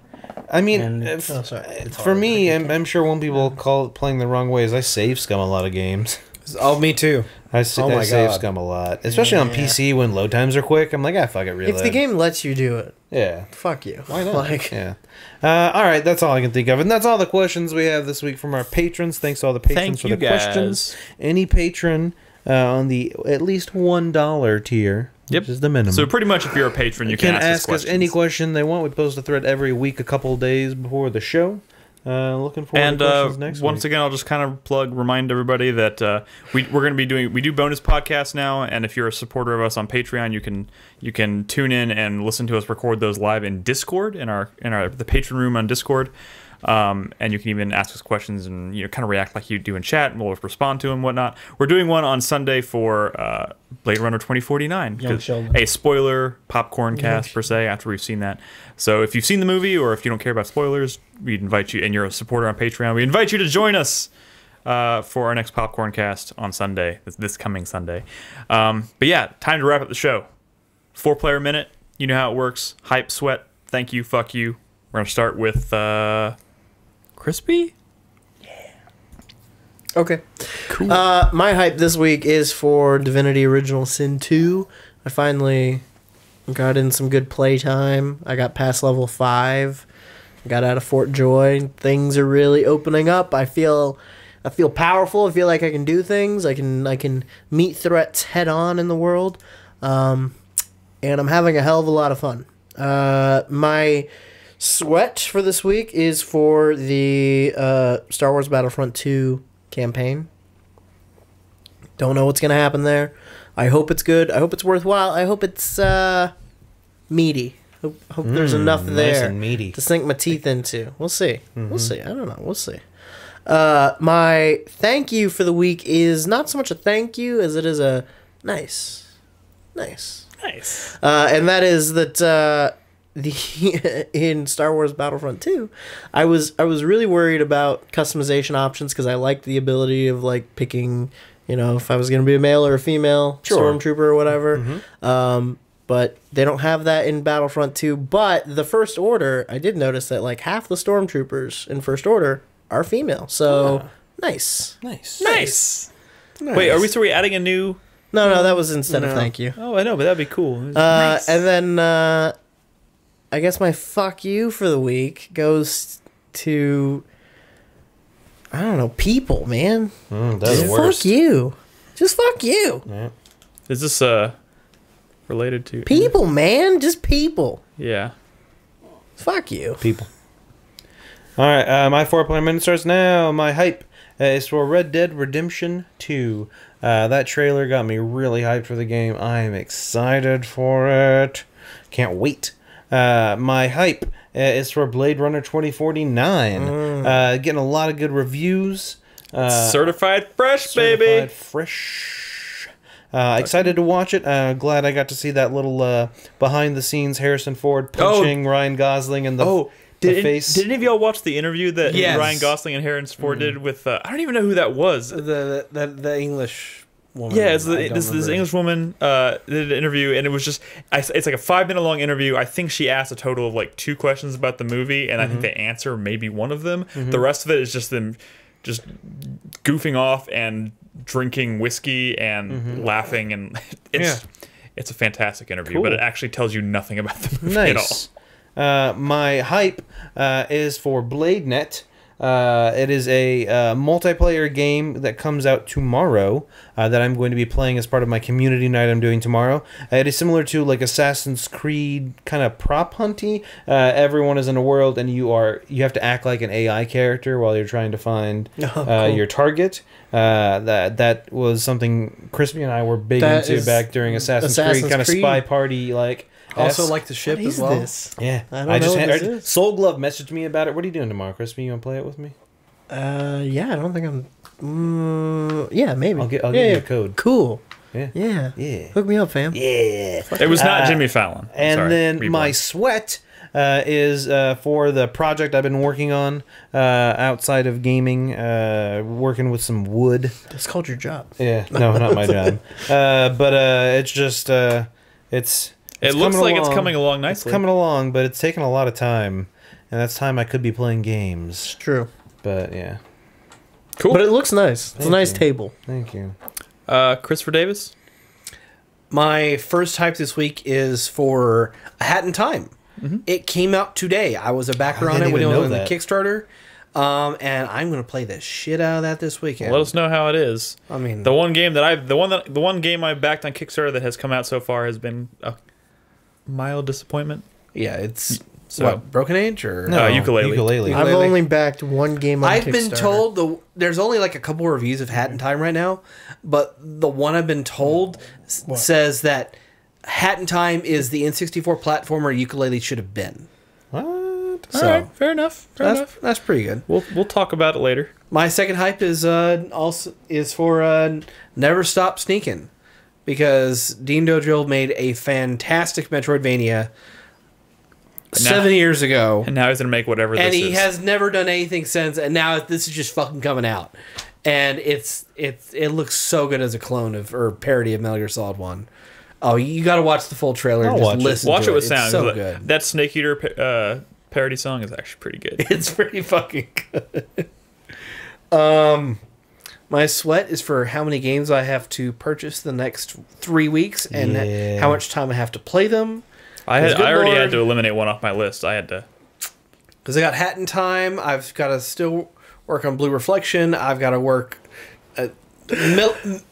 I mean, And- for me, I'm sure one people call it playing the wrong way is I save scum a lot of games. Oh, me too. I Oh I my save God. scum a lot, especially on PC when load times are quick. I'm like, fuck it, reload. If the game lets you do it, yeah, fuck you. why not? Like, Yeah. All right, that's all I can think of, and that's all the questions we have this week from our patrons. Thanks to all the patrons Thank for you the questions. guys. Any patron on the at least $1 tier, Yep. which is the minimum. So pretty much if you're a patron, you can can ask us any questions. question they want. We post a thread every week, a couple days before the show. Looking forward And to questions next once week. again, I'll just kind of remind everybody that we're going to be we do bonus podcasts now, and if you're a supporter of us on Patreon, you can tune in and listen to us record those live in Discord in the patron room on Discord. And you can even ask us questions and kind of react like you do in chat, and we'll respond to them and whatnot. We're doing one on Sunday for Blade Runner 2049. Young Sheldon. A spoiler popcorn cast, per se, after we've seen that. So if you've seen the movie or if you don't care about spoilers, we'd invite you, and you're a supporter on Patreon, we invite you to join us for our next popcorn cast on Sunday, this coming Sunday. But yeah, time to wrap up the show. 4-player minute. You know how it works. Hype, sweat, thank you, fuck you. We're going to start with Krispy? Okay. Cool. My hype this week is for Divinity Original Sin 2. I finally got in some good playtime. I got past level 5. Got out of Fort Joy. Things are really opening up. I feel powerful. I feel like I can do things. I can meet threats head on in the world. And I'm having a hell of a lot of fun. My sweat for this week is for the Star Wars Battlefront 2 campaign. Don't know what's going to happen there. I hope it's good. I hope it's worthwhile. I hope it's meaty. Hope there's enough nice there and meaty. to sink my teeth into. We'll see. We'll see. I don't know. We'll see. My thank you for the week is not so much a thank you as it is a nice. And that is that in Star Wars Battlefront 2, I was really worried about customization options because I liked the ability of like picking, if I was going to be a male or a female stormtrooper or whatever. But they don't have that in Battlefront 2. But the First Order, I did notice that like half the stormtroopers in First Order are female. So nice. Wait, are we adding a new? No, that was instead of thank you. Oh, I know, but that'd be cool. Nice. And then I guess my fuck you for the week goes to, I don't know, people, man. That's the worst. Fuck you. Just fuck you. Yeah. Is this related to people, man? Just people. Yeah. Fuck you. People. All right, my 4-player minute starts now. My hype is for Red Dead Redemption 2. That trailer got me really hyped for the game. I am excited for it. Can't wait. My hype is for Blade Runner 2049. Getting a lot of good reviews. Certified fresh, baby. Certified fresh. Excited to watch it. Glad I got to see that little behind-the-scenes Harrison Ford punching Ryan Gosling in the face. Did any of y'all watch the interview that Yes. Ryan Gosling and Harrison Ford did with? I don't even know who that was. The English woman. Yeah, it's I don't this remember. English woman did an interview, and it was just it's like a 5-minute long interview. I think she asked a total of like 2 questions about the movie, and I think they answer maybe one of them. The rest of it is just them just goofing off and drinking whiskey and laughing, and it's a fantastic interview. Cool. But it actually tells you nothing about the movie at all. Nice. My hype is for BladeNet. It is a multiplayer game that comes out tomorrow that I'm going to be playing as part of my community night I'm doing tomorrow. It is similar to like Assassin's Creed kind of prop hunty. Everyone is in a world and you have to act like an AI character while you're trying to find your target. That was something Krispy and I were big into back during Assassin's Creed, kind of spy party like. Also like the ship What as is well. this? Yeah, I don't know what this is. Soul Glove messaged me about it. What are you doing tomorrow, Krispy? You want to play it with me? Yeah, I don't think I'm. Yeah, maybe. I'll give you a code. Cool. Yeah. Hook me up, fam. Yeah. It was not Jimmy Fallon. And Sorry, then reborn. my sweat is for the project I've been working on outside of gaming, working with some wood. That's called your job. Yeah, no, not my job. But it's just It looks like it's coming along It's nicely. coming along, but it's taking a lot of time, and that's time I could be playing games. It's true. But yeah, Cool. But it looks nice. It's a nice table. thank you. Christopher Davis. My first hype this week is for A Hat in Time. It came out today. I was a backer on didn't it when it even was on know the that. Kickstarter. And I'm gonna play the shit out of that this weekend. Let us know how it is. I mean, The one game I backed on Kickstarter that has come out so far has been a mild disappointment. yeah, it's So- what, Broken Age or No, Ukulele. I've only backed one game on I've Kickstarter. been told there's only like a couple reviews of Hat in Time right now, but the one I've been told says that Hat in Time is the N64 platformer Ukulele should have been. What? So All right, fair enough. that's pretty good. We'll talk about it later. My second hype is also for Never Stop Sneakin', because Dean Dodrill made a fantastic Metroidvania 7 years ago, And now he's gonna make whatever this and is. he has never done anything since. And now this is just fucking coming out, and it looks so good as a clone of or parody of Metal Gear Solid 1. Oh, you got to watch the full trailer and just listen Watch to it with It's sound. so That- good. That Snake Eater parody song is actually pretty good. It's pretty fucking good. My sweat is for how many games I have to purchase the next 3 weeks and Yeah. how much time I have to play them. I Good already Lord. had to eliminate one off my list. I had to. Because I got Hat in Time. I've got to still work on Blue Reflection. I've got to work.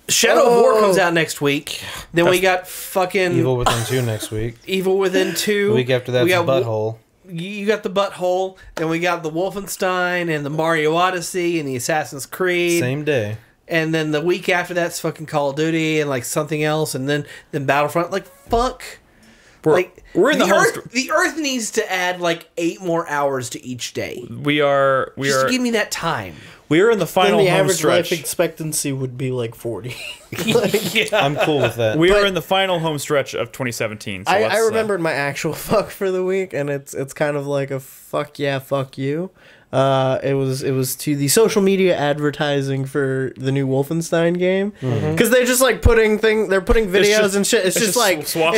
Shadow of War comes out next week. Then we got fucking Evil Within 2 next week. Evil Within 2. The week after that's We got Butthole. You got the Butthole. Then we got the Wolfenstein and the Mario Odyssey and the Assassin's Creed. Same day. And then the week after that's fucking Call of Duty and like something else. And then Battlefront. Like, fuck. We're in the home Earth. The Earth needs to add like 8 more hours to each day. We are Just to give me that time. we are in the Then final the home average stretch. life expectancy would be like 40. I'm cool with that. We are in the final home stretch of 2017. So I remembered my actual fuck for the week, and it's kind of like a fuck yeah, fuck you. It was to the social media advertising for the new Wolfenstein game, because they're just like they're putting videos just- and shit. It's just like swastikas?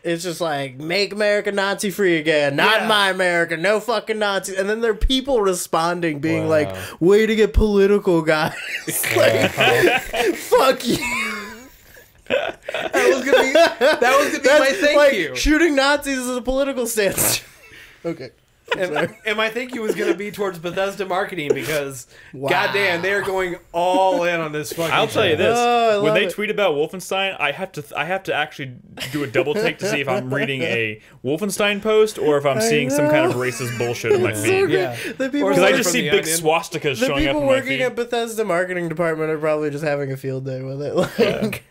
it's just like make America Nazi free again, not my America, no fucking Nazis. And then there are people responding, being Wow. like, "Way to get political, guys!" Like, fuck you. That was gonna be my thank like, you. Shooting Nazis is a political stance. Okay. And my thank you was going to be towards Bethesda marketing because, goddamn, they are going all in on this fucking. I'll tell you this: Oh, I when love they it. tweet about Wolfenstein, I have to actually do a double take to see if I'm reading a Wolfenstein post or if I'm seeing some kind of racist bullshit in my feed. Yeah. The people, Because I From just see the big Onion. swastikas the showing up people in my working feed. at Bethesda marketing department are probably just having a field day with it. Like,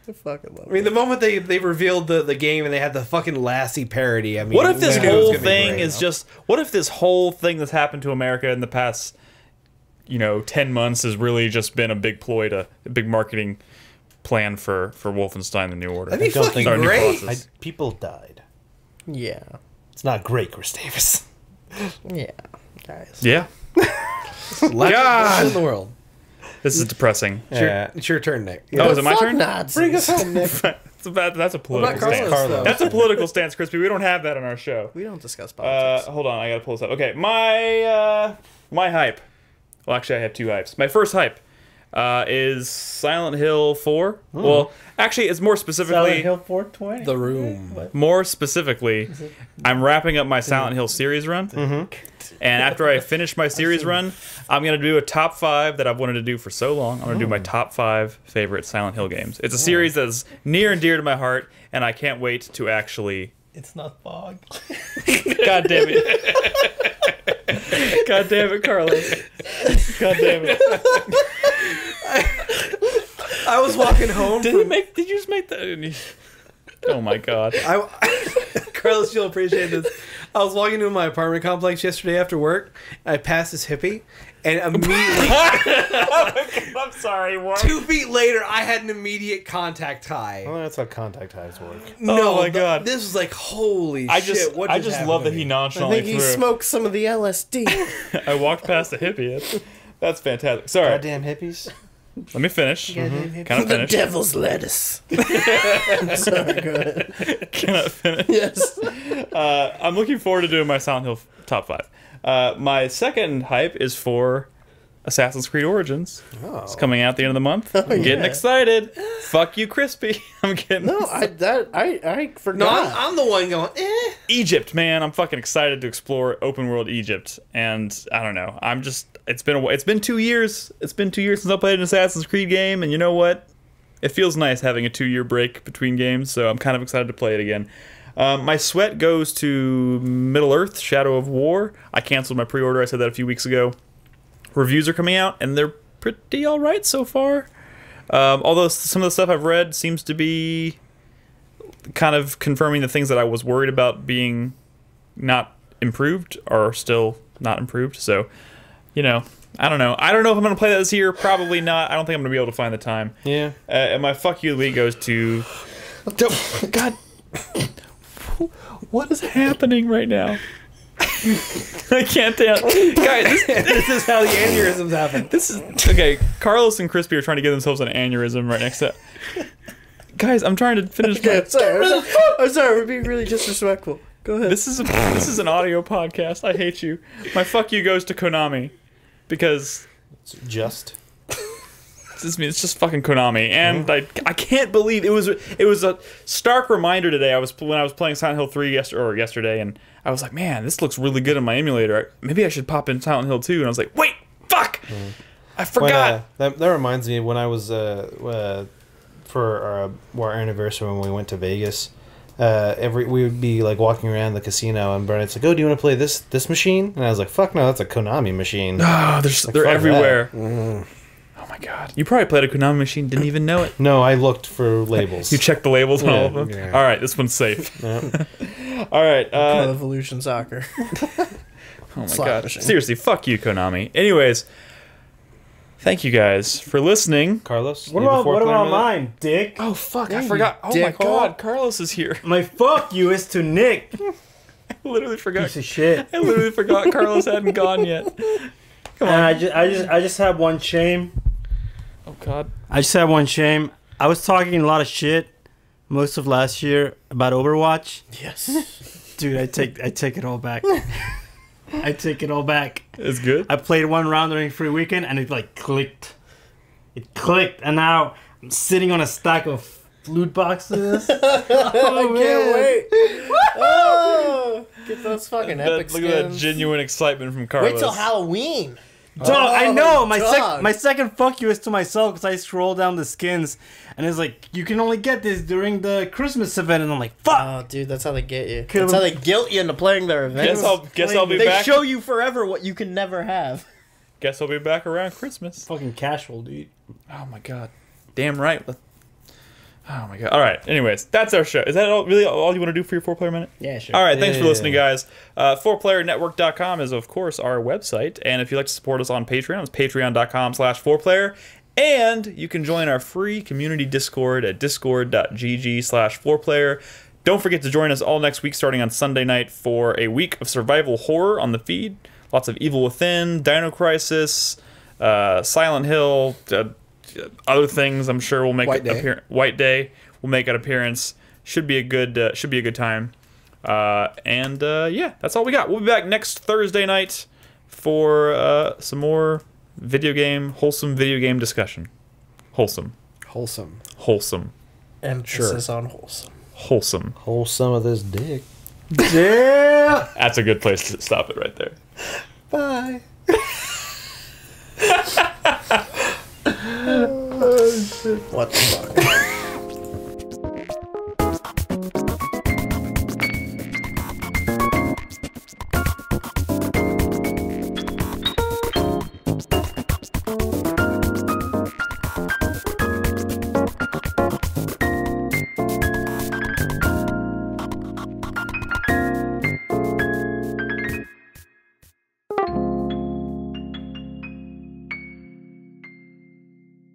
I fucking love I mean, the moment they revealed the game and they had the fucking Lassie parody, I mean, What if this we knew it was whole gonna be thing great. is just? What if this whole thing that's happened to America in the past, 10 months has really just been a big big marketing plan for Wolfenstein: The New Order? That'd be don't fucking think- New great. Colossus. People died. Yeah. It's not great, Chris Davis. Yeah. Guys. Yeah, God in the world. this is depressing. It's your turn, Nick. Oh, is it my Fuck turn? Nazis. Bring us home, Nick. That's a political Carlos, stance. though? That's a political stance, Crispy. We don't have that on our show. We don't discuss politics. Hold on, I gotta pull this up. Okay, my hype. Well, actually, I have two hypes. My first hype is Silent Hill 4. Well, actually, it's more specifically. 420. The Room. More specifically, I'm wrapping up my Silent Hill series run. And after I finish my series run, I'm going to do a top 5 that I've wanted to do for so long. I'm going to do my top 5 favorite Silent Hill games. It's a series that's near and dear to my heart, and I can't wait to actually... It's not fog. God damn it. God damn it, Carlos. God damn it. I was walking home. Did you just make that? Oh my god. Carlos, you'll appreciate this. I was walking into my apartment complex yesterday after work. And I passed this hippie, and immediately, I'm sorry, what? 2 feet later, I had an immediate contact high. Oh, that's how contact highs work. No, my God. This was like, holy I shit! just, What I just just happened love to that he me? I nonchalantly think he threw. smoked some of the LSD. I walked past the hippie. That's fantastic. Sorry, Goddamn hippies. let me finish. Can I The finish? devil's lettuce. Sorry, go ahead. Can I finish? Yes. I'm looking forward to doing my Silent Hill top 5. My second hype is for Assassin's Creed Origins. It's coming out at the end of the month. I'm getting yeah. excited. Fuck you, Crispy. I'm getting No, I No, forgot. I'm the one going. Egypt, man. I'm fucking excited to explore open world Egypt. And I don't know. I'm just. It's been 2 years. It's been 2 years since I played an Assassin's Creed game, and you know what? It feels nice having a 2-year break between games. So I'm kind of excited to play it again. My sweat goes to Middle Earth: Shadow of War. I canceled my pre-order. I said that a few weeks ago. Reviews are coming out, and they're pretty all right so far. Although some of the stuff I've read seems to be kind of confirming the things that I was worried about being not improved are still not improved. So, you know, I don't know. I don't know if I'm going to play that this year. Probably not. I don't think I'm going to be able to find the time. Yeah. And my fuck you league goes to... God... What is happening right now? I can't tell. Guys, This is how the aneurysms happen. this is... Okay, Carlos and Krispy are trying to give themselves an aneurysm right next to... Guys, I'm trying to finish my... I'm sorry, we're being really disrespectful. Go ahead. This is an audio podcast. I hate you. My fuck you goes to Konami. Because... Just. It's just fucking Konami, and I can't believe it was a stark reminder today. When I was playing Silent Hill 3 yesterday, and I was like, man, this looks really good in my emulator. Maybe I should pop in Silent Hill 2, and I was like, wait, fuck, I forgot. That reminds me when I was for our anniversary when we went to Vegas. We would be like walking around the casino, and Bernard's like, "Oh, do you want to play this machine?" And I was like, "Fuck no, that's a Konami machine." Oh, they're everywhere. Mm. Oh my god, you probably played a Konami machine, didn't even know it. No, I looked for labels. You checked the labels on all of them. Yeah. All right, this one's safe. Yeah. All right. Evolution Soccer. Oh my Slot god. machine. Seriously, fuck you, Konami. Anyways, thank you guys for listening. Carlos, What you have a about 4-player minute? mine, Dick? Oh fuck, I you forgot. Oh my dickhole. god, Carlos is here. My fuck you is to Nick. I literally forgot. Piece of shit. I literally forgot Carlos hadn't gone yet. Come on. And I just have one shame. Oh god. I just have one shame. I was talking a lot of shit most of last year about Overwatch. Yes. Dude, I take it all back. I take it all back. It's good. I played one round during free weekend and it like clicked. It clicked, and now I'm sitting on a stack of loot boxes. I can't wait. Oh, get those fucking epic Look at that skins. genuine excitement from Carlos. Wait till Halloween. Dog, I know. dog. My second fuck you is to myself because I scroll down the skins and it's like you can only get this during the Christmas event, and I'm like, fuck. Oh, dude, that's how they get you. Could've- That's how they guilt you into playing their events. Guess I'll be They back. show you forever what you can never have. Guess I'll be back around Christmas. Fucking casual, dude. Oh my god. Damn right. Oh my god. All right. Anyways, that's our show. Is that really all you want to do for your 4-player minute? Yeah, sure. All right. Thanks for Yeah. listening, guys. 4playernetwork.com is, of course, our website. And if you'd like to support us on Patreon, it's patreon.com/4player. And you can join our free community Discord at discord.gg/4player. Don't forget to join us all next week, starting on Sunday night, for a week of survival horror on the feed. Lots of Evil Within, Dino Crisis, Silent Hill, other things. I'm sure will make White Day will make an appearance. Should be a good time. Yeah, that's all we got. We'll be back next Thursday night for some more wholesome video game discussion. Wholesome. Emphasis on wholesome. Hold some of this dick. Yeah. That's a good place to stop it right there. Bye. What the fuck?